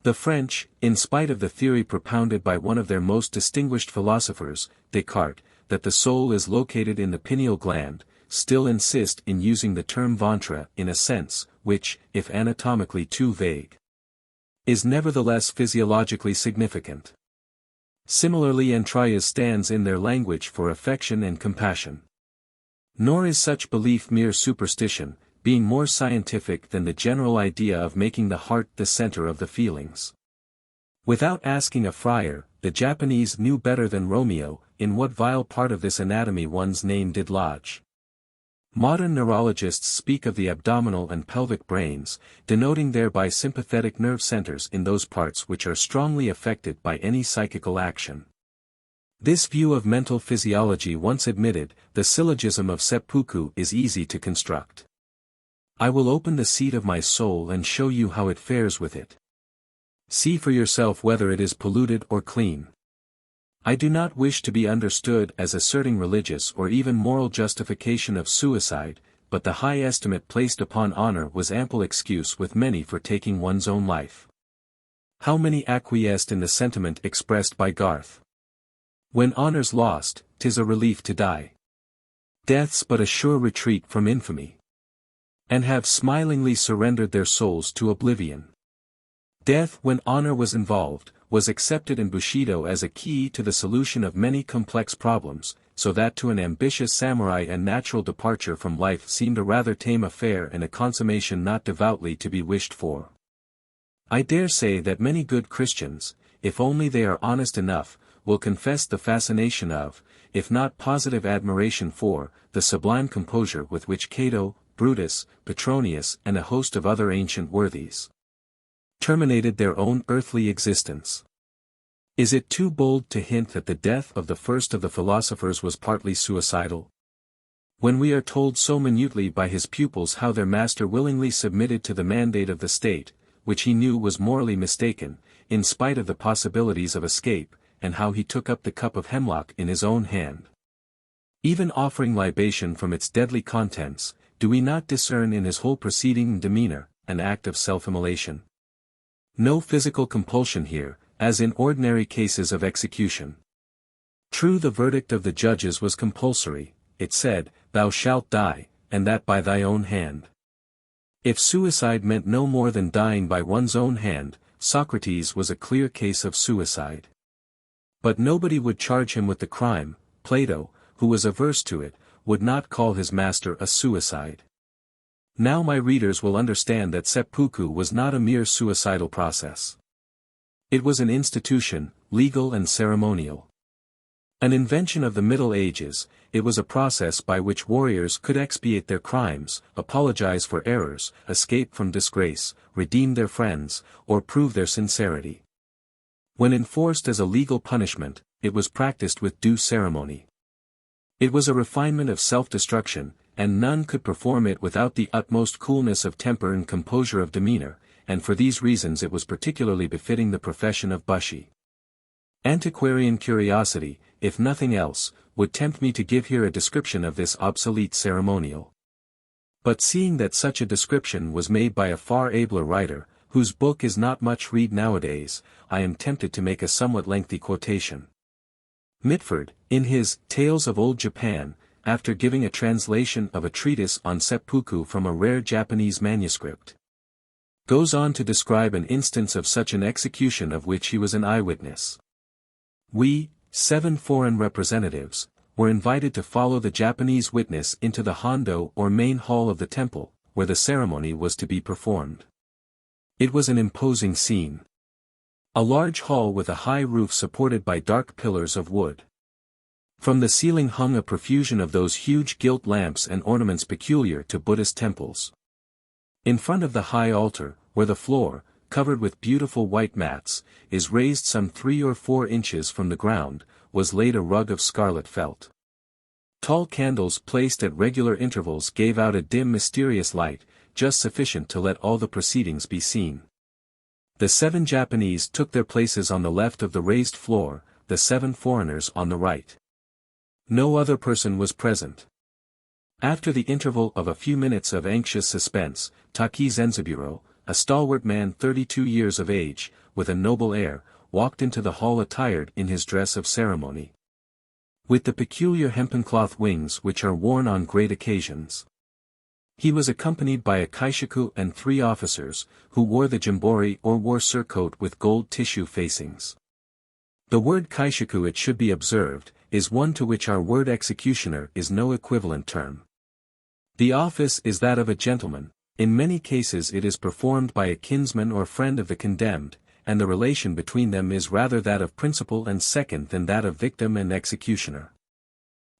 The French, in spite of the theory propounded by one of their most distinguished philosophers, Descartes, that the soul is located in the pineal gland, still insist in using the term ventre in a sense, which, if anatomically too vague, is nevertheless physiologically significant. Similarly, entrailles stands in their language for affection and compassion. Nor is such belief mere superstition, being more scientific than the general idea of making the heart the center of the feelings. Without asking a friar, the Japanese knew better than Romeo, in what vile part of this anatomy one's name did lodge. Modern neurologists speak of the abdominal and pelvic brains, denoting thereby sympathetic nerve centers in those parts which are strongly affected by any psychical action. This view of mental physiology once admitted, the syllogism of seppuku is easy to construct. I will open the seat of my soul and show you how it fares with it. See for yourself whether it is polluted or clean. I do not wish to be understood as asserting religious or even moral justification of suicide, but the high estimate placed upon honor was ample excuse with many for taking one's own life. How many acquiesced in the sentiment expressed by Garth? When honor's lost, 'tis a relief to die. Death's but a sure retreat from infamy. And have smilingly surrendered their souls to oblivion. Death, when honor was involved, was accepted in Bushido as a key to the solution of many complex problems, so that to an ambitious samurai a natural departure from life seemed a rather tame affair and a consummation not devoutly to be wished for. I dare say that many good Christians, if only they are honest enough, will confess the fascination of, if not positive admiration for, the sublime composure with which Cato, Brutus, Petronius and a host of other ancient worthies terminated their own earthly existence. Is it too bold to hint that the death of the first of the philosophers was partly suicidal? When we are told so minutely by his pupils how their master willingly submitted to the mandate of the state, which he knew was morally mistaken, in spite of the possibilities of escape, and how he took up the cup of hemlock in his own hand, even offering libation from its deadly contents, do we not discern in his whole proceeding and demeanor, an act of self-immolation? No physical compulsion here, as in ordinary cases of execution. True, the verdict of the judges was compulsory, it said, "Thou shalt die, and that by thy own hand." If suicide meant no more than dying by one's own hand, Socrates was a clear case of suicide. But nobody would charge him with the crime. Plato, who was averse to it, would not call his master a suicide. Now my readers will understand that seppuku was not a mere suicidal process. It was an institution, legal and ceremonial. An invention of the Middle Ages, it was a process by which warriors could expiate their crimes, apologize for errors, escape from disgrace, redeem their friends, or prove their sincerity. When enforced as a legal punishment, it was practiced with due ceremony. It was a refinement of self-destruction, and none could perform it without the utmost coolness of temper and composure of demeanor, and for these reasons it was particularly befitting the profession of Bushi. Antiquarian curiosity, if nothing else, would tempt me to give here a description of this obsolete ceremonial. But seeing that such a description was made by a far abler writer, whose book is not much read nowadays, I am tempted to make a somewhat lengthy quotation. Mitford, in his Tales of Old Japan, after giving a translation of a treatise on seppuku from a rare Japanese manuscript, goes on to describe an instance of such an execution of which he was an eyewitness. We, 7 foreign representatives, were invited to follow the Japanese witness into the hondo or main hall of the temple, where the ceremony was to be performed. It was an imposing scene. A large hall with a high roof supported by dark pillars of wood. From the ceiling hung a profusion of those huge gilt lamps and ornaments peculiar to Buddhist temples. In front of the high altar, where the floor, covered with beautiful white mats, is raised some 3 or 4 inches from the ground, was laid a rug of scarlet felt. Tall candles placed at regular intervals gave out a dim mysterious light, just sufficient to let all the proceedings be seen. The 7 Japanese took their places on the left of the raised floor, the 7 foreigners on the right. No other person was present. After the interval of a few minutes of anxious suspense, Taki Zenzaburo, a stalwart man 32 years of age, with a noble air, walked into the hall attired in his dress of ceremony. with the peculiar hempen cloth wings which are worn on great occasions. He was accompanied by a kaishaku and 3 officers, who wore the jimbori or war surcoat with gold tissue facings. The word kaishaku, it should be observed, is one to which our word executioner is no equivalent term. The office is that of a gentleman. In many cases it is performed by a kinsman or friend of the condemned, and the relation between them is rather that of principal and second than that of victim and executioner.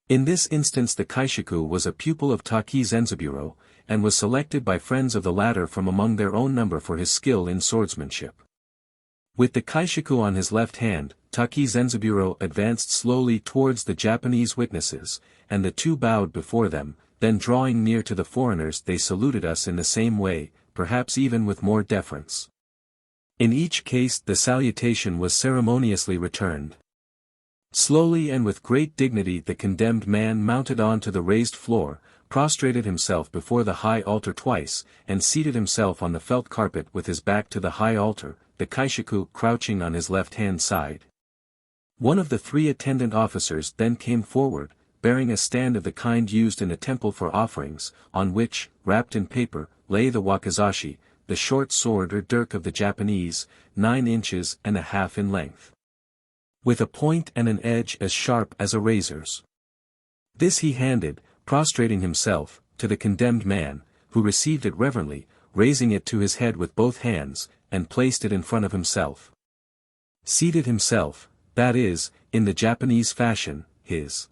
In this instance the kaishaku was a pupil of Taki Zenzaburo, and was selected by friends of the latter from among their own number for his skill in swordsmanship. With the kaishaku on his left hand, Taki Zenzaburo advanced slowly towards the Japanese witnesses, and the 2 bowed before them, then drawing near to the foreigners they saluted us in the same way, perhaps even with more deference. In each case the salutation was ceremoniously returned. Slowly and with great dignity the condemned man mounted on to the raised floor, prostrated himself before the high altar twice, and seated himself on the felt carpet with his back to the high altar, the kaishaku crouching on his left-hand side. One of the 3 attendant officers then came forward, bearing a stand of the kind used in a temple for offerings, on which, wrapped in paper, lay the wakizashi, the short sword or dirk of the Japanese, 9 inches and a half in length, with a point and an edge as sharp as a razor's. This he handed, prostrating himself, to the condemned man, who received it reverently, raising it to his head with both hands, and placed it in front of himself. Seated himself, that is, in the Japanese fashion, his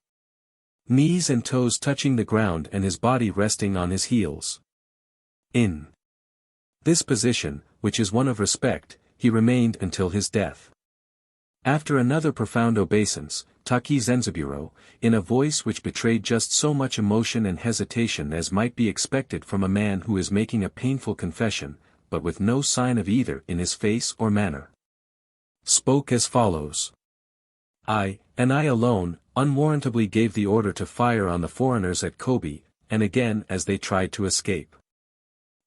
knees and toes touching the ground and his body resting on his heels. In this position, which is one of respect, he remained until his death. After another profound obeisance, Taki Zenzaburo, in a voice which betrayed just so much emotion and hesitation as might be expected from a man who is making a painful confession, but with no sign of either in his face or manner, spoke as follows. I, and I alone, unwarrantably gave the order to fire on the foreigners at Kobe, and again as they tried to escape.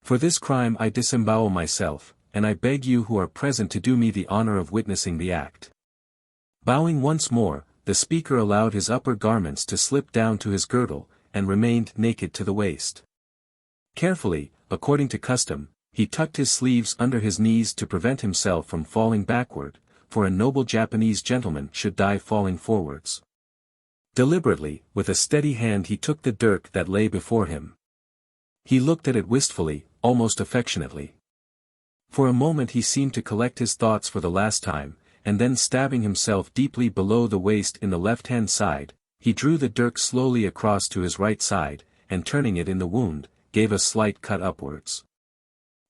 For this crime I disembowel myself, and I beg you who are present to do me the honor of witnessing the act. Bowing once more, the speaker allowed his upper garments to slip down to his girdle, and remained naked to the waist. Carefully, according to custom, he tucked his sleeves under his knees to prevent himself from falling backward, for a noble Japanese gentleman should die falling forwards. Deliberately, with a steady hand he took the dirk that lay before him. He looked at it wistfully, almost affectionately. For a moment he seemed to collect his thoughts for the last time, and then stabbing himself deeply below the waist in the left-hand side, he drew the dirk slowly across to his right side, and turning it in the wound, gave a slight cut upwards.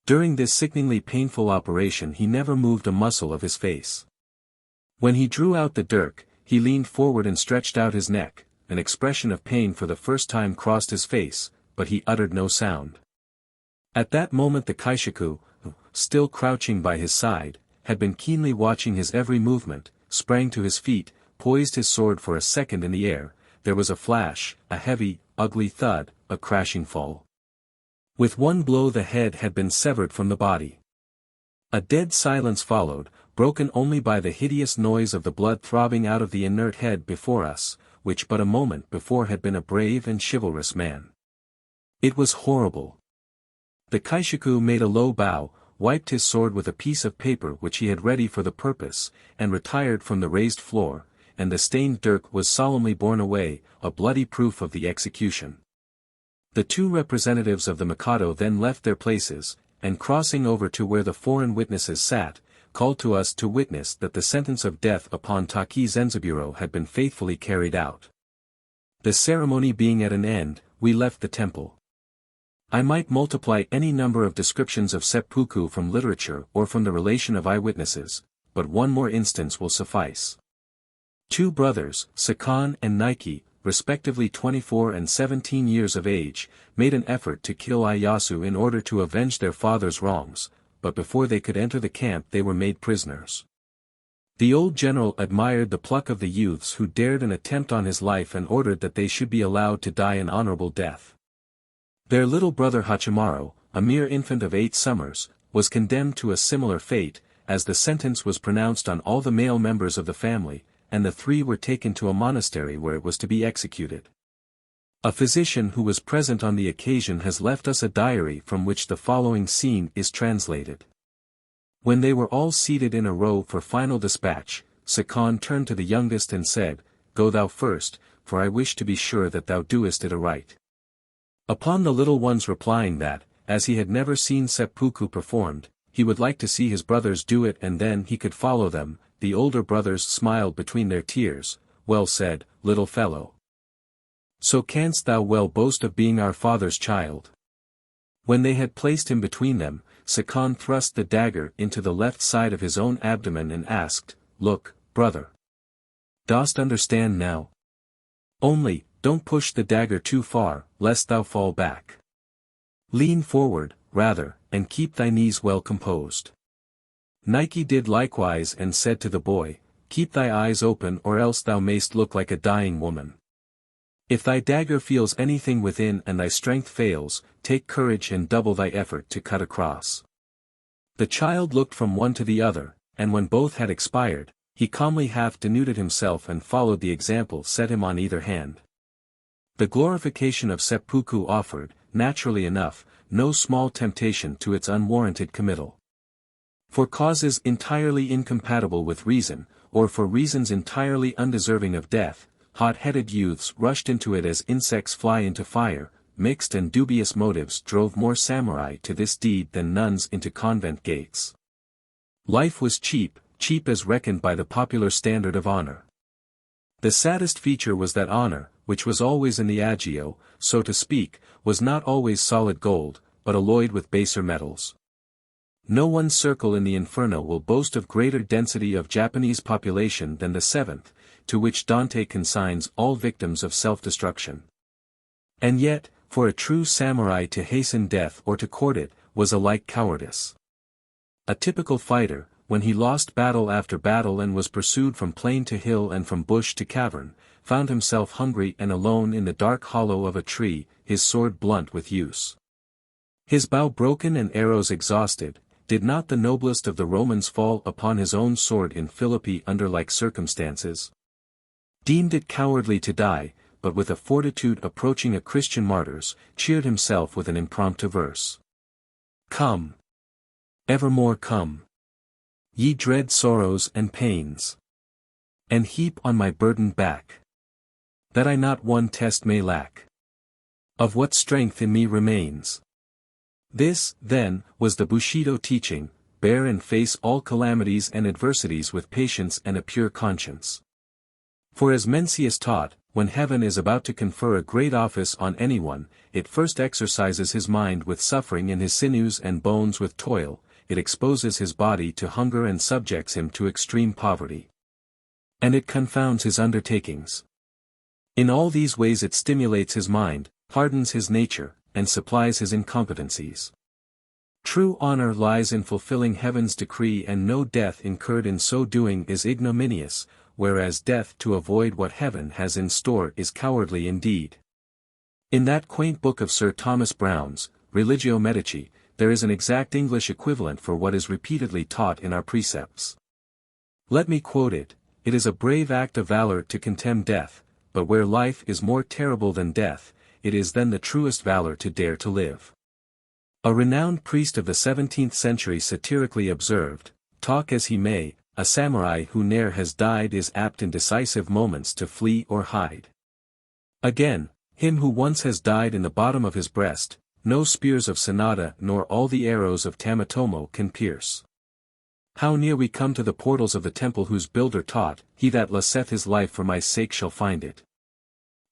During this sickeningly painful operation he never moved a muscle of his face. When he drew out the dirk, he leaned forward and stretched out his neck, an expression of pain for the first time crossed his face, but he uttered no sound. At that moment the kaishaku, still crouching by his side, had been keenly watching his every movement, sprang to his feet, poised his sword for a second in the air, there was a flash, a heavy, ugly thud, a crashing fall. With one blow the head had been severed from the body. A dead silence followed, broken only by the hideous noise of the blood throbbing out of the inert head before us, which but a moment before had been a brave and chivalrous man. It was horrible. The kaishaku made a low bow, wiped his sword with a piece of paper which he had ready for the purpose, and retired from the raised floor, and the stained dirk was solemnly borne away, a bloody proof of the execution. The 2 representatives of the Mikado then left their places, and crossing over to where the foreign witnesses sat, called to us to witness that the sentence of death upon Taki Zenzaburo had been faithfully carried out. The ceremony being at an end, we left the temple. I might multiply any number of descriptions of seppuku from literature or from the relation of eyewitnesses, but one more instance will suffice. 2 brothers, Sakan and Nike, respectively 24 and 17 years of age, made an effort to kill Ieyasu in order to avenge their father's wrongs, but before they could enter the camp they were made prisoners. The old general admired the pluck of the youths who dared an attempt on his life and ordered that they should be allowed to die an honorable death. Their little brother Hachimaru, a mere infant of 8 summers, was condemned to a similar fate, as the sentence was pronounced on all the male members of the family, and the three were taken to a monastery where it was to be executed. A physician who was present on the occasion has left us a diary from which the following scene is translated. When they were all seated in a row for final dispatch, Sakon turned to the youngest and said, "Go thou first, for I wish to be sure that thou doest it aright." Upon the little one's replying that, as he had never seen seppuku performed, he would like to see his brothers do it and then he could follow them, the older brothers smiled between their tears. "Well said, little fellow. So canst thou well boast of being our father's child." When they had placed him between them, Sakon thrust the dagger into the left side of his own abdomen and asked, "Look, brother. Dost understand now? Only, don't push the dagger too far, lest thou fall back. Lean forward, rather, and keep thy knees well composed." Nike did likewise and said to the boy, "Keep thy eyes open or else thou mayst look like a dying woman. If thy dagger feels anything within and thy strength fails, take courage and double thy effort to cut across." The child looked from one to the other, and when both had expired, he calmly half denuded himself and followed the example set him on either hand. The glorification of seppuku offered, naturally enough, no small temptation to its unwarranted committal. For causes entirely incompatible with reason, or for reasons entirely undeserving of death, hot-headed youths rushed into it as insects fly into fire. Mixed and dubious motives drove more samurai to this deed than nuns into convent gates. Life was cheap as reckoned by the popular standard of honor. The saddest feature was that honor, which was always in the agio, so to speak, was not always solid gold, but alloyed with baser metals. No one circle in the inferno will boast of greater density of Japanese population than the seventh, to which Dante consigns all victims of self-destruction. And yet, for a true samurai to hasten death or to court it, was alike cowardice. A typical fighter, when he lost battle after battle and was pursued from plain to hill and from bush to cavern, found himself hungry and alone in the dark hollow of a tree, his sword blunt with use. His bow broken and arrows exhausted, did not the noblest of the Romans fall upon his own sword in Philippi under like circumstances? Deemed it cowardly to die, but with a fortitude approaching a Christian martyr's, cheered himself with an impromptu verse. "Come. Evermore come. Ye dread sorrows and pains. And heap on my burdened back. That I not one test may lack. Of what strength in me remains." This, then, was the Bushido teaching: bear and face all calamities and adversities with patience and a pure conscience. For as Mencius taught, when heaven is about to confer a great office on anyone, it first exercises his mind with suffering and his sinews and bones with toil, it exposes his body to hunger and subjects him to extreme poverty. And it confounds his undertakings. In all these ways it stimulates his mind, hardens his nature, and supplies his incompetencies. True honor lies in fulfilling heaven's decree, and no death incurred in so doing is ignominious, whereas death to avoid what heaven has in store is cowardly indeed. In that quaint book of Sir Thomas Browne's, Religio Medici, there is an exact English equivalent for what is repeatedly taught in our precepts. Let me quote it: "It is a brave act of valor to contemn death, but where life is more terrible than death, it is then the truest valor to dare to live." A renowned priest of the 17th century satirically observed, "Talk as he may, a samurai who ne'er has died is apt in decisive moments to flee or hide." Again, him who once has died in the bottom of his breast, no spears of Sanada nor all the arrows of Tamatomo can pierce. How near we come to the portals of the temple whose builder taught, "He that losseth his life for my sake shall find it."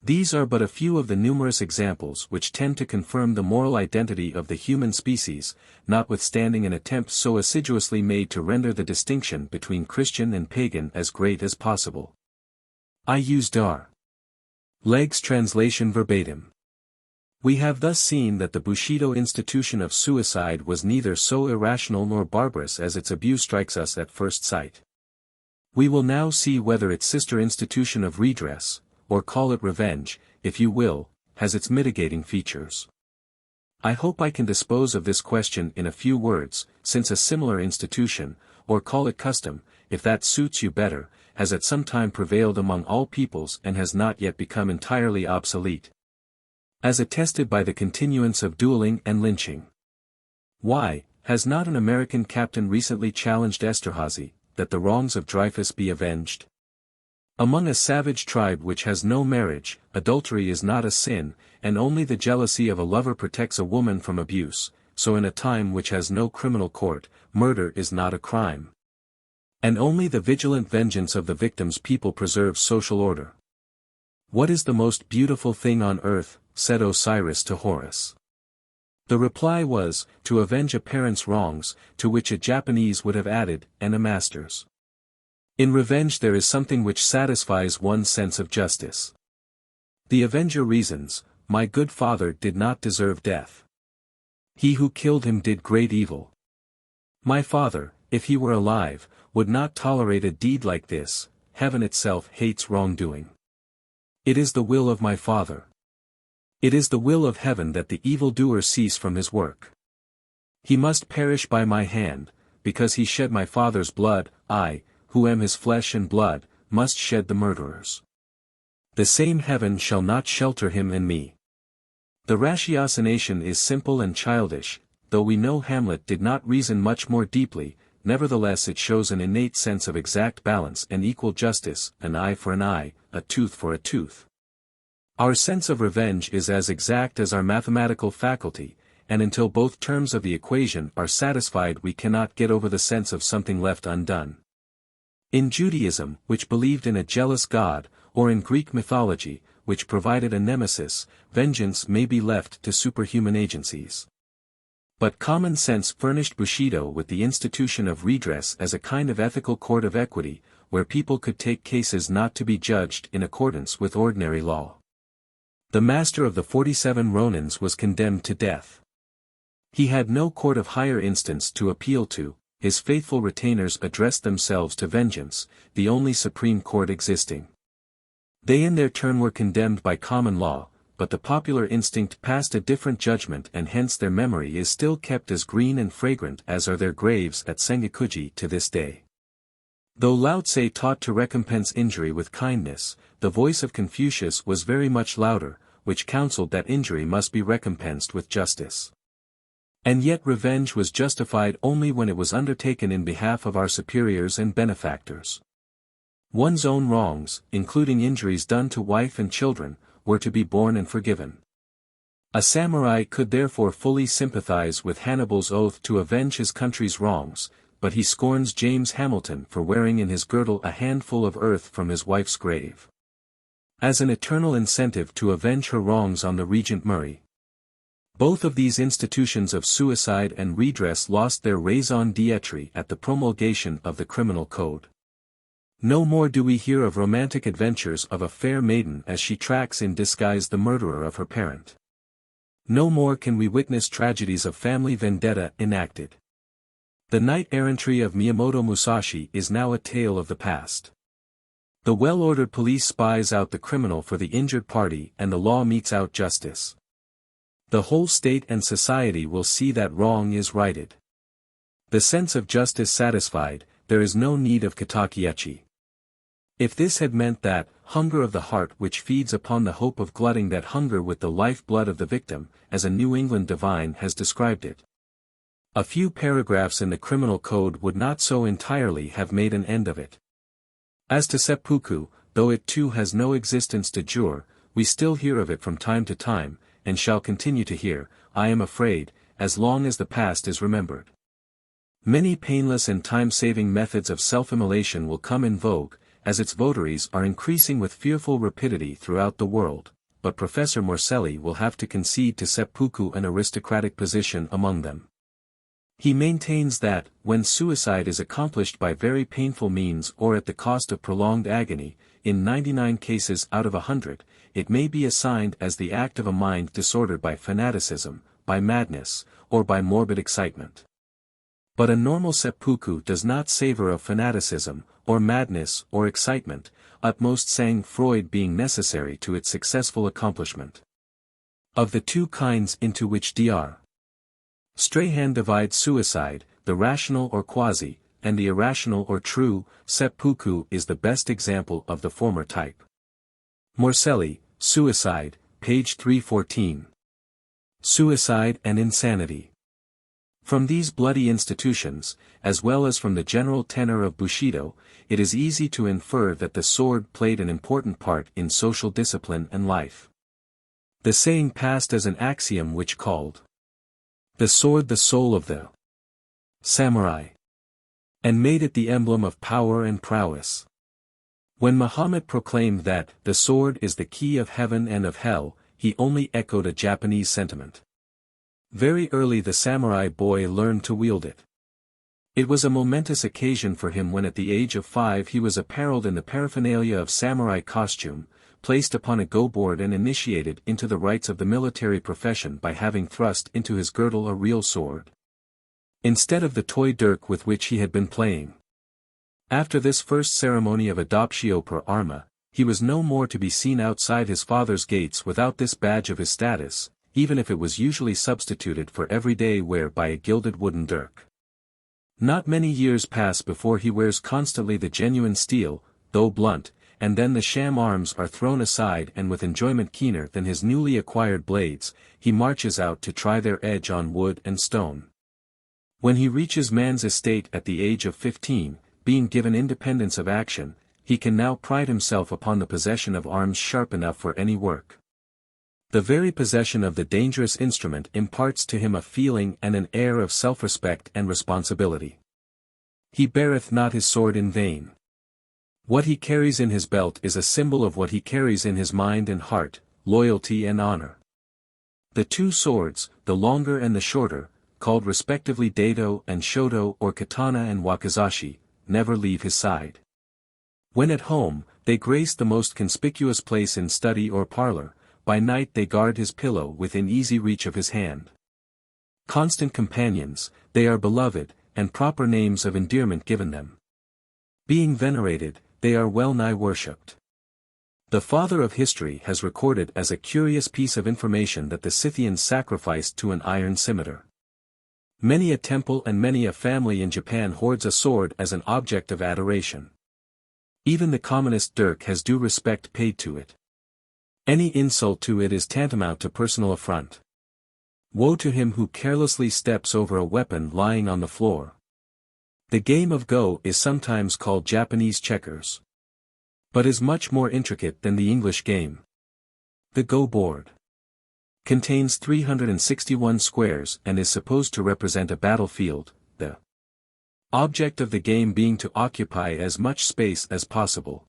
These are but a few of the numerous examples which tend to confirm the moral identity of the human species, notwithstanding an attempt so assiduously made to render the distinction between Christian and pagan as great as possible. I used R. Legg's translation verbatim. We have thus seen that the Bushido institution of suicide was neither so irrational nor barbarous as its abuse strikes us at first sight. We will now see whether its sister institution of redress, or call it revenge, if you will, has its mitigating features. I hope I can dispose of this question in a few words, since a similar institution, or call it custom, if that suits you better, has at some time prevailed among all peoples and has not yet become entirely obsolete. As attested by the continuance of dueling and lynching. Why, has not an American captain recently challenged Esterhazy, that the wrongs of Dreyfus be avenged? Among a savage tribe which has no marriage, adultery is not a sin, and only the jealousy of a lover protects a woman from abuse, so in a time which has no criminal court, murder is not a crime. And only the vigilant vengeance of the victim's people preserves social order. What is the most beautiful thing on earth, said Osiris to Horus. The reply was, to avenge a parent's wrongs, to which a Japanese would have added, and a master's. In revenge there is something which satisfies one's sense of justice. The avenger reasons, my good father did not deserve death. He who killed him did great evil. My father, if he were alive, would not tolerate a deed like this. Heaven itself hates wrongdoing. It is the will of my father. It is the will of heaven that the evildoer cease from his work. He must perish by my hand, because he shed my father's blood. I, who am his flesh and blood, must shed the murderer's. The same heaven shall not shelter him and me. The ratiocination is simple and childish, though we know Hamlet did not reason much more deeply, nevertheless it shows an innate sense of exact balance and equal justice, an eye for an eye, a tooth for a tooth. Our sense of revenge is as exact as our mathematical faculty, and until both terms of the equation are satisfied we cannot get over the sense of something left undone. In Judaism, which believed in a jealous God, or in Greek mythology, which provided a nemesis, vengeance may be left to superhuman agencies. But common sense furnished Bushido with the institution of redress as a kind of ethical court of equity, where people could take cases not to be judged in accordance with ordinary law. The master of the 47 Ronins was condemned to death. He had no court of higher instance to appeal to. His faithful retainers addressed themselves to vengeance, the only supreme court existing. They in their turn were condemned by common law, but the popular instinct passed a different judgment and hence their memory is still kept as green and fragrant as are their graves at Sengakuji to this day. Though Lao Tse taught to recompense injury with kindness, the voice of Confucius was very much louder, which counseled that injury must be recompensed with justice. And yet revenge was justified only when it was undertaken in behalf of our superiors and benefactors. One's own wrongs, including injuries done to wife and children, were to be borne and forgiven. A samurai could therefore fully sympathize with Hannibal's oath to avenge his country's wrongs, but he scorns James Hamilton for wearing in his girdle a handful of earth from his wife's grave. As an eternal incentive to avenge her wrongs on the Regent Murray. Both of these institutions of suicide and redress lost their raison d'être at the promulgation of the Criminal Code. No more do we hear of romantic adventures of a fair maiden as she tracks in disguise the murderer of her parent. No more can we witness tragedies of family vendetta enacted. The knight-errantry of Miyamoto Musashi is now a tale of the past. The well-ordered police spies out the criminal for the injured party and the law metes out justice. The whole state and society will see that wrong is righted. The sense of justice satisfied, there is no need of katakiachi. If this had meant that, hunger of the heart which feeds upon the hope of glutting that hunger with the life-blood of the victim, as a New England divine has described it. A few paragraphs in the criminal code would not so entirely have made an end of it. As to seppuku, though it too has no existence de jure, we still hear of it from time to time, and shall continue to hear, I am afraid, as long as the past is remembered. Many painless and time-saving methods of self-immolation will come in vogue, as its votaries are increasing with fearful rapidity throughout the world, but Professor Morselli will have to concede to seppuku an aristocratic position among them. He maintains that, when suicide is accomplished by very painful means or at the cost of prolonged agony, in 99 cases out of 100, it may be assigned as the act of a mind disordered by fanaticism, by madness, or by morbid excitement. But a normal seppuku does not savor of fanaticism, or madness, or excitement, utmost sang Freud being necessary to its successful accomplishment. Of the two kinds into which Dr. Strahan divides suicide, the rational or quasi, and the irrational or true, seppuku is the best example of the former type. Morcelli, Suicide, page 314. Suicide and Insanity. From these bloody institutions, as well as from the general tenor of Bushido, it is easy to infer that the sword played an important part in social discipline and life. The saying passed as an axiom which called the sword the soul of the samurai, and made it the emblem of power and prowess. When Muhammad proclaimed that the sword is the key of heaven and of hell, he only echoed a Japanese sentiment. Very early the samurai boy learned to wield it. It was a momentous occasion for him when at the age of 5 he was apparelled in the paraphernalia of samurai costume, placed upon a go-board and initiated into the rites of the military profession by having thrust into his girdle a real sword, instead of the toy dirk with which he had been playing. After this first ceremony of adoptio per arma, he was no more to be seen outside his father's gates without this badge of his status, even if it was usually substituted for everyday wear by a gilded wooden dirk. Not many years pass before he wears constantly the genuine steel, though blunt, and then the sham arms are thrown aside and with enjoyment keener than his newly acquired blades, he marches out to try their edge on wood and stone. When he reaches man's estate at the age of 15, being given independence of action, he can now pride himself upon the possession of arms sharp enough for any work. The very possession of the dangerous instrument imparts to him a feeling and an air of self-respect and responsibility. He beareth not his sword in vain. What he carries in his belt is a symbol of what he carries in his mind and heart, loyalty and honor. The two swords, the longer and the shorter, called respectively dado and shoto or katana and wakizashi, never leave his side. When at home, they grace the most conspicuous place in study or parlor, by night they guard his pillow within easy reach of his hand. Constant companions, they are beloved, and proper names of endearment given them. Being venerated, they are well-nigh worshipped. The father of history has recorded as a curious piece of information that the Scythians sacrificed to an iron scimitar. Many a temple and many a family in Japan hoards a sword as an object of adoration. Even the commonest dirk has due respect paid to it. Any insult to it is tantamount to personal affront. Woe to him who carelessly steps over a weapon lying on the floor. The game of Go is sometimes called Japanese checkers, but is much more intricate than the English game. The Go board contains 361 squares and is supposed to represent a battlefield, the object of the game being to occupy as much space as possible.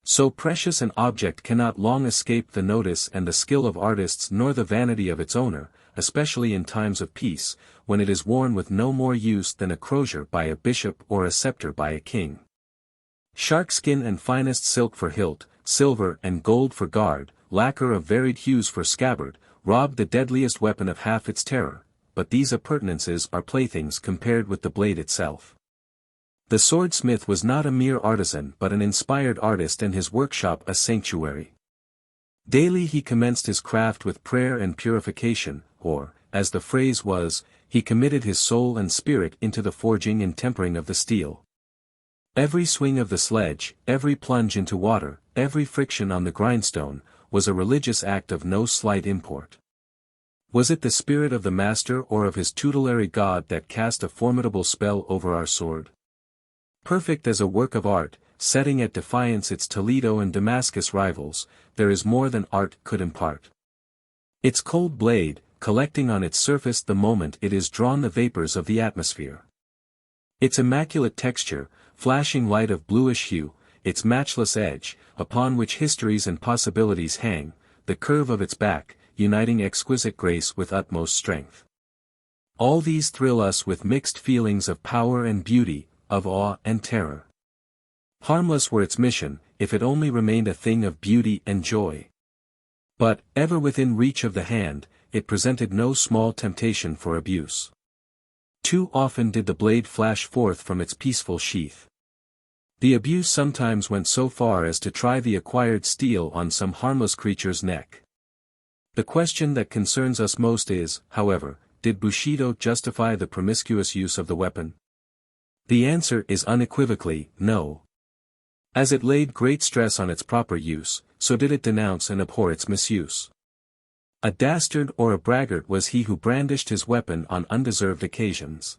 So precious an object cannot long escape the notice and the skill of artists nor the vanity of its owner, especially in times of peace, when it is worn with no more use than a crozier by a bishop or a scepter by a king. Sharkskin and finest silk for hilt, silver and gold for guard, lacquer of varied hues for scabbard, robbed the deadliest weapon of half its terror, but these appurtenances are playthings compared with the blade itself. The swordsmith was not a mere artisan but an inspired artist and his workshop a sanctuary. Daily he commenced his craft with prayer and purification, or, as the phrase was, he committed his soul and spirit into the forging and tempering of the steel. Every swing of the sledge, every plunge into water, every friction on the grindstone, was a religious act of no slight import. Was it the spirit of the master or of his tutelary god that cast a formidable spell over our sword? Perfect as a work of art, setting at defiance its Toledo and Damascus rivals, there is more than art could impart. Its cold blade, collecting on its surface the moment it is drawn the vapors of the atmosphere. Its immaculate texture, flashing light of bluish hue, its matchless edge, upon which histories and possibilities hang, the curve of its back, uniting exquisite grace with utmost strength. All these thrill us with mixed feelings of power and beauty, of awe and terror. Harmless were its mission, if it only remained a thing of beauty and joy. But, ever within reach of the hand, it presented no small temptation for abuse. Too often did the blade flash forth from its peaceful sheath. The abuse sometimes went so far as to try the acquired steel on some harmless creature's neck. The question that concerns us most is, however, did Bushido justify the promiscuous use of the weapon? The answer is unequivocally, no. As it laid great stress on its proper use, so did it denounce and abhor its misuse. A dastard or a braggart was he who brandished his weapon on undeserved occasions.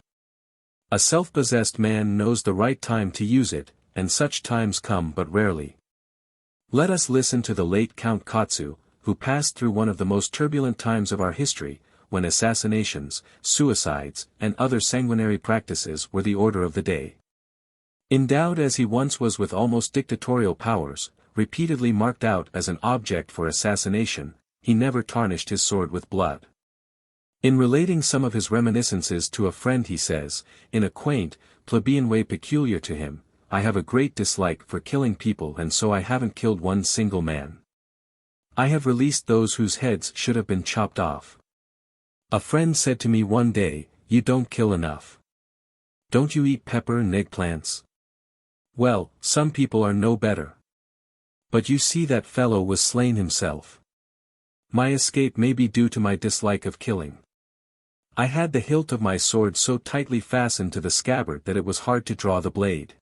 A self-possessed man knows the right time to use it, and such times come but rarely. Let us listen to the late Count Kotsu, who passed through one of the most turbulent times of our history, when assassinations, suicides, and other sanguinary practices were the order of the day. Endowed as he once was with almost dictatorial powers, repeatedly marked out as an object for assassination, he never tarnished his sword with blood. In relating some of his reminiscences to a friend he says, in a quaint, plebeian way peculiar to him, "I have a great dislike for killing people, and so I haven't killed one single man. I have released those whose heads should have been chopped off." A friend said to me one day, "You don't kill enough. Don't you eat pepper and eggplants?" Well, some people are no better. But you see, that fellow was slain himself. My escape may be due to my dislike of killing. I had the hilt of my sword so tightly fastened to the scabbard that it was hard to draw the blade.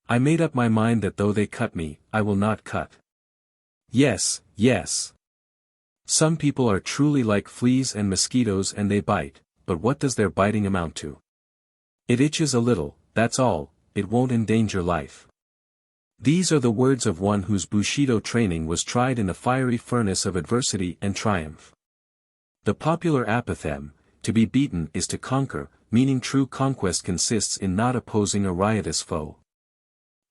I made up my mind that though they cut me, I will not cut. Yes, yes. Some people are truly like fleas and mosquitoes, and they bite, but what does their biting amount to? It itches a little, that's all, it won't endanger life. These are the words of one whose Bushido training was tried in the fiery furnace of adversity and triumph. The popular apothegm, "to be beaten is to conquer," meaning true conquest consists in not opposing a riotous foe.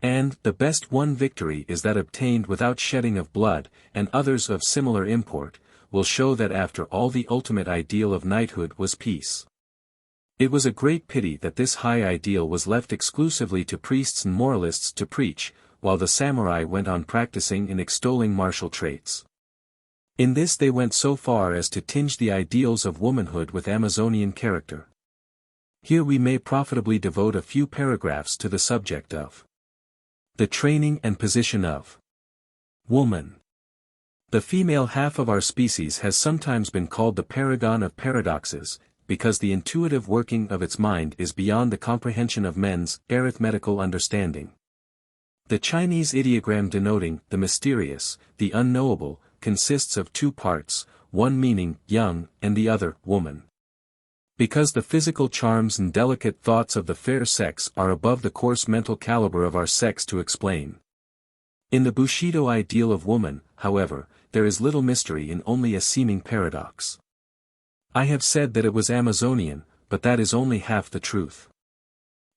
And the best won victory is that obtained without shedding of blood, and others of similar import, will show that after all the ultimate ideal of knighthood was peace. It was a great pity that this high ideal was left exclusively to priests and moralists to preach, while the samurai went on practicing in extolling martial traits. In this they went so far as to tinge the ideals of womanhood with Amazonian character. Here we may profitably devote a few paragraphs to the subject of the training and position of woman. The female half of our species has sometimes been called the paragon of paradoxes, because the intuitive working of its mind is beyond the comprehension of men's arithmetical understanding. The Chinese ideogram denoting the mysterious, the unknowable, consists of two parts, one meaning young and the other woman. Because the physical charms and delicate thoughts of the fair sex are above the coarse mental caliber of our sex to explain. In the Bushido ideal of woman, however, there is little mystery in only a seeming paradox. I have said that it was Amazonian, but that is only half the truth.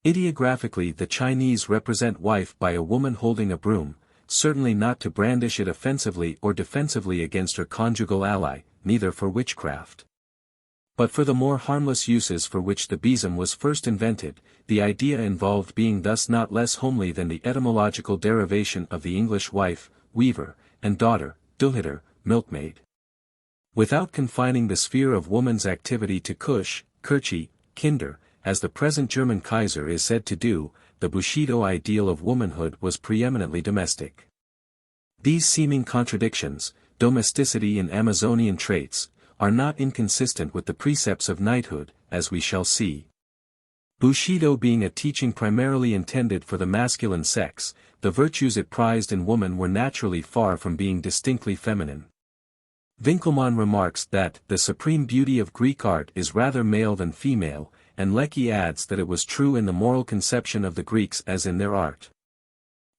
Ideographically, the Chinese represent wife by a woman holding a broom, certainly not to brandish it offensively or defensively against her conjugal ally, neither for witchcraft, but for the more harmless uses for which the besom was first invented. The idea involved being thus not less homely than the etymological derivation of the English wife, weaver, and daughter, duhitter, milkmaid. Without confining the sphere of woman's activity to Kusch, Kirche, Kinder, as the present German Kaiser is said to do, the Bushido ideal of womanhood was preeminently domestic. These seeming contradictions, domesticity in Amazonian traits, are not inconsistent with the precepts of knighthood, as we shall see. Bushido being a teaching primarily intended for the masculine sex, the virtues it prized in woman were naturally far from being distinctly feminine. Winckelmann remarks that the supreme beauty of Greek art is rather male than female, and Lecky adds that it was true in the moral conception of the Greeks as in their art.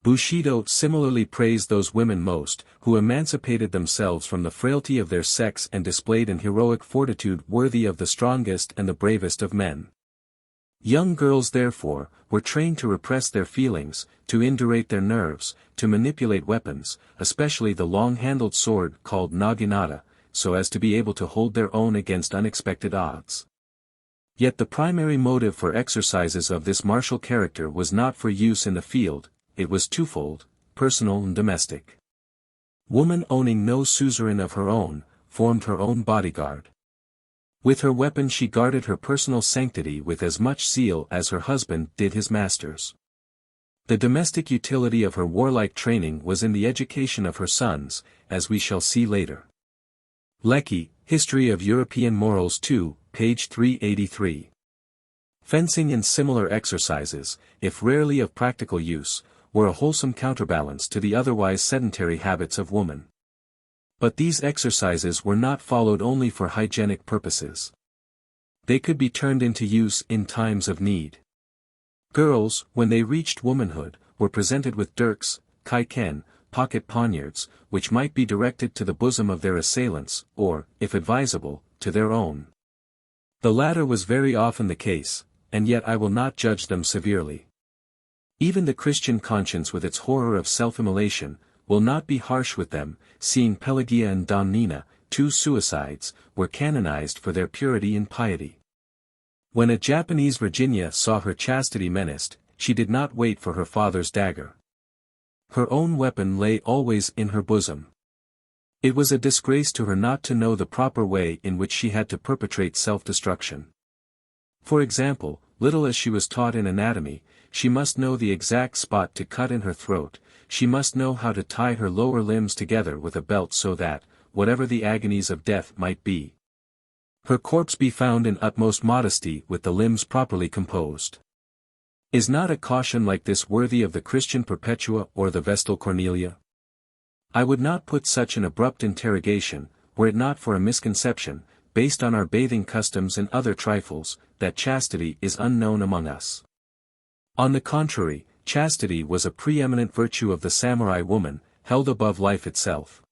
Bushido similarly praised those women most, who emancipated themselves from the frailty of their sex and displayed an heroic fortitude worthy of the strongest and the bravest of men. Young girls therefore, were trained to repress their feelings, to indurate their nerves, to manipulate weapons, especially the long-handled sword called naginata, so as to be able to hold their own against unexpected odds. Yet the primary motive for exercises of this martial character was not for use in the field, it was twofold, personal and domestic. Woman, owning no suzerain of her own, formed her own bodyguard. With her weapon she guarded her personal sanctity with as much zeal as her husband did his master's. The domestic utility of her warlike training was in the education of her sons, as we shall see later. Lecky, History of European Morals 2, page 383. Fencing and similar exercises, if rarely of practical use, were a wholesome counterbalance to the otherwise sedentary habits of woman. But these exercises were not followed only for hygienic purposes. They could be turned into use in times of need. Girls, when they reached womanhood, were presented with dirks, kaiken, pocket poniards, which might be directed to the bosom of their assailants, or, if advisable, to their own. The latter was very often the case, and yet I will not judge them severely. Even the Christian conscience with its horror of self-immolation, will not be harsh with them, seeing Pelagia and Domnina, two suicides, were canonized for their purity and piety. When a Japanese Virginia saw her chastity menaced, she did not wait for her father's dagger. Her own weapon lay always in her bosom. It was a disgrace to her not to know the proper way in which she had to perpetrate self-destruction. For example, little as she was taught in anatomy, she must know the exact spot to cut in her throat, she must know how to tie her lower limbs together with a belt so that, whatever the agonies of death might be, her corpse be found in utmost modesty with the limbs properly composed. Is not a caution like this worthy of the Christian Perpetua or the Vestal Cornelia? I would not put such an abrupt interrogation, were it not for a misconception, based on our bathing customs and other trifles, that chastity is unknown among us. On the contrary, chastity was a preeminent virtue of the samurai woman, held above life itself.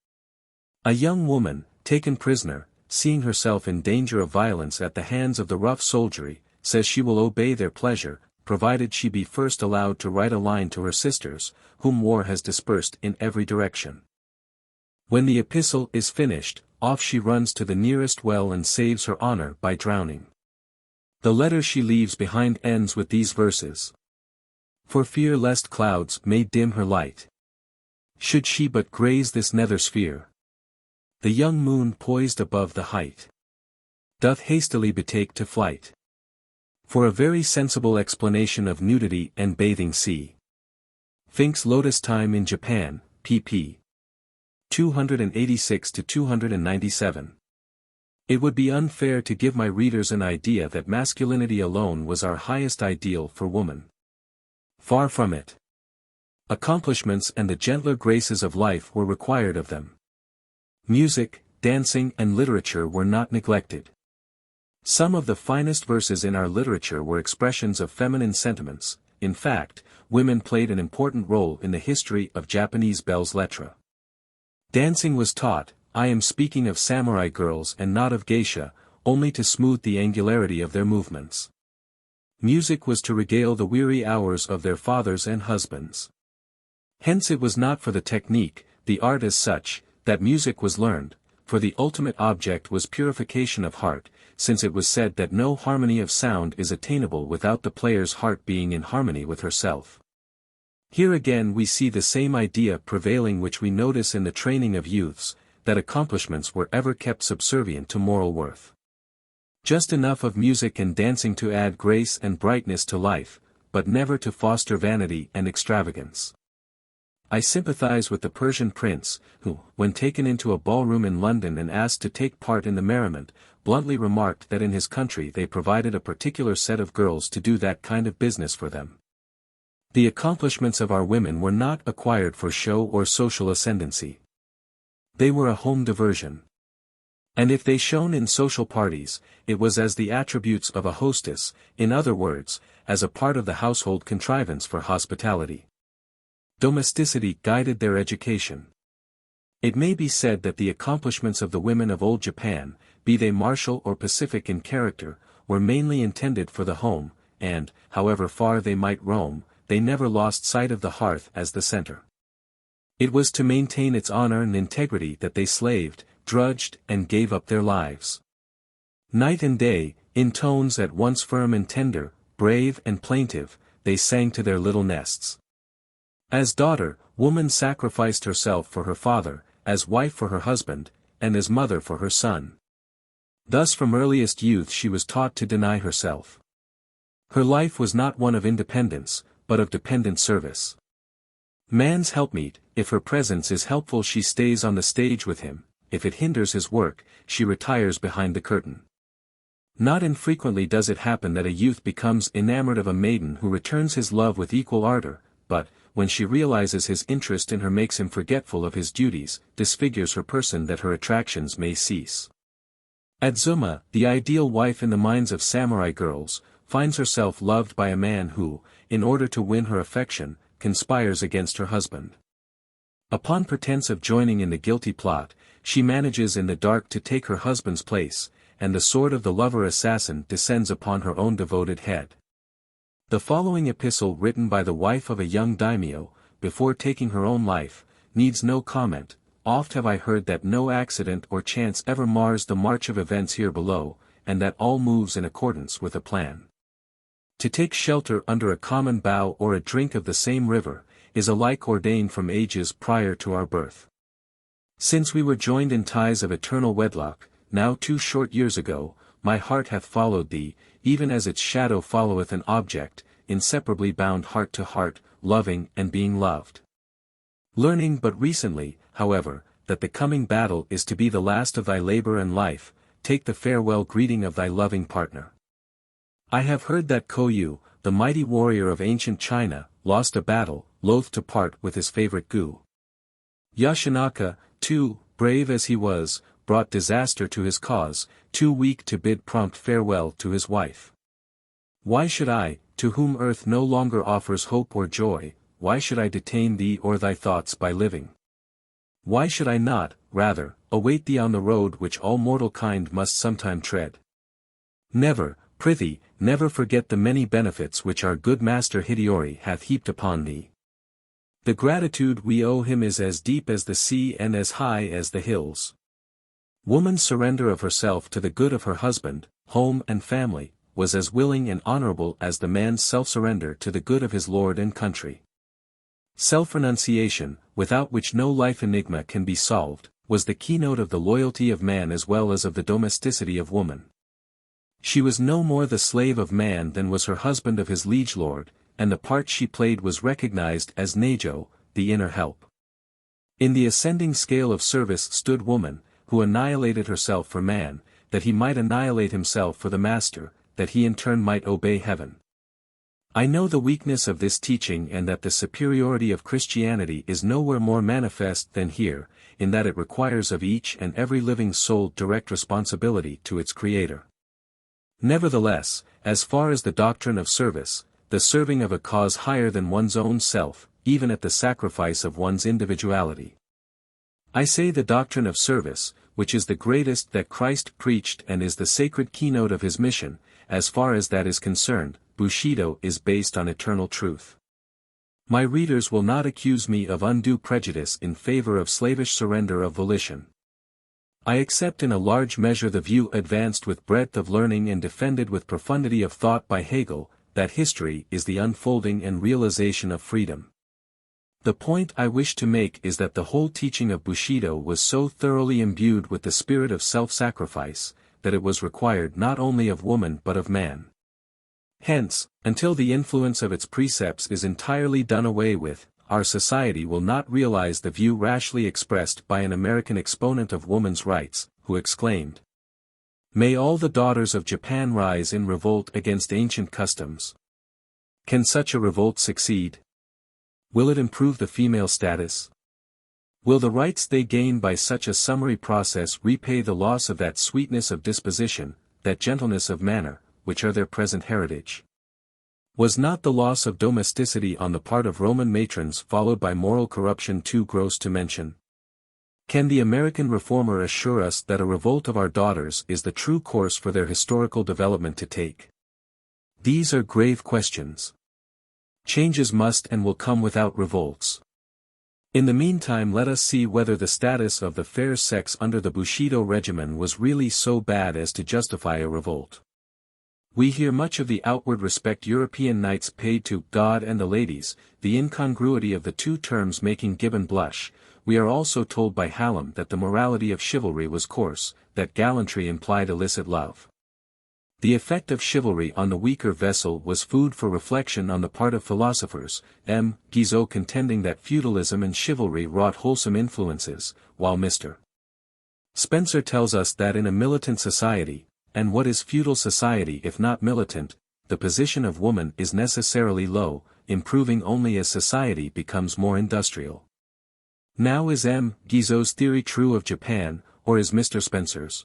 A young woman, taken prisoner, seeing herself in danger of violence at the hands of the rough soldiery, says she will obey their pleasure, provided she be first allowed to write a line to her sisters, whom war has dispersed in every direction. When the epistle is finished, off she runs to the nearest well and saves her honor by drowning. The letter she leaves behind ends with these verses. For fear lest clouds may dim her light, should she but graze this nether sphere, the young moon poised above the height doth hastily betake to flight. For a very sensible explanation of nudity and bathing see Fink's Lotus Time in Japan, pp. 286–297. It would be unfair to give my readers an idea that masculinity alone was our highest ideal for woman. Far from it. Accomplishments and the gentler graces of life were required of them. Music, dancing and literature were not neglected. Some of the finest verses in our literature were expressions of feminine sentiments. In fact, women played an important role in the history of Japanese belles lettres. Dancing was taught, I am speaking of samurai girls and not of geisha, only to smooth the angularity of their movements. Music was to regale the weary hours of their fathers and husbands. Hence it was not for the technique, the art as such, that music was learned, for the ultimate object was purification of heart, since it was said that no harmony of sound is attainable without the player's heart being in harmony with herself. Here again we see the same idea prevailing which we notice in the training of youths, that accomplishments were ever kept subservient to moral worth. Just enough of music and dancing to add grace and brightness to life, but never to foster vanity and extravagance. I sympathize with the Persian prince, who, when taken into a ballroom in London and asked to take part in the merriment, bluntly remarked that in his country they provided a particular set of girls to do that kind of business for them. The accomplishments of our women were not acquired for show or social ascendancy. They were a home diversion. And if they shone in social parties, it was as the attributes of a hostess, in other words, as a part of the household contrivance for hospitality. Domesticity guided their education. It may be said that the accomplishments of the women of old Japan, be they martial or pacific in character, were mainly intended for the home, and, however far they might roam, they never lost sight of the hearth as the center. It was to maintain its honor and integrity that they slaved, drudged, and gave up their lives. Night and day, in tones at once firm and tender, brave and plaintive, they sang to their little nests. As daughter, woman sacrificed herself for her father, as wife for her husband, and as mother for her son. Thus from earliest youth she was taught to deny herself. Her life was not one of independence, but of dependent service. Man's helpmeet, if her presence is helpful she stays on the stage with him, if it hinders his work, she retires behind the curtain. Not infrequently does it happen that a youth becomes enamored of a maiden who returns his love with equal ardor, but, when she realizes his interest in her makes him forgetful of his duties, disfigures her person that her attractions may cease. Azuma, the ideal wife in the minds of samurai girls, finds herself loved by a man who, in order to win her affection, conspires against her husband. Upon pretense of joining in the guilty plot, she manages in the dark to take her husband's place, and the sword of the lover-assassin descends upon her own devoted head. The following epistle written by the wife of a young daimyo, before taking her own life, needs no comment. Oft have I heard that no accident or chance ever mars the march of events here below, and that all moves in accordance with a plan. To take shelter under a common bough or a drink of the same river, is alike ordained from ages prior to our birth. Since we were joined in ties of eternal wedlock, now 2 short years ago, my heart hath followed thee, even as its shadow followeth an object, inseparably bound heart to heart, loving and being loved. Learning but recently, however, that the coming battle is to be the last of thy labor and life, take the farewell greeting of thy loving partner. I have heard that Kouyu, the mighty warrior of ancient China, lost a battle, loath to part with his favorite Gu. Yashinaka, too, brave as he was, brought disaster to his cause, too weak to bid prompt farewell to his wife. Why should I, to whom earth no longer offers hope or joy, why should I detain thee or thy thoughts by living? Why should I not, rather, await thee on the road which all mortal kind must sometime tread? Never, prithee, never forget the many benefits which our good master Hideyori hath heaped upon thee. The gratitude we owe him is as deep as the sea and as high as the hills. Woman's surrender of herself to the good of her husband, home and family, was as willing and honorable as the man's self-surrender to the good of his lord and country. Self-renunciation, without which no life enigma can be solved, was the keynote of the loyalty of man as well as of the domesticity of woman. She was no more the slave of man than was her husband of his liege lord, and the part she played was recognized as Neijo, the inner help. In the ascending scale of service stood woman, who annihilated herself for man, that he might annihilate himself for the master, that he in turn might obey heaven. I know the weakness of this teaching and that the superiority of Christianity is nowhere more manifest than here, in that it requires of each and every living soul direct responsibility to its Creator. Nevertheless, as far as the doctrine of service, the serving of a cause higher than one's own self, even at the sacrifice of one's individuality. I say the doctrine of service, which is the greatest that Christ preached and is the sacred keynote of his mission, as far as that is concerned, Bushido is based on eternal truth. My readers will not accuse me of undue prejudice in favor of slavish surrender of volition. I accept in a large measure the view advanced with breadth of learning and defended with profundity of thought by Hegel, that history is the unfolding and realization of freedom. The point I wish to make is that the whole teaching of Bushido was so thoroughly imbued with the spirit of self-sacrifice, that it was required not only of woman but of man. Hence, until the influence of its precepts is entirely done away with, our society will not realize the view rashly expressed by an American exponent of woman's rights, who exclaimed, "May all the daughters of Japan rise in revolt against ancient customs." Can such a revolt succeed? Will it improve the female status? Will the rights they gain by such a summary process repay the loss of that sweetness of disposition, that gentleness of manner, which are their present heritage? Was not the loss of domesticity on the part of Roman matrons followed by moral corruption too gross to mention? Can the American reformer assure us that a revolt of our daughters is the true course for their historical development to take? These are grave questions. Changes must and will come without revolts. In the meantime, let us see whether the status of the fair sex under the Bushido regimen was really so bad as to justify a revolt. We hear much of the outward respect European knights paid to God and the ladies, the incongruity of the two terms making Gibbon blush. We are also told by Hallam that the morality of chivalry was coarse, that gallantry implied illicit love. The effect of chivalry on the weaker vessel was food for reflection on the part of philosophers, M. Guizot contending that feudalism and chivalry wrought wholesome influences, while Mr. Spencer tells us that in a militant society, and what is feudal society if not militant? The position of woman is necessarily low, improving only as society becomes more industrial. Now is M. Guizot's theory true of Japan, or is Mr. Spencer's?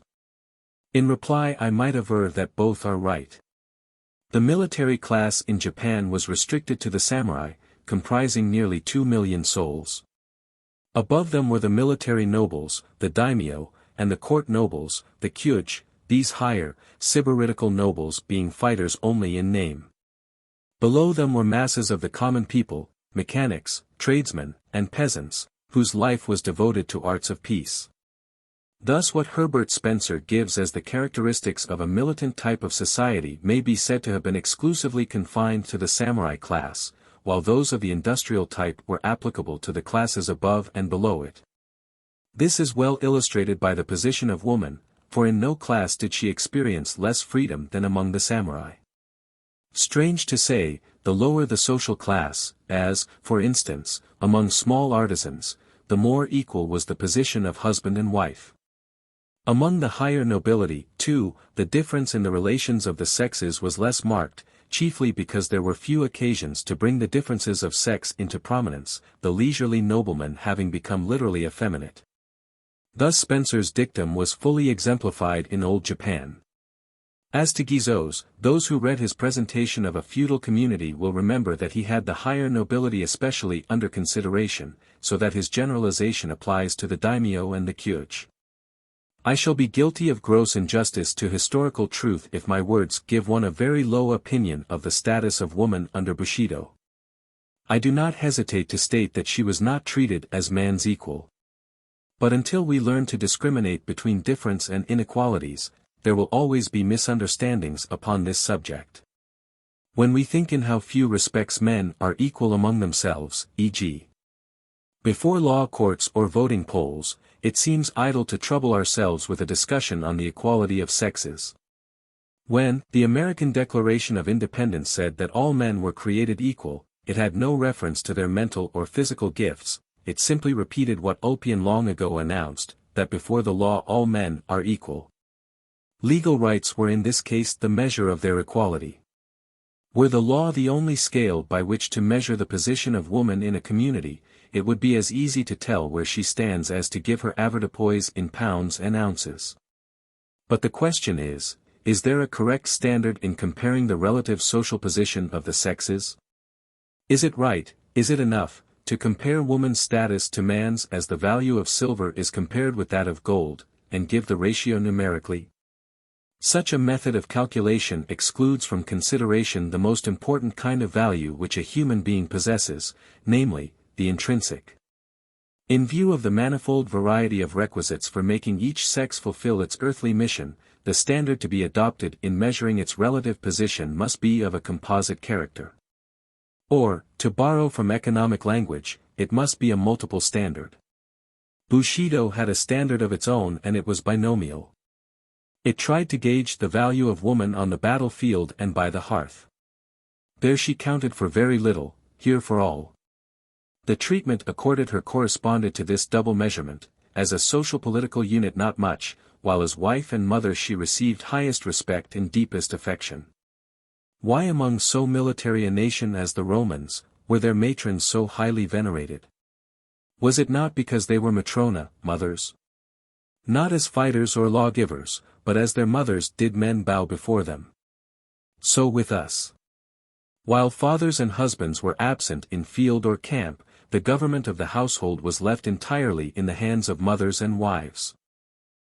In reply I might aver that both are right. The military class in Japan was restricted to the samurai, comprising nearly 2 million souls. Above them were the military nobles, the daimyo, and the court nobles, the kyuji, these higher, sybaritical nobles being fighters only in name. Below them were masses of the common people, mechanics, tradesmen, and peasants, whose life was devoted to arts of peace. Thus what Herbert Spencer gives as the characteristics of a militant type of society may be said to have been exclusively confined to the samurai class, while those of the industrial type were applicable to the classes above and below it. This is well illustrated by the position of woman, for in no class did she experience less freedom than among the samurai. Strange to say, the lower the social class, as, for instance, among small artisans, the more equal was the position of husband and wife. Among the higher nobility, too, the difference in the relations of the sexes was less marked, chiefly because there were few occasions to bring the differences of sex into prominence, the leisurely nobleman having become literally effeminate. Thus Spencer's dictum was fully exemplified in Old Japan. As to Guizot's, those who read his presentation of a feudal community will remember that he had the higher nobility especially under consideration, so that his generalization applies to the daimyo and the kyuji. I shall be guilty of gross injustice to historical truth if my words give one a very low opinion of the status of woman under Bushido. I do not hesitate to state that she was not treated as man's equal. But until we learn to discriminate between difference and inequalities, there will always be misunderstandings upon this subject. When we think in how few respects men are equal among themselves, e.g., before law courts or voting polls, it seems idle to trouble ourselves with a discussion on the equality of sexes. When the American Declaration of Independence said that all men were created equal, it had no reference to their mental or physical gifts, it simply repeated what Ulpian long ago announced, that before the law all men are equal. Legal rights were in this case the measure of their equality. Were the law the only scale by which to measure the position of woman in a community, it would be as easy to tell where she stands as to give her avoirdupois in pounds and ounces. But the question is there a correct standard in comparing the relative social position of the sexes? Is it right, is it enough, to compare woman's status to man's as the value of silver is compared with that of gold, and give the ratio numerically? Such a method of calculation excludes from consideration the most important kind of value which a human being possesses, namely, the intrinsic. In view of the manifold variety of requisites for making each sex fulfill its earthly mission, the standard to be adopted in measuring its relative position must be of a composite character. Or, to borrow from economic language, it must be a multiple standard. Bushido had a standard of its own and it was binomial. It tried to gauge the value of woman on the battlefield and by the hearth. There she counted for very little, here for all. The treatment accorded her corresponded to this double measurement, as a social-political unit not much, while as wife and mother she received highest respect and deepest affection. Why among so military a nation as the Romans, were their matrons so highly venerated? Was it not because they were matrona, mothers? Not as fighters or lawgivers, but as their mothers did men bow before them. So with us. While fathers and husbands were absent in field or camp, the government of the household was left entirely in the hands of mothers and wives.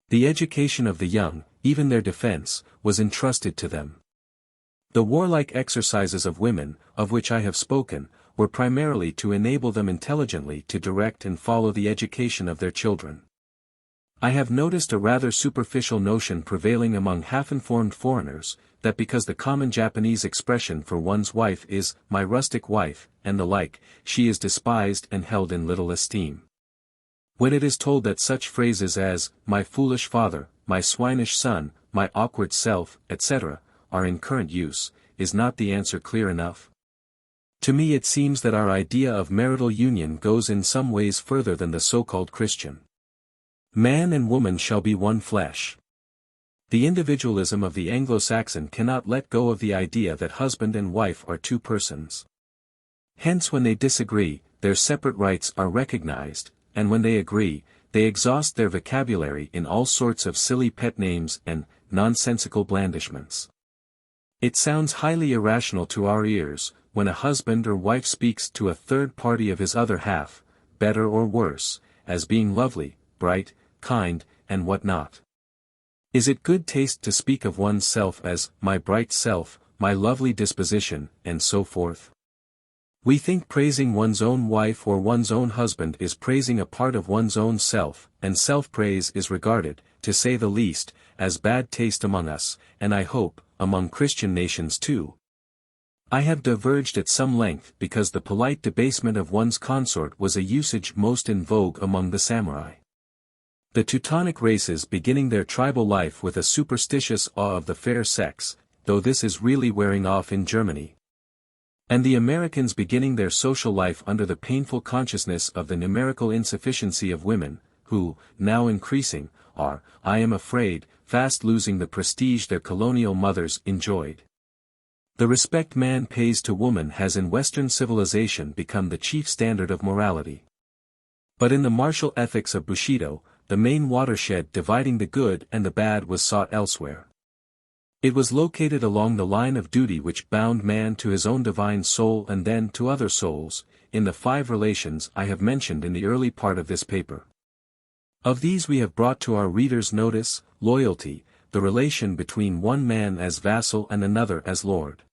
The education of the young, even their defense, was entrusted to them. The warlike exercises of women, of which I have spoken, were primarily to enable them intelligently to direct and follow the education of their children. I have noticed a rather superficial notion prevailing among half-informed foreigners, that because the common Japanese expression for one's wife is, my rustic wife, and the like, she is despised and held in little esteem. When it is told that such phrases as, my foolish father, my swinish son, my awkward self, etc., are in current use, is not the answer clear enough? To me it seems that our idea of marital union goes in some ways further than the so-called Christian. Man and woman shall be one flesh. The individualism of the Anglo-Saxon cannot let go of the idea that husband and wife are two persons. Hence when they disagree, their separate rights are recognized, and when they agree, they exhaust their vocabulary in all sorts of silly pet names and nonsensical blandishments. It sounds highly irrational to our ears, when a husband or wife speaks to a third party of his other half, better or worse, as being lovely, bright, kind, and what not. Is it good taste to speak of one's self as, my bright self, my lovely disposition, and so forth? We think praising one's own wife or one's own husband is praising a part of one's own self, and self-praise is regarded, to say the least, as bad taste among us, and I hope, among Christian nations too. I have diverged at some length because the polite debasement of one's consort was a usage most in vogue among the samurai. The Teutonic races beginning their tribal life with a superstitious awe of the fair sex, though this is really wearing off in Germany. And the Americans beginning their social life under the painful consciousness of the numerical insufficiency of women, who, now increasing, are, I am afraid, fast losing the prestige their colonial mothers enjoyed. The respect man pays to woman has in Western civilization become the chief standard of morality. But in the martial ethics of Bushido, the main watershed dividing the good and the bad was sought elsewhere. It was located along the line of duty which bound man to his own divine soul and then to other souls, in the 5 relations I have mentioned in the early part of this paper. Of these we have brought to our readers' notice, loyalty, the relation between one man as vassal and another as lord.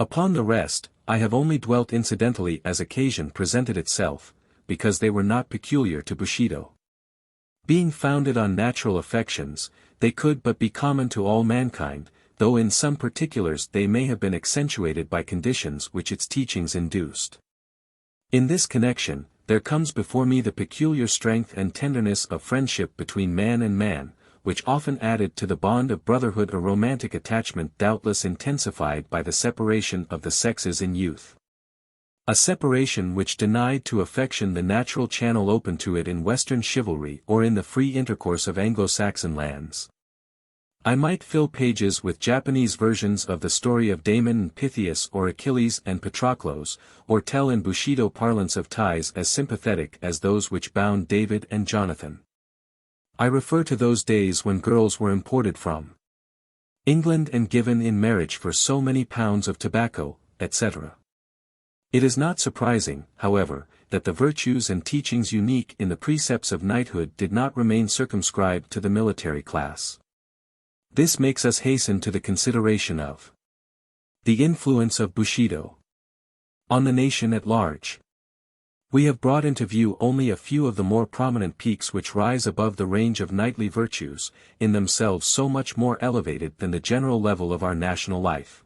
Upon the rest, I have only dwelt incidentally as occasion presented itself, because they were not peculiar to Bushido. Being founded on natural affections, they could but be common to all mankind, though in some particulars they may have been accentuated by conditions which its teachings induced. In this connection, there comes before me the peculiar strength and tenderness of friendship between man and man, which often added to the bond of brotherhood a romantic attachment doubtless intensified by the separation of the sexes in youth. A separation which denied to affection the natural channel open to it in Western chivalry or in the free intercourse of Anglo-Saxon lands. I might fill pages with Japanese versions of the story of Damon and Pythias or Achilles and Patroclus, or tell in Bushido parlance of ties as sympathetic as those which bound David and Jonathan. I refer to those days when girls were imported from England and given in marriage for so many pounds of tobacco, etc. It is not surprising, however, that the virtues and teachings unique in the precepts of knighthood did not remain circumscribed to the military class. This makes us hasten to the consideration of the influence of Bushido on the nation at large. We have brought into view only a few of the more prominent peaks which rise above the range of knightly virtues, in themselves so much more elevated than the general level of our national life.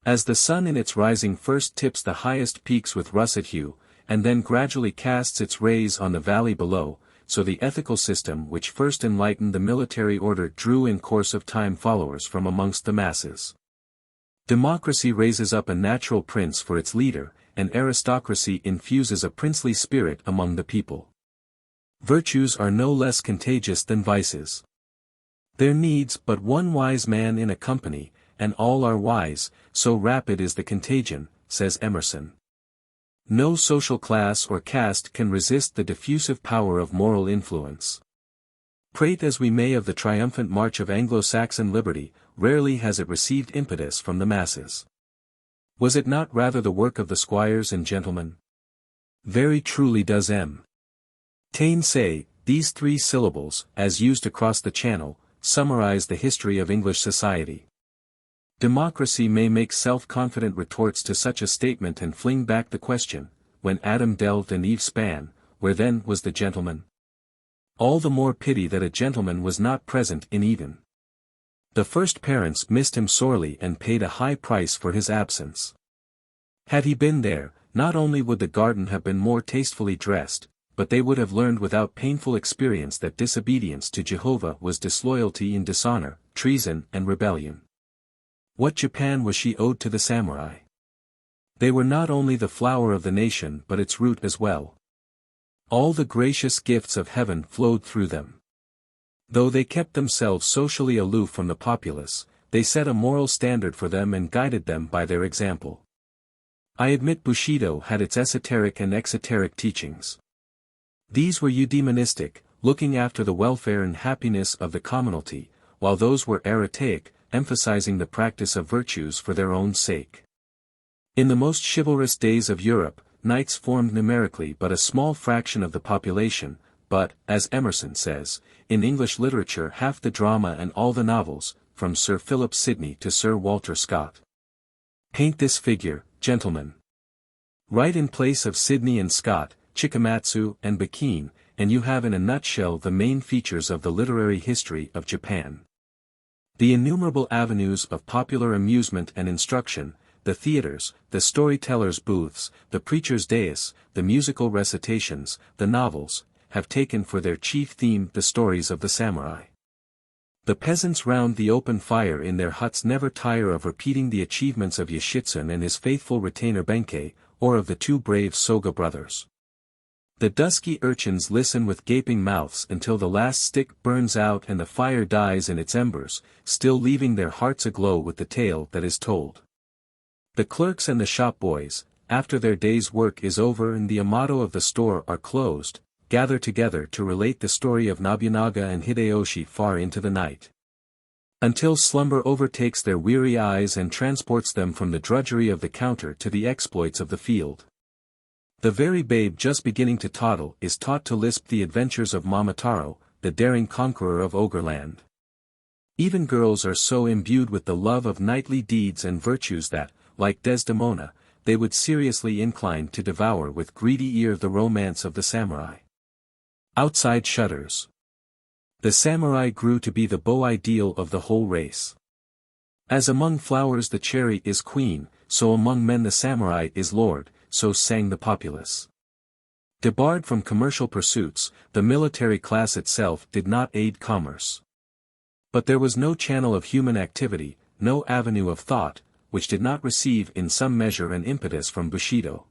As the sun in its rising first tips the highest peaks with russet hue, and then gradually casts its rays on the valley below, so the ethical system which first enlightened the military order drew in course of time followers from amongst the masses. Democracy raises up a natural prince for its leader, and aristocracy infuses a princely spirit among the people. Virtues are no less contagious than vices. There needs but one wise man in a company, and all are wise, so rapid is the contagion, says Emerson. No social class or caste can resist the diffusive power of moral influence. Prate as we may of the triumphant march of Anglo-Saxon liberty, rarely has it received impetus from the masses. Was it not rather the work of the squires and gentlemen? Very truly does M. Taine say, these 3 syllables, as used across the channel, summarize the history of English society. Democracy may make self-confident retorts to such a statement and fling back the question, when Adam delved and Eve span, where then was the gentleman? All the more pity that a gentleman was not present in Eden. The first parents missed him sorely and paid a high price for his absence. Had he been there, not only would the garden have been more tastefully dressed, but they would have learned without painful experience that disobedience to Jehovah was disloyalty in dishonor, treason and rebellion. What Japan was she owed to the samurai? They were not only the flower of the nation but its root as well. All the gracious gifts of heaven flowed through them. Though they kept themselves socially aloof from the populace, they set a moral standard for them and guided them by their example. I admit Bushido had its esoteric and exoteric teachings. These were eudaimonistic, looking after the welfare and happiness of the commonalty, while those were eretaic, emphasizing the practice of virtues for their own sake. In the most chivalrous days of Europe, knights formed numerically but a small fraction of the population, but, as Emerson says, in English literature half the drama and all the novels, from Sir Philip Sidney to Sir Walter Scott. Paint this figure, gentlemen. Write in place of Sidney and Scott, Chikamatsu and Bakin, and you have in a nutshell the main features of the literary history of Japan. The innumerable avenues of popular amusement and instruction, the theaters, the storytellers' booths, the preacher's dais, the musical recitations, the novels, have taken for their chief theme the stories of the samurai. The peasants round the open fire in their huts never tire of repeating the achievements of Yoshitsune and his faithful retainer Benkei, or of the two brave Soga brothers. The dusky urchins listen with gaping mouths until the last stick burns out and the fire dies in its embers, still leaving their hearts aglow with the tale that is told. The clerks and the shop boys, after their day's work is over and the amado of the store are closed, gather together to relate the story of Nobunaga and Hideyoshi far into the night. Until slumber overtakes their weary eyes and transports them from the drudgery of the counter to the exploits of the field. The very babe just beginning to toddle is taught to lisp the adventures of Momotaro, the daring conqueror of Ogreland. Even girls are so imbued with the love of knightly deeds and virtues that, like Desdemona, they would seriously incline to devour with greedy ear the romance of the samurai. Outside shutters. The samurai grew to be the beau ideal of the whole race. As among flowers the cherry is queen, so among men the samurai is lord, so sang the populace. Debarred from commercial pursuits, the military class itself did not aid commerce. But there was no channel of human activity, no avenue of thought, which did not receive in some measure an impetus from Bushido.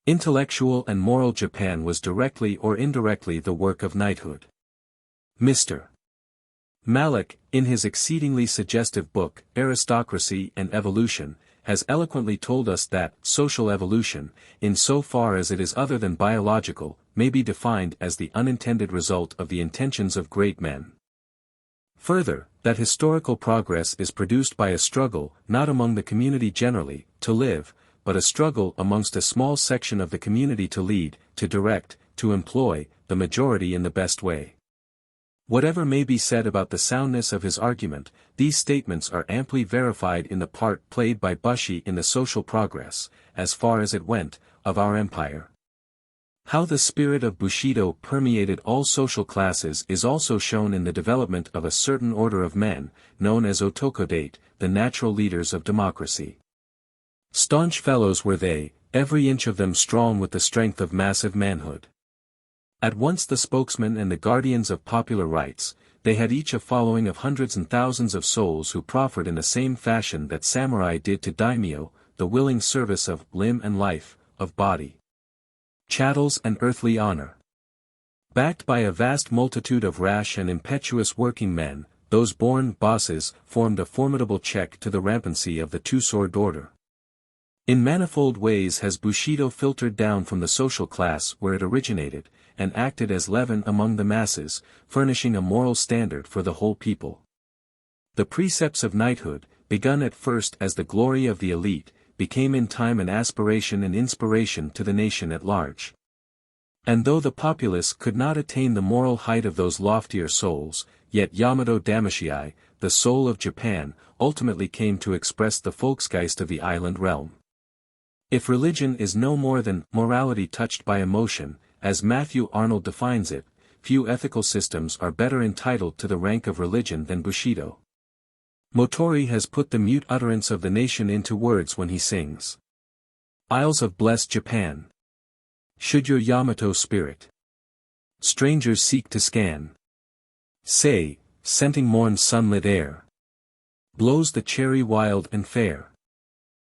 Intellectual and moral Japan was directly or indirectly the work of knighthood. Mr. Mallock, in his exceedingly suggestive book, Aristocracy and Evolution, has eloquently told us that social evolution, in so far as it is other than biological, may be defined as the unintended result of the intentions of great men. Further, that historical progress is produced by a struggle, not among the community generally, to live, but a struggle amongst a small section of the community to lead, to direct, to employ, the majority in the best way. Whatever may be said about the soundness of his argument, these statements are amply verified in the part played by Bushi in the social progress, as far as it went, of our empire. How the spirit of Bushido permeated all social classes is also shown in the development of a certain order of men, known as Otokodate, the natural leaders of democracy. Staunch fellows were they, every inch of them strong with the strength of massive manhood. At once the spokesmen and the guardians of popular rights, they had each a following of hundreds and thousands of souls who proffered in the same fashion that samurai did to daimyo, the willing service of limb and life, of body, chattels and earthly honor. Backed by a vast multitude of rash and impetuous working men, those born bosses formed a formidable check to the rampancy of the two-sword order. In manifold ways has Bushido filtered down from the social class where it originated, and acted as leaven among the masses, furnishing a moral standard for the whole people. The precepts of knighthood, begun at first as the glory of the elite, became in time an aspiration and inspiration to the nation at large. And though the populace could not attain the moral height of those loftier souls, yet Yamato Damashii, the soul of Japan, ultimately came to express the Volksgeist of the island realm. If religion is no more than morality touched by emotion, as Matthew Arnold defines it, few ethical systems are better entitled to the rank of religion than Bushido. Motori has put the mute utterance of the nation into words when he sings. Isles of blessed Japan. Should your Yamato spirit strangers seek to scan, say, scenting morn's sunlit air, blows the cherry wild and fair.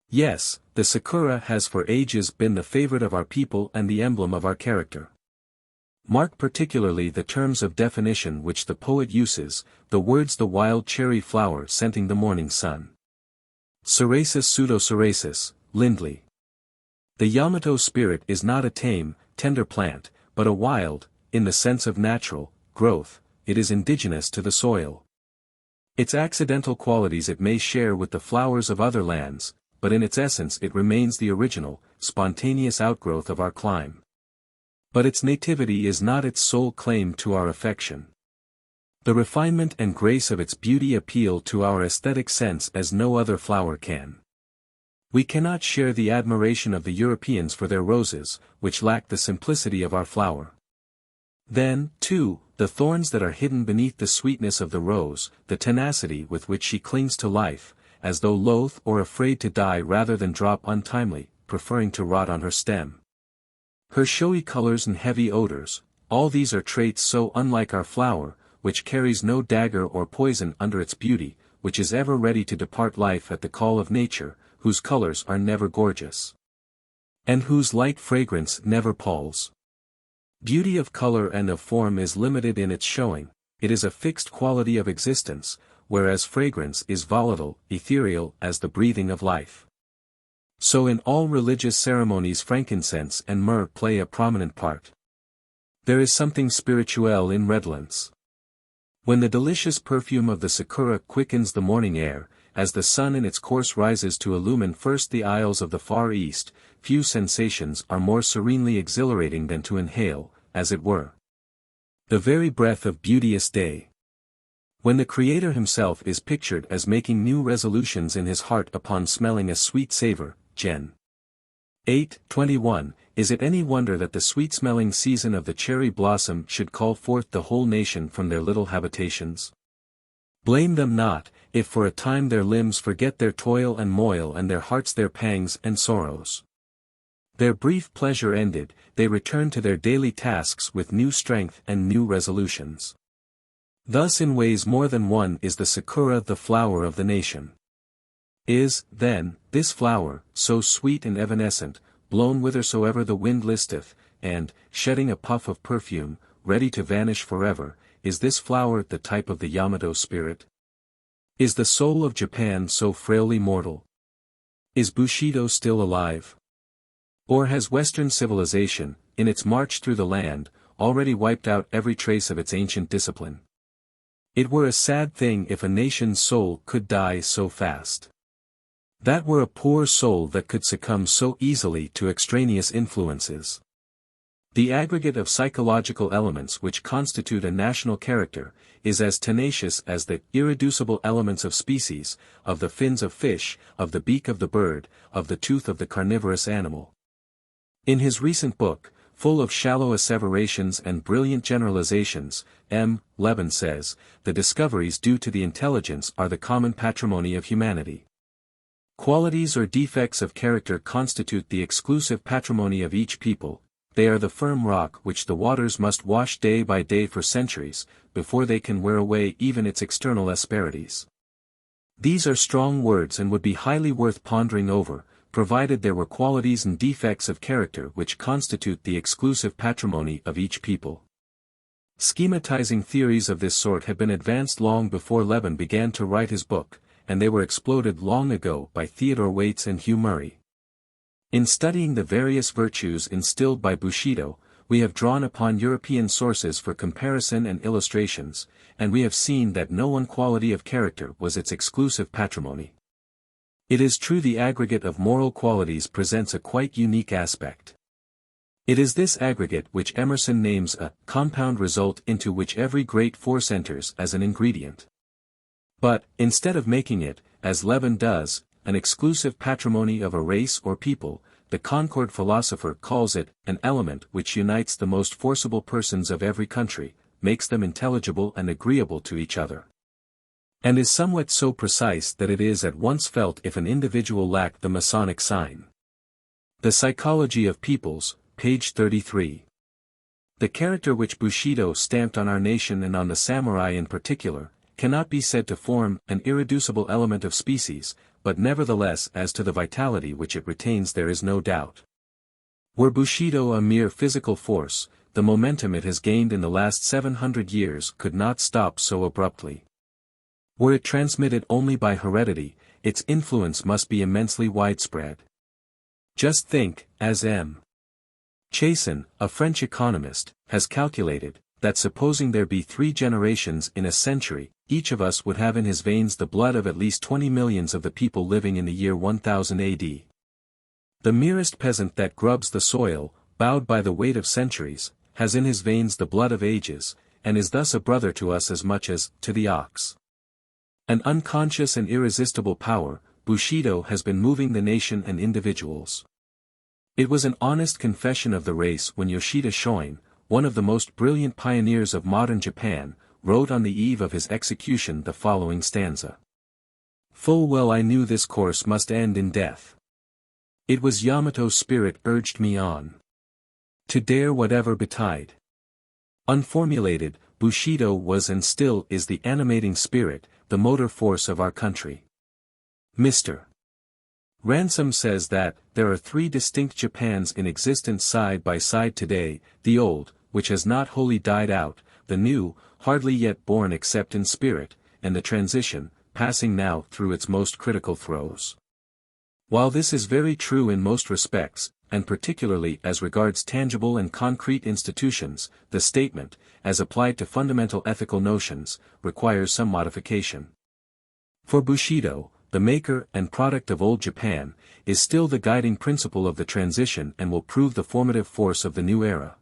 Yes, the sakura has for ages been the favorite of our people and the emblem of our character. Mark particularly the terms of definition which the poet uses, the words the wild cherry flower scenting the morning sun. Cerasus pseudo-cerasus, Lindley. The Yamato spirit is not a tame, tender plant, but a wild, in the sense of natural, growth. It is indigenous to the soil. Its accidental qualities it may share with the flowers of other lands, but in its essence it remains the original, spontaneous outgrowth of our clime. But its nativity is not its sole claim to our affection. The refinement and grace of its beauty appeal to our aesthetic sense as no other flower can. We cannot share the admiration of the Europeans for their roses, which lack the simplicity of our flower. Then, too, the thorns that are hidden beneath the sweetness of the rose, the tenacity with which she clings to life, as though loath or afraid to die rather than drop untimely, preferring to rot on her stem. Her showy colors and heavy odors, all these are traits so unlike our flower, which carries no dagger or poison under its beauty, which is ever ready to depart life at the call of nature, whose colors are never gorgeous, and whose light fragrance never palls. Beauty of color and of form is limited in its showing, it is a fixed quality of existence, whereas fragrance is volatile, ethereal as the breathing of life. So in all religious ceremonies frankincense and myrrh play a prominent part. There is something spirituel in redolence. When the delicious perfume of the sakura quickens the morning air, as the sun in its course rises to illumine first the isles of the Far East, few sensations are more serenely exhilarating than to inhale, as it were, the very breath of beauteous day. When the Creator himself is pictured as making new resolutions in his heart upon smelling a sweet savor, Gen. 8:21, is it any wonder that the sweet-smelling season of the cherry blossom should call forth the whole nation from their little habitations? Blame them not, if for a time their limbs forget their toil and moil and their hearts their pangs and sorrows. Their brief pleasure ended, they return to their daily tasks with new strength and new resolutions. Thus in ways more than one is the sakura the flower of the nation. Is, then, this flower, so sweet and evanescent, blown whithersoever the wind listeth, and, shedding a puff of perfume, ready to vanish forever, is this flower the type of the Yamato spirit? Is the soul of Japan so frailly mortal? Is Bushido still alive? Or has Western civilization, in its march through the land, already wiped out every trace of its ancient discipline? It were a sad thing if a nation's soul could die so fast. That were a poor soul that could succumb so easily to extraneous influences. The aggregate of psychological elements which constitute a national character, is as tenacious as the irreducible elements of species, of the fins of fish, of the beak of the bird, of the tooth of the carnivorous animal. In his recent book, full of shallow asseverations and brilliant generalizations, M. Levin says, the discoveries due to the intelligence are the common patrimony of humanity. Qualities or defects of character constitute the exclusive patrimony of each people, they are the firm rock which the waters must wash day by day for centuries, before they can wear away even its external asperities. These are strong words and would be highly worth pondering over, provided there were qualities and defects of character which constitute the exclusive patrimony of each people. Schematizing theories of this sort had been advanced long before Levin began to write his book, and they were exploded long ago by Theodore Waits and Hugh Murray. In studying the various virtues instilled by Bushido, we have drawn upon European sources for comparison and illustrations, and we have seen that no one quality of character was its exclusive patrimony. It is true the aggregate of moral qualities presents a quite unique aspect. It is this aggregate which Emerson names a compound result into which every great force enters as an ingredient. But, instead of making it, as Levin does, an exclusive patrimony of a race or people, the Concord philosopher calls it an element which unites the most forcible persons of every country, makes them intelligible and agreeable to each other, and is somewhat so precise that it is at once felt if an individual lacked the Masonic sign. The Psychology of Peoples, page 33. The character which Bushido stamped on our nation and on the samurai in particular, cannot be said to form an irreducible element of species, but nevertheless as to the vitality which it retains there is no doubt. Were Bushido a mere physical force, the momentum it has gained in the last 700 years could not stop so abruptly. Were it transmitted only by heredity, its influence must be immensely widespread. Just think, as M. Chassin, a French economist, has calculated, that supposing there be 3 generations in a century, each of us would have in his veins the blood of at least 20 millions of the people living in the year 1000 AD. The merest peasant that grubs the soil, bowed by the weight of centuries, has in his veins the blood of ages, and is thus a brother to us as much as, to the ox. An unconscious and irresistible power, Bushido has been moving the nation and individuals. It was an honest confession of the race when Yoshida Shoin, one of the most brilliant pioneers of modern Japan, wrote on the eve of his execution the following stanza. Full well I knew this course must end in death. It was Yamato's spirit urged me on. To dare whatever betide. Unformulated, Bushido was and still is the animating spirit, the motor force of our country. Mr. Ransom says that, there are 3 distinct Japans in existence side by side today, the old, which has not wholly died out, the new, hardly yet born except in spirit, and the transition, passing now through its most critical throes. While this is very true in most respects, and particularly as regards tangible and concrete institutions, the statement, as applied to fundamental ethical notions, requires some modification. For Bushido, the maker and product of old Japan, is still the guiding principle of the transition and will prove the formative force of the new era.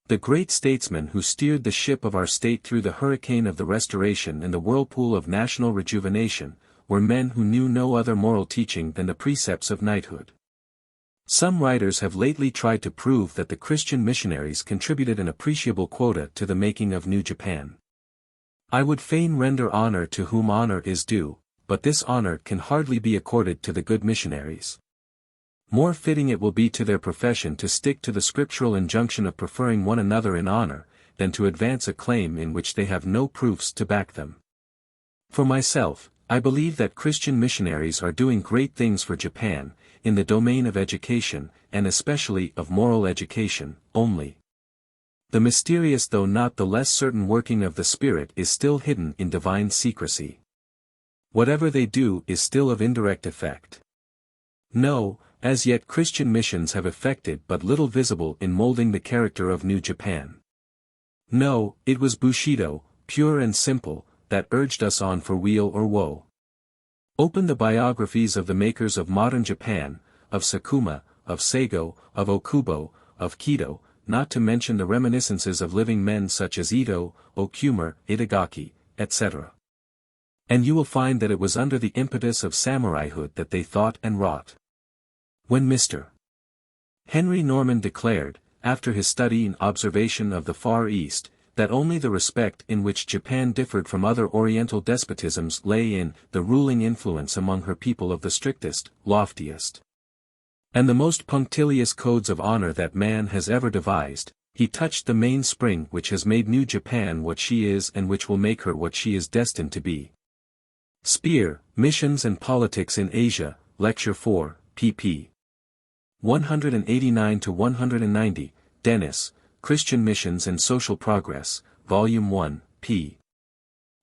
The great statesmen who steered the ship of our state through the hurricane of the Restoration and the whirlpool of national rejuvenation, were men who knew no other moral teaching than the precepts of knighthood. Some writers have lately tried to prove that the Christian missionaries contributed an appreciable quota to the making of New Japan. I would fain render honor to whom honor is due, but this honor can hardly be accorded to the good missionaries. More fitting it will be to their profession to stick to the scriptural injunction of preferring one another in honor, than to advance a claim in which they have no proofs to back them. For myself, I believe that Christian missionaries are doing great things for Japan, in the domain of education, and especially of moral education, only. The mysterious though not the less certain working of the Spirit is still hidden in divine secrecy. Whatever they do is still of indirect effect. No, as yet Christian missions have effected but little visible in molding the character of New Japan. No, it was Bushido, pure and simple, that urged us on for weal or woe. Open the biographies of the makers of modern Japan, of Sakuma, of Seigo, of Okubo, of Kido, not to mention the reminiscences of living men such as Ito, Okumer, Itagaki, etc. And you will find that it was under the impetus of samuraihood that they thought and wrought. When Mr. Henry Norman declared, after his study and observation of the Far East, that only the respect in which Japan differed from other Oriental despotisms lay in the ruling influence among her people of the strictest, loftiest, and the most punctilious codes of honor that man has ever devised, he touched the main spring which has made New Japan what she is and which will make her what she is destined to be. Speer, Missions and Politics in Asia, Lecture 4, pp. 189-190, Dennis, Christian Missions and Social Progress, Volume 1, p.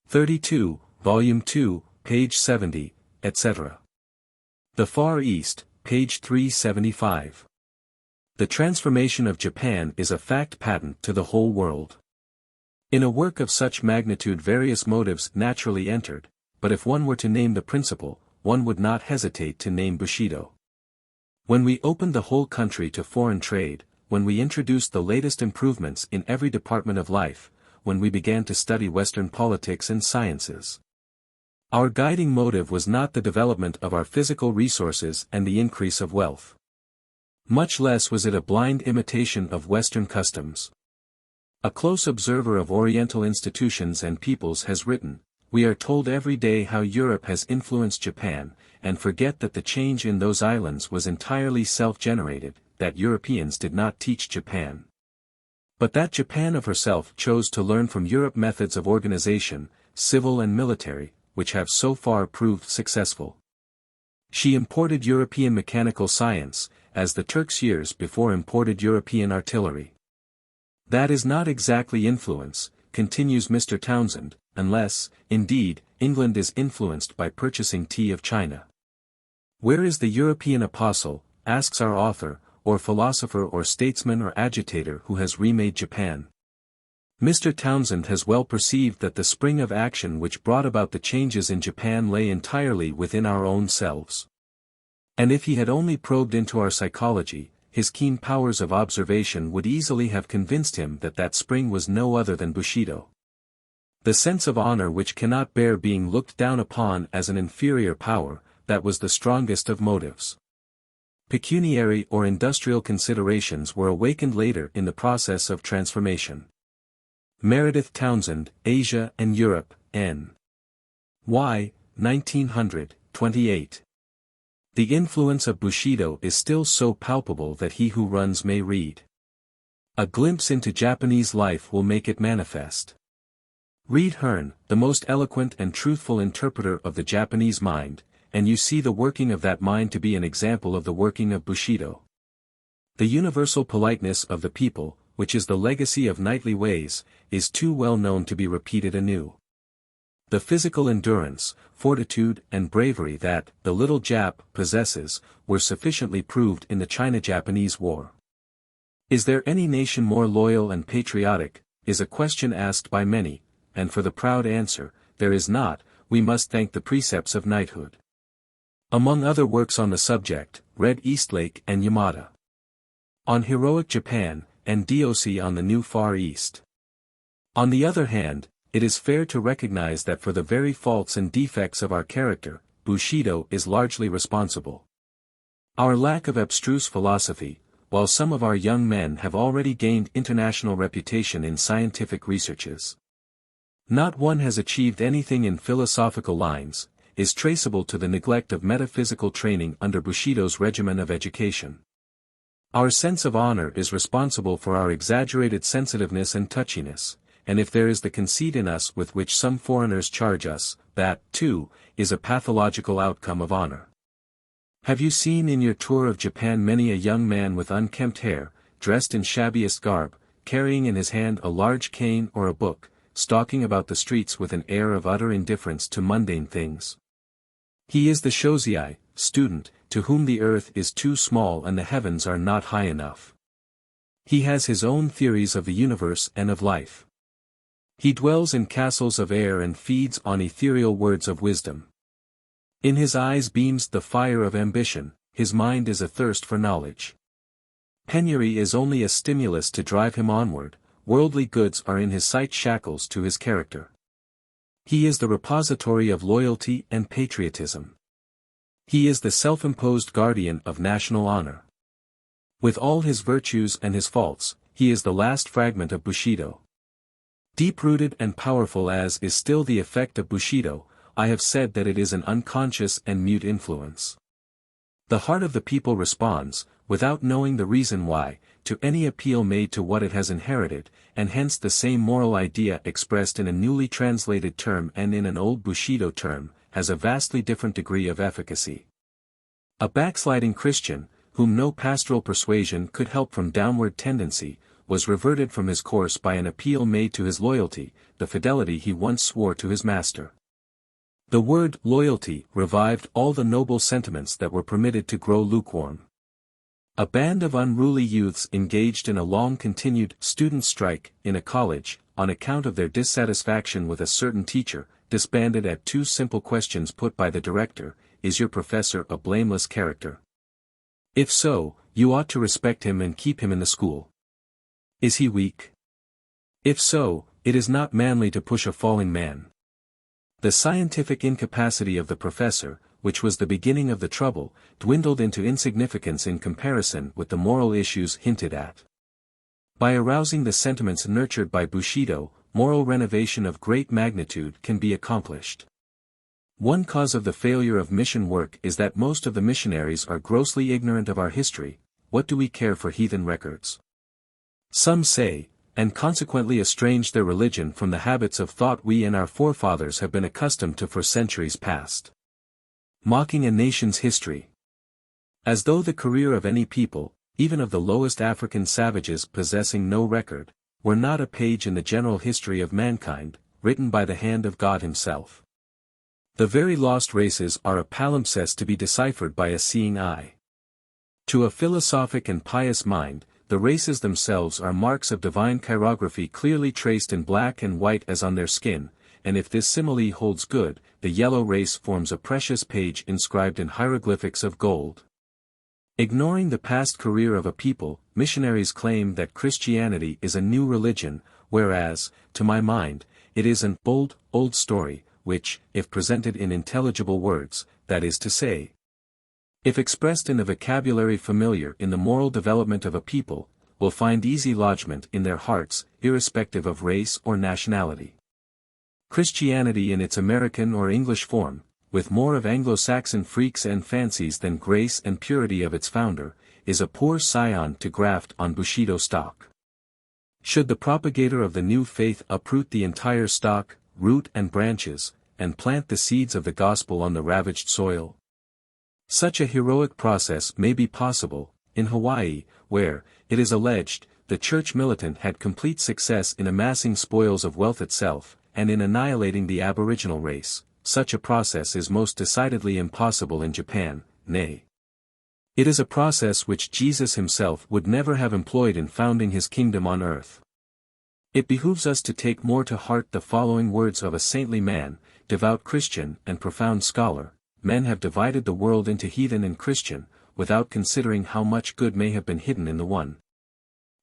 32, Volume 2, page 70, etc. The Far East, page 375. The transformation of Japan is a fact patent to the whole world. In a work of such magnitude various motives naturally entered, but if one were to name the principal, one would not hesitate to name Bushido. When we opened the whole country to foreign trade, when we introduced the latest improvements in every department of life, when we began to study Western politics and sciences, our guiding motive was not the development of our physical resources and the increase of wealth. Much less was it a blind imitation of Western customs. A close observer of Oriental institutions and peoples has written, "We are told every day how Europe has influenced Japan, and forget that the change in those islands was entirely self-generated, that Europeans did not teach Japan, but that Japan of herself chose to learn from Europe methods of organization, civil and military, which have so far proved successful. She imported European mechanical science, as the Turks years before imported European artillery. That is not exactly influence, continues Mr. Townsend, unless, indeed, England is influenced by purchasing tea of China. Where is the European apostle, asks our author, or philosopher or statesman or agitator who has remade Japan? Mr. Townsend has well perceived that the spring of action which brought about the changes in Japan lay entirely within our own selves. And if he had only probed into our psychology, his keen powers of observation would easily have convinced him that that spring was no other than Bushido. The sense of honor which cannot bear being looked down upon as an inferior power, that was the strongest of motives. Pecuniary or industrial considerations were awakened later in the process of transformation. Meredith Townsend, Asia and Europe, N. Y. 1900, 28. The influence of Bushido is still so palpable that he who runs may read. A glimpse into Japanese life will make it manifest. Read Hearn, the most eloquent and truthful interpreter of the Japanese mind, and you see the working of that mind to be an example of the working of Bushido. The universal politeness of the people, which is the legacy of knightly ways, is too well known to be repeated anew. The physical endurance, fortitude and bravery that the little Jap possesses, were sufficiently proved in the China-Japanese War. Is there any nation more loyal and patriotic, is a question asked by many, and for the proud answer, there is not. We must thank the precepts of knighthood. Among other works on the subject, read Eastlake and Yamada. On Heroic Japan, and Doc on the New Far East. On the other hand, it is fair to recognize that for the very faults and defects of our character, Bushido is largely responsible. Our lack of abstruse philosophy, while some of our young men have already gained international reputation in scientific researches. Not one has achieved anything in philosophical lines, is traceable to the neglect of metaphysical training under Bushido's regimen of education. Our sense of honor is responsible for our exaggerated sensitiveness and touchiness, and if there is the conceit in us with which some foreigners charge us, that, too, is a pathological outcome of honor. Have you seen in your tour of Japan many a young man with unkempt hair, dressed in shabbiest garb, carrying in his hand a large cane or a book, stalking about the streets with an air of utter indifference to mundane things? He is the Shosei, student, to whom the earth is too small and the heavens are not high enough. He has his own theories of the universe and of life. He dwells in castles of air and feeds on ethereal words of wisdom. In his eyes beams the fire of ambition, his mind is athirst for knowledge. Penury is only a stimulus to drive him onward, worldly goods are in his sight shackles to his character. He is the repository of loyalty and patriotism. He is the self-imposed guardian of national honor. With all his virtues and his faults, he is the last fragment of Bushido. Deep-rooted and powerful as is still the effect of Bushido, I have said that it is an unconscious and mute influence. The heart of the people responds, without knowing the reason why, to any appeal made to what it has inherited, and hence the same moral idea expressed in a newly translated term and in an old Bushido term, has a vastly different degree of efficacy. A backsliding Christian, whom no pastoral persuasion could help from downward tendency, was reverted from his course by an appeal made to his loyalty, the fidelity he once swore to his master. The word loyalty revived all the noble sentiments that were permitted to grow lukewarm. A band of unruly youths engaged in a long-continued student strike in a college, on account of their dissatisfaction with a certain teacher, disbanded at two simple questions put by the director: is your professor a blameless character? If so, you ought to respect him and keep him in the school. Is he weak? If so, it is not manly to push a falling man. The scientific incapacity of the professor, which was the beginning of the trouble, dwindled into insignificance in comparison with the moral issues hinted at. By arousing the sentiments nurtured by Bushido, moral renovation of great magnitude can be accomplished. One cause of the failure of mission work is that most of the missionaries are grossly ignorant of our history. What do we care for heathen records? Some say, and consequently estrange their religion from the habits of thought we and our forefathers have been accustomed to for centuries past. Mocking a nation's history. As though the career of any people, even of the lowest African savages possessing no record, were not a page in the general history of mankind, written by the hand of God himself. The very lost races are a palimpsest to be deciphered by a seeing eye. To a philosophic and pious mind, the races themselves are marks of divine chirography clearly traced in black and white as on their skin, and if this simile holds good, the yellow race forms a precious page inscribed in hieroglyphics of gold. Ignoring the past career of a people, missionaries claim that Christianity is a new religion, whereas, to my mind, it is an old story, which, if presented in intelligible words, that is to say, if expressed in a vocabulary familiar in the moral development of a people, will find easy lodgment in their hearts, irrespective of race or nationality. Christianity in its American or English form, with more of Anglo-Saxon freaks and fancies than grace and purity of its founder, is a poor scion to graft on Bushido stock. Should the propagator of the new faith uproot the entire stock, root and branches, and plant the seeds of the gospel on the ravaged soil? Such a heroic process may be possible, in Hawaii, where, it is alleged, the church militant had complete success in amassing spoils of wealth itself, and in annihilating the aboriginal race. Such a process is most decidedly impossible in Japan, nay. It is a process which Jesus himself would never have employed in founding his kingdom on earth. It behooves us to take more to heart the following words of a saintly man, devout Christian and profound scholar: men have divided the world into heathen and Christian, without considering how much good may have been hidden in the one,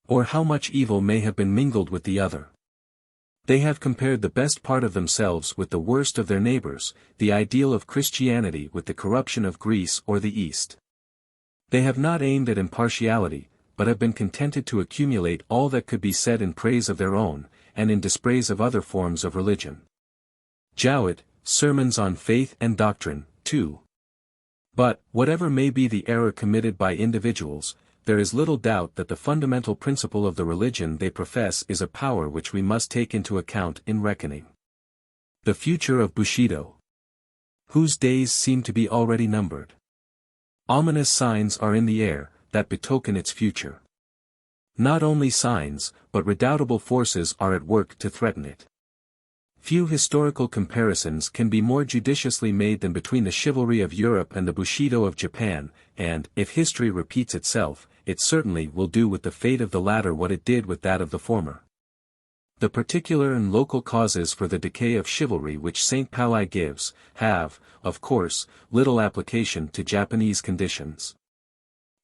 or how much evil may have been mingled with the other. They have compared the best part of themselves with the worst of their neighbors, the ideal of Christianity with the corruption of Greece or the East. They have not aimed at impartiality, but have been contented to accumulate all that could be said in praise of their own, and in dispraise of other forms of religion. Jowett, Sermons on Faith and Doctrine, 2. But, whatever may be the error committed by individuals, there is little doubt that the fundamental principle of the religion they profess is a power which we must take into account in reckoning. The future of Bushido, whose days seem to be already numbered. Ominous signs are in the air, that betoken its future. Not only signs, but redoubtable forces are at work to threaten it. Few historical comparisons can be more judiciously made than between the chivalry of Europe and the Bushido of Japan, and, if history repeats itself, it certainly will do with the fate of the latter what it did with that of the former. The particular and local causes for the decay of chivalry which St. Pauli gives, have, of course, little application to Japanese conditions.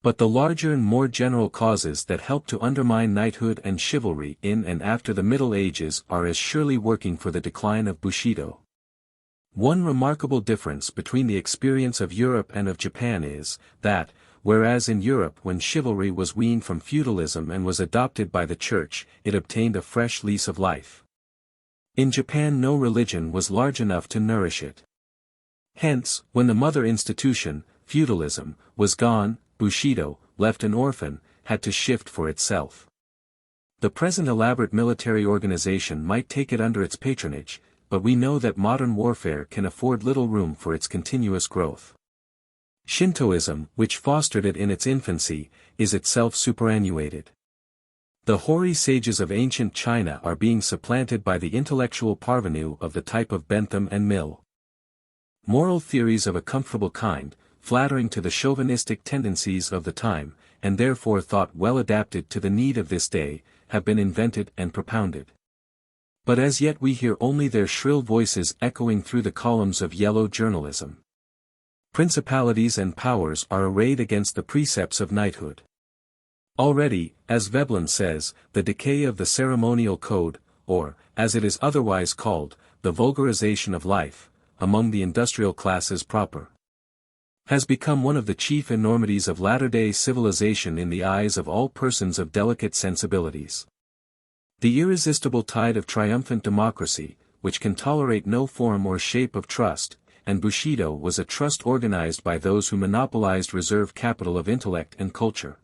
But the larger and more general causes that help to undermine knighthood and chivalry in and after the Middle Ages are as surely working for the decline of Bushido. One remarkable difference between the experience of Europe and of Japan is, that, whereas in Europe when chivalry was weaned from feudalism and was adopted by the Church, it obtained a fresh lease of life. In Japan no religion was large enough to nourish it. Hence, when the mother institution, feudalism, was gone, Bushido, left an orphan, had to shift for itself. The present elaborate military organization might take it under its patronage, but we know that modern warfare can afford little room for its continuous growth. Shintoism, which fostered it in its infancy, is itself superannuated. The hoary sages of ancient China are being supplanted by the intellectual parvenu of the type of Bentham and Mill. Moral theories of a comfortable kind, flattering to the chauvinistic tendencies of the time, and therefore thought well adapted to the need of this day, have been invented and propounded. But as yet we hear only their shrill voices echoing through the columns of yellow journalism. Principalities and powers are arrayed against the precepts of knighthood. Already, as Veblen says, the decay of the ceremonial code, or, as it is otherwise called, the vulgarization of life, among the industrial classes proper, has become one of the chief enormities of latter-day civilization in the eyes of all persons of delicate sensibilities. The irresistible tide of triumphant democracy, which can tolerate no form or shape of trust, and Bushido was a trust organized by those who monopolized reserve capital of intellect and culture.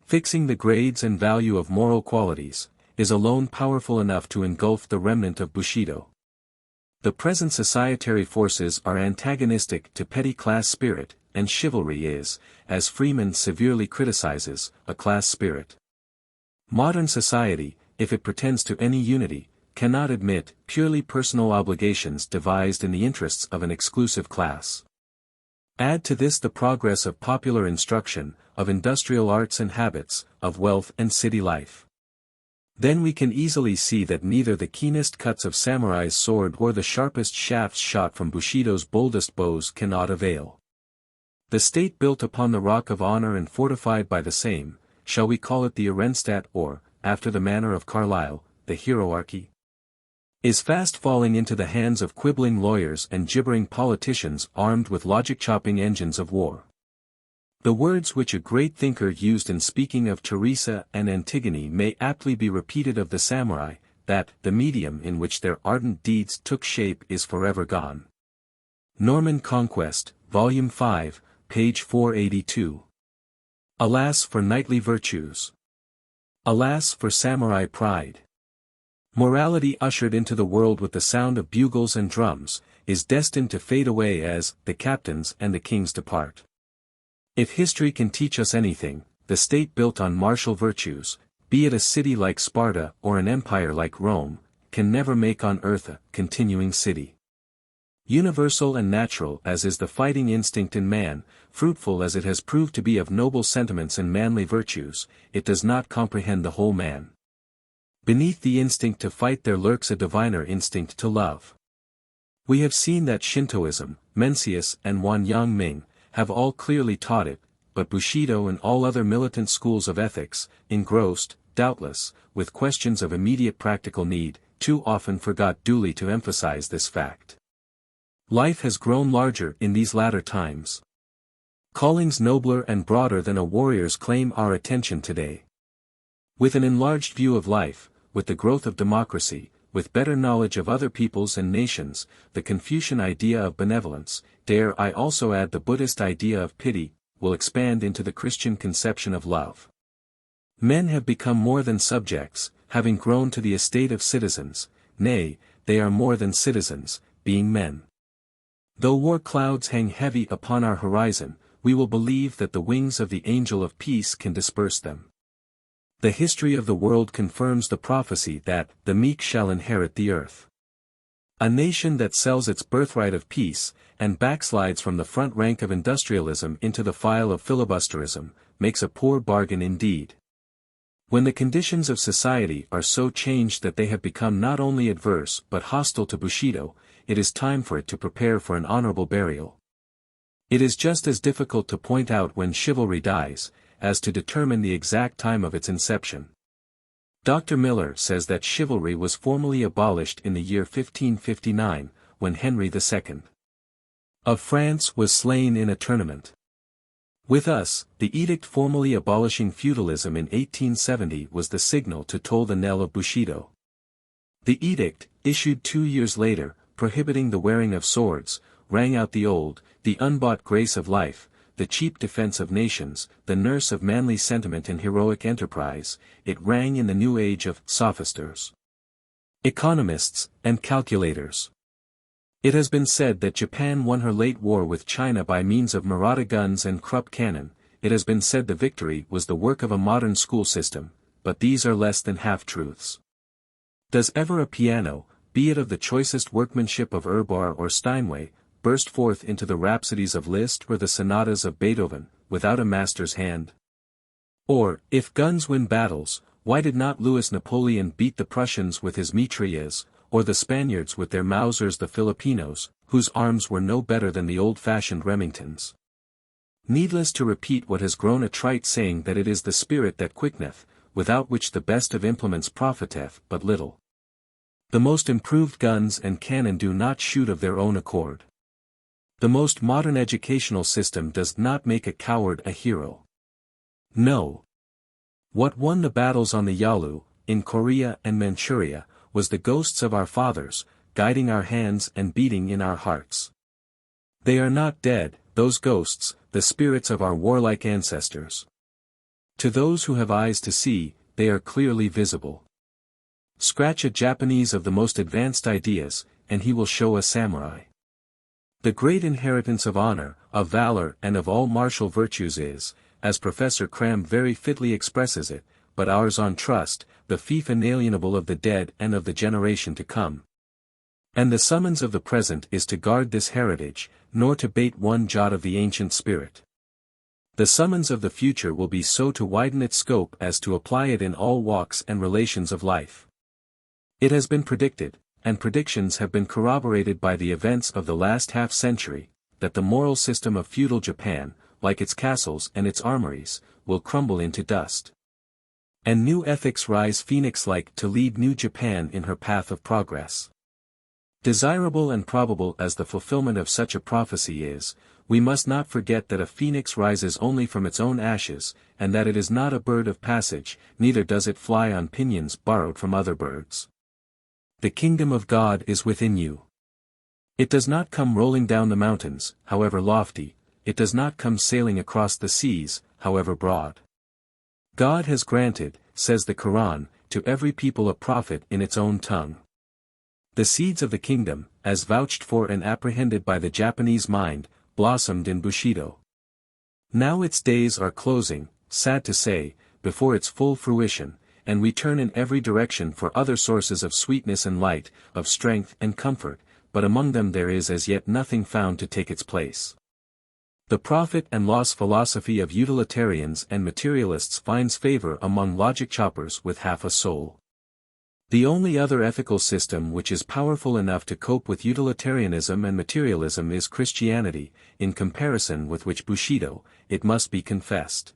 Fixing the grades and value of moral qualities, is alone powerful enough to engulf the remnant of Bushido. The present societary forces are antagonistic to petty class spirit, and chivalry is, as Freeman severely criticizes, a class spirit. Modern society, if it pretends to any unity, cannot admit purely personal obligations devised in the interests of an exclusive class. Add to this the progress of popular instruction, of industrial arts and habits, of wealth and city life. Then we can easily see that neither the keenest cuts of samurai's sword or the sharpest shafts shot from Bushido's boldest bows can aught avail. The state built upon the rock of honor and fortified by the same, shall we call it the Ehrenstadt or, after the manner of Carlyle, the hierarchy? Is fast falling into the hands of quibbling lawyers and gibbering politicians armed with logic-chopping engines of war. The words which a great thinker used in speaking of Teresa and Antigone may aptly be repeated of the samurai, that the medium in which their ardent deeds took shape is forever gone. Norman Conquest, Volume 5, page 482. Alas for knightly virtues! Alas for samurai pride! Morality ushered into the world with the sound of bugles and drums, is destined to fade away as the captains and the kings depart. If history can teach us anything, the state built on martial virtues, be it a city like Sparta or an empire like Rome, can never make on earth a continuing city. Universal and natural as is the fighting instinct in man, fruitful as it has proved to be of noble sentiments and manly virtues, it does not comprehend the whole man. Beneath the instinct to fight there lurks a diviner instinct to love. We have seen that Shintoism, Mencius and Wanyang Ming, have all clearly taught it, but Bushido and all other militant schools of ethics, engrossed, doubtless, with questions of immediate practical need, too often forgot duly to emphasize this fact. Life has grown larger in these latter times. Callings nobler and broader than a warrior's claim our attention today. With an enlarged view of life, with the growth of democracy, with better knowledge of other peoples and nations, the Confucian idea of benevolence, dare I also add the Buddhist idea of pity, will expand into the Christian conception of love. Men have become more than subjects, having grown to the estate of citizens, nay, they are more than citizens, being men. Though war clouds hang heavy upon our horizon, we will believe that the wings of the angel of peace can disperse them. The history of the world confirms the prophecy that the meek shall inherit the earth. A nation that sells its birthright of peace, and backslides from the front rank of industrialism into the file of filibusterism, makes a poor bargain indeed. When the conditions of society are so changed that they have become not only adverse but hostile to Bushido, it is time for it to prepare for an honorable burial. It is just as difficult to point out when chivalry dies, as to determine the exact time of its inception. Dr. Miller says that chivalry was formally abolished in the year 1559, when Henry II of France was slain in a tournament. With us, the edict formally abolishing feudalism in 1870 was the signal to toll the knell of Bushido. The edict, issued 2 years later, prohibiting the wearing of swords, rang out the unbought grace of life, the cheap defense of nations, the nurse of manly sentiment and heroic enterprise. It rang in the new age of sophisters, economists, and calculators. It has been said that Japan won her late war with China by means of Murata guns and Krupp cannon. It has been said the victory was the work of a modern school system, but these are less than half-truths. Does ever a piano, be it of the choicest workmanship of Urbar or Steinway, burst forth into the rhapsodies of Liszt or the sonatas of Beethoven, without a master's hand? Or, if guns win battles, why did not Louis Napoleon beat the Prussians with his mitrailleuse, or the Spaniards with their Mausers, the Filipinos, whose arms were no better than the old-fashioned Remingtons? Needless to repeat what has grown a trite saying that it is the spirit that quickeneth, without which the best of implements profiteth but little. The most improved guns and cannon do not shoot of their own accord. The most modern educational system does not make a coward a hero. No. What won the battles on the Yalu, in Korea and Manchuria, was the ghosts of our fathers, guiding our hands and beating in our hearts. They are not dead, those ghosts, the spirits of our warlike ancestors. To those who have eyes to see, they are clearly visible. Scratch a Japanese of the most advanced ideas, and he will show a samurai. The great inheritance of honor, of valor and of all martial virtues is, as Professor Cram very fitly expresses it, but ours on trust, the fief inalienable of the dead and of the generation to come. And the summons of the present is to guard this heritage, nor to bate one jot of the ancient spirit. The summons of the future will be so to widen its scope as to apply it in all walks and relations of life. It has been predicted, and predictions have been corroborated by the events of the last half-century, that the moral system of feudal Japan, like its castles and its armories, will crumble into dust. And new ethics rise phoenix-like to lead new Japan in her path of progress. Desirable and probable as the fulfillment of such a prophecy is, we must not forget that a phoenix rises only from its own ashes, and that it is not a bird of passage, neither does it fly on pinions borrowed from other birds. The kingdom of God is within you. It does not come rolling down the mountains, however lofty, it does not come sailing across the seas, however broad. God has granted, says the Quran, to every people a prophet in its own tongue. The seeds of the kingdom, as vouched for and apprehended by the Japanese mind, blossomed in Bushido. Now its days are closing, sad to say, before its full fruition, and we turn in every direction for other sources of sweetness and light, of strength and comfort, but among them there is as yet nothing found to take its place. The profit and loss philosophy of utilitarians and materialists finds favor among logic choppers with half a soul. The only other ethical system which is powerful enough to cope with utilitarianism and materialism is Christianity, in comparison with which Bushido, it must be confessed,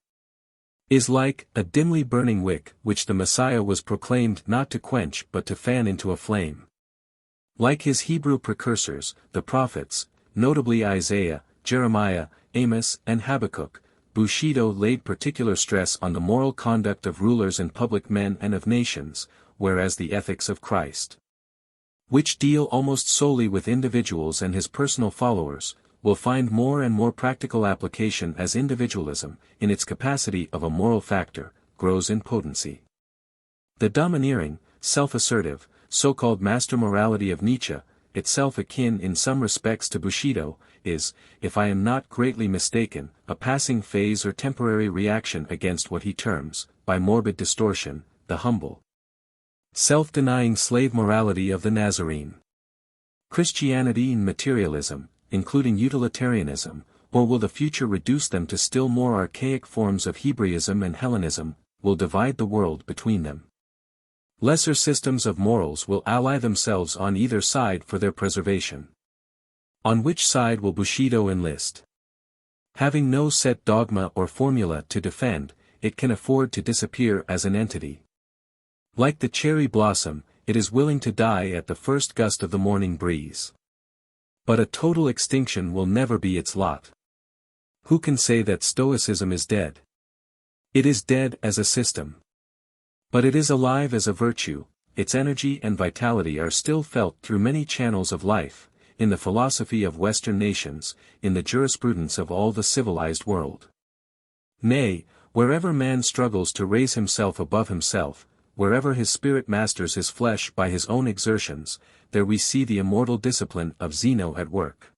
is like a dimly burning wick which the Messiah was proclaimed not to quench but to fan into a flame. Like his Hebrew precursors, the prophets, notably Isaiah, Jeremiah, Amos and Habakkuk, Bushido laid particular stress on the moral conduct of rulers and public men and of nations, whereas the ethics of Christ, which deal almost solely with individuals and his personal followers, will find more and more practical application as individualism, in its capacity of a moral factor, grows in potency. The domineering, self-assertive, so-called master morality of Nietzsche, itself akin in some respects to Bushido, is, if I am not greatly mistaken, a passing phase or temporary reaction against what he terms, by morbid distortion, the humble, self-denying slave morality of the Nazarene. Christianity and materialism, including utilitarianism, or will the future reduce them to still more archaic forms of Hebraism and Hellenism, will divide the world between them. Lesser systems of morals will ally themselves on either side for their preservation. On which side will Bushido enlist? Having no set dogma or formula to defend, it can afford to disappear as an entity. Like the cherry blossom, it is willing to die at the first gust of the morning breeze. But a total extinction will never be its lot. Who can say that Stoicism is dead? It is dead as a system. But it is alive as a virtue, its energy and vitality are still felt through many channels of life, in the philosophy of Western nations, in the jurisprudence of all the civilized world. Nay, wherever man struggles to raise himself above himself, wherever his spirit masters his flesh by his own exertions, there we see the immortal discipline of Zeno at work.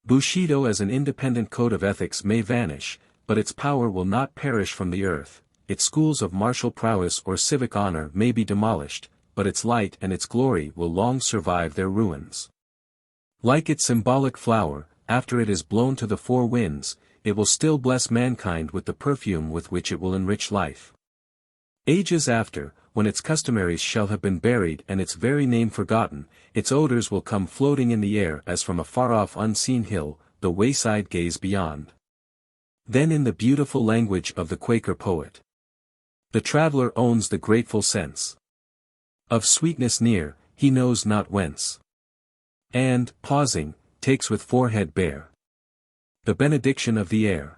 Bushido as an independent code of ethics may vanish, but its power will not perish from the earth, its schools of martial prowess or civic honor may be demolished, but its light and its glory will long survive their ruins. Like its symbolic flower, after it is blown to the four winds, it will still bless mankind with the perfume with which it will enrich life. Ages after, when its customaries shall have been buried and its very name forgotten, its odors will come floating in the air as from a far-off unseen hill, the wayside gaze beyond. Then in the beautiful language of the Quaker poet, the traveler owns the grateful sense of sweetness near, he knows not whence. And, pausing, takes with forehead bare the benediction of the air.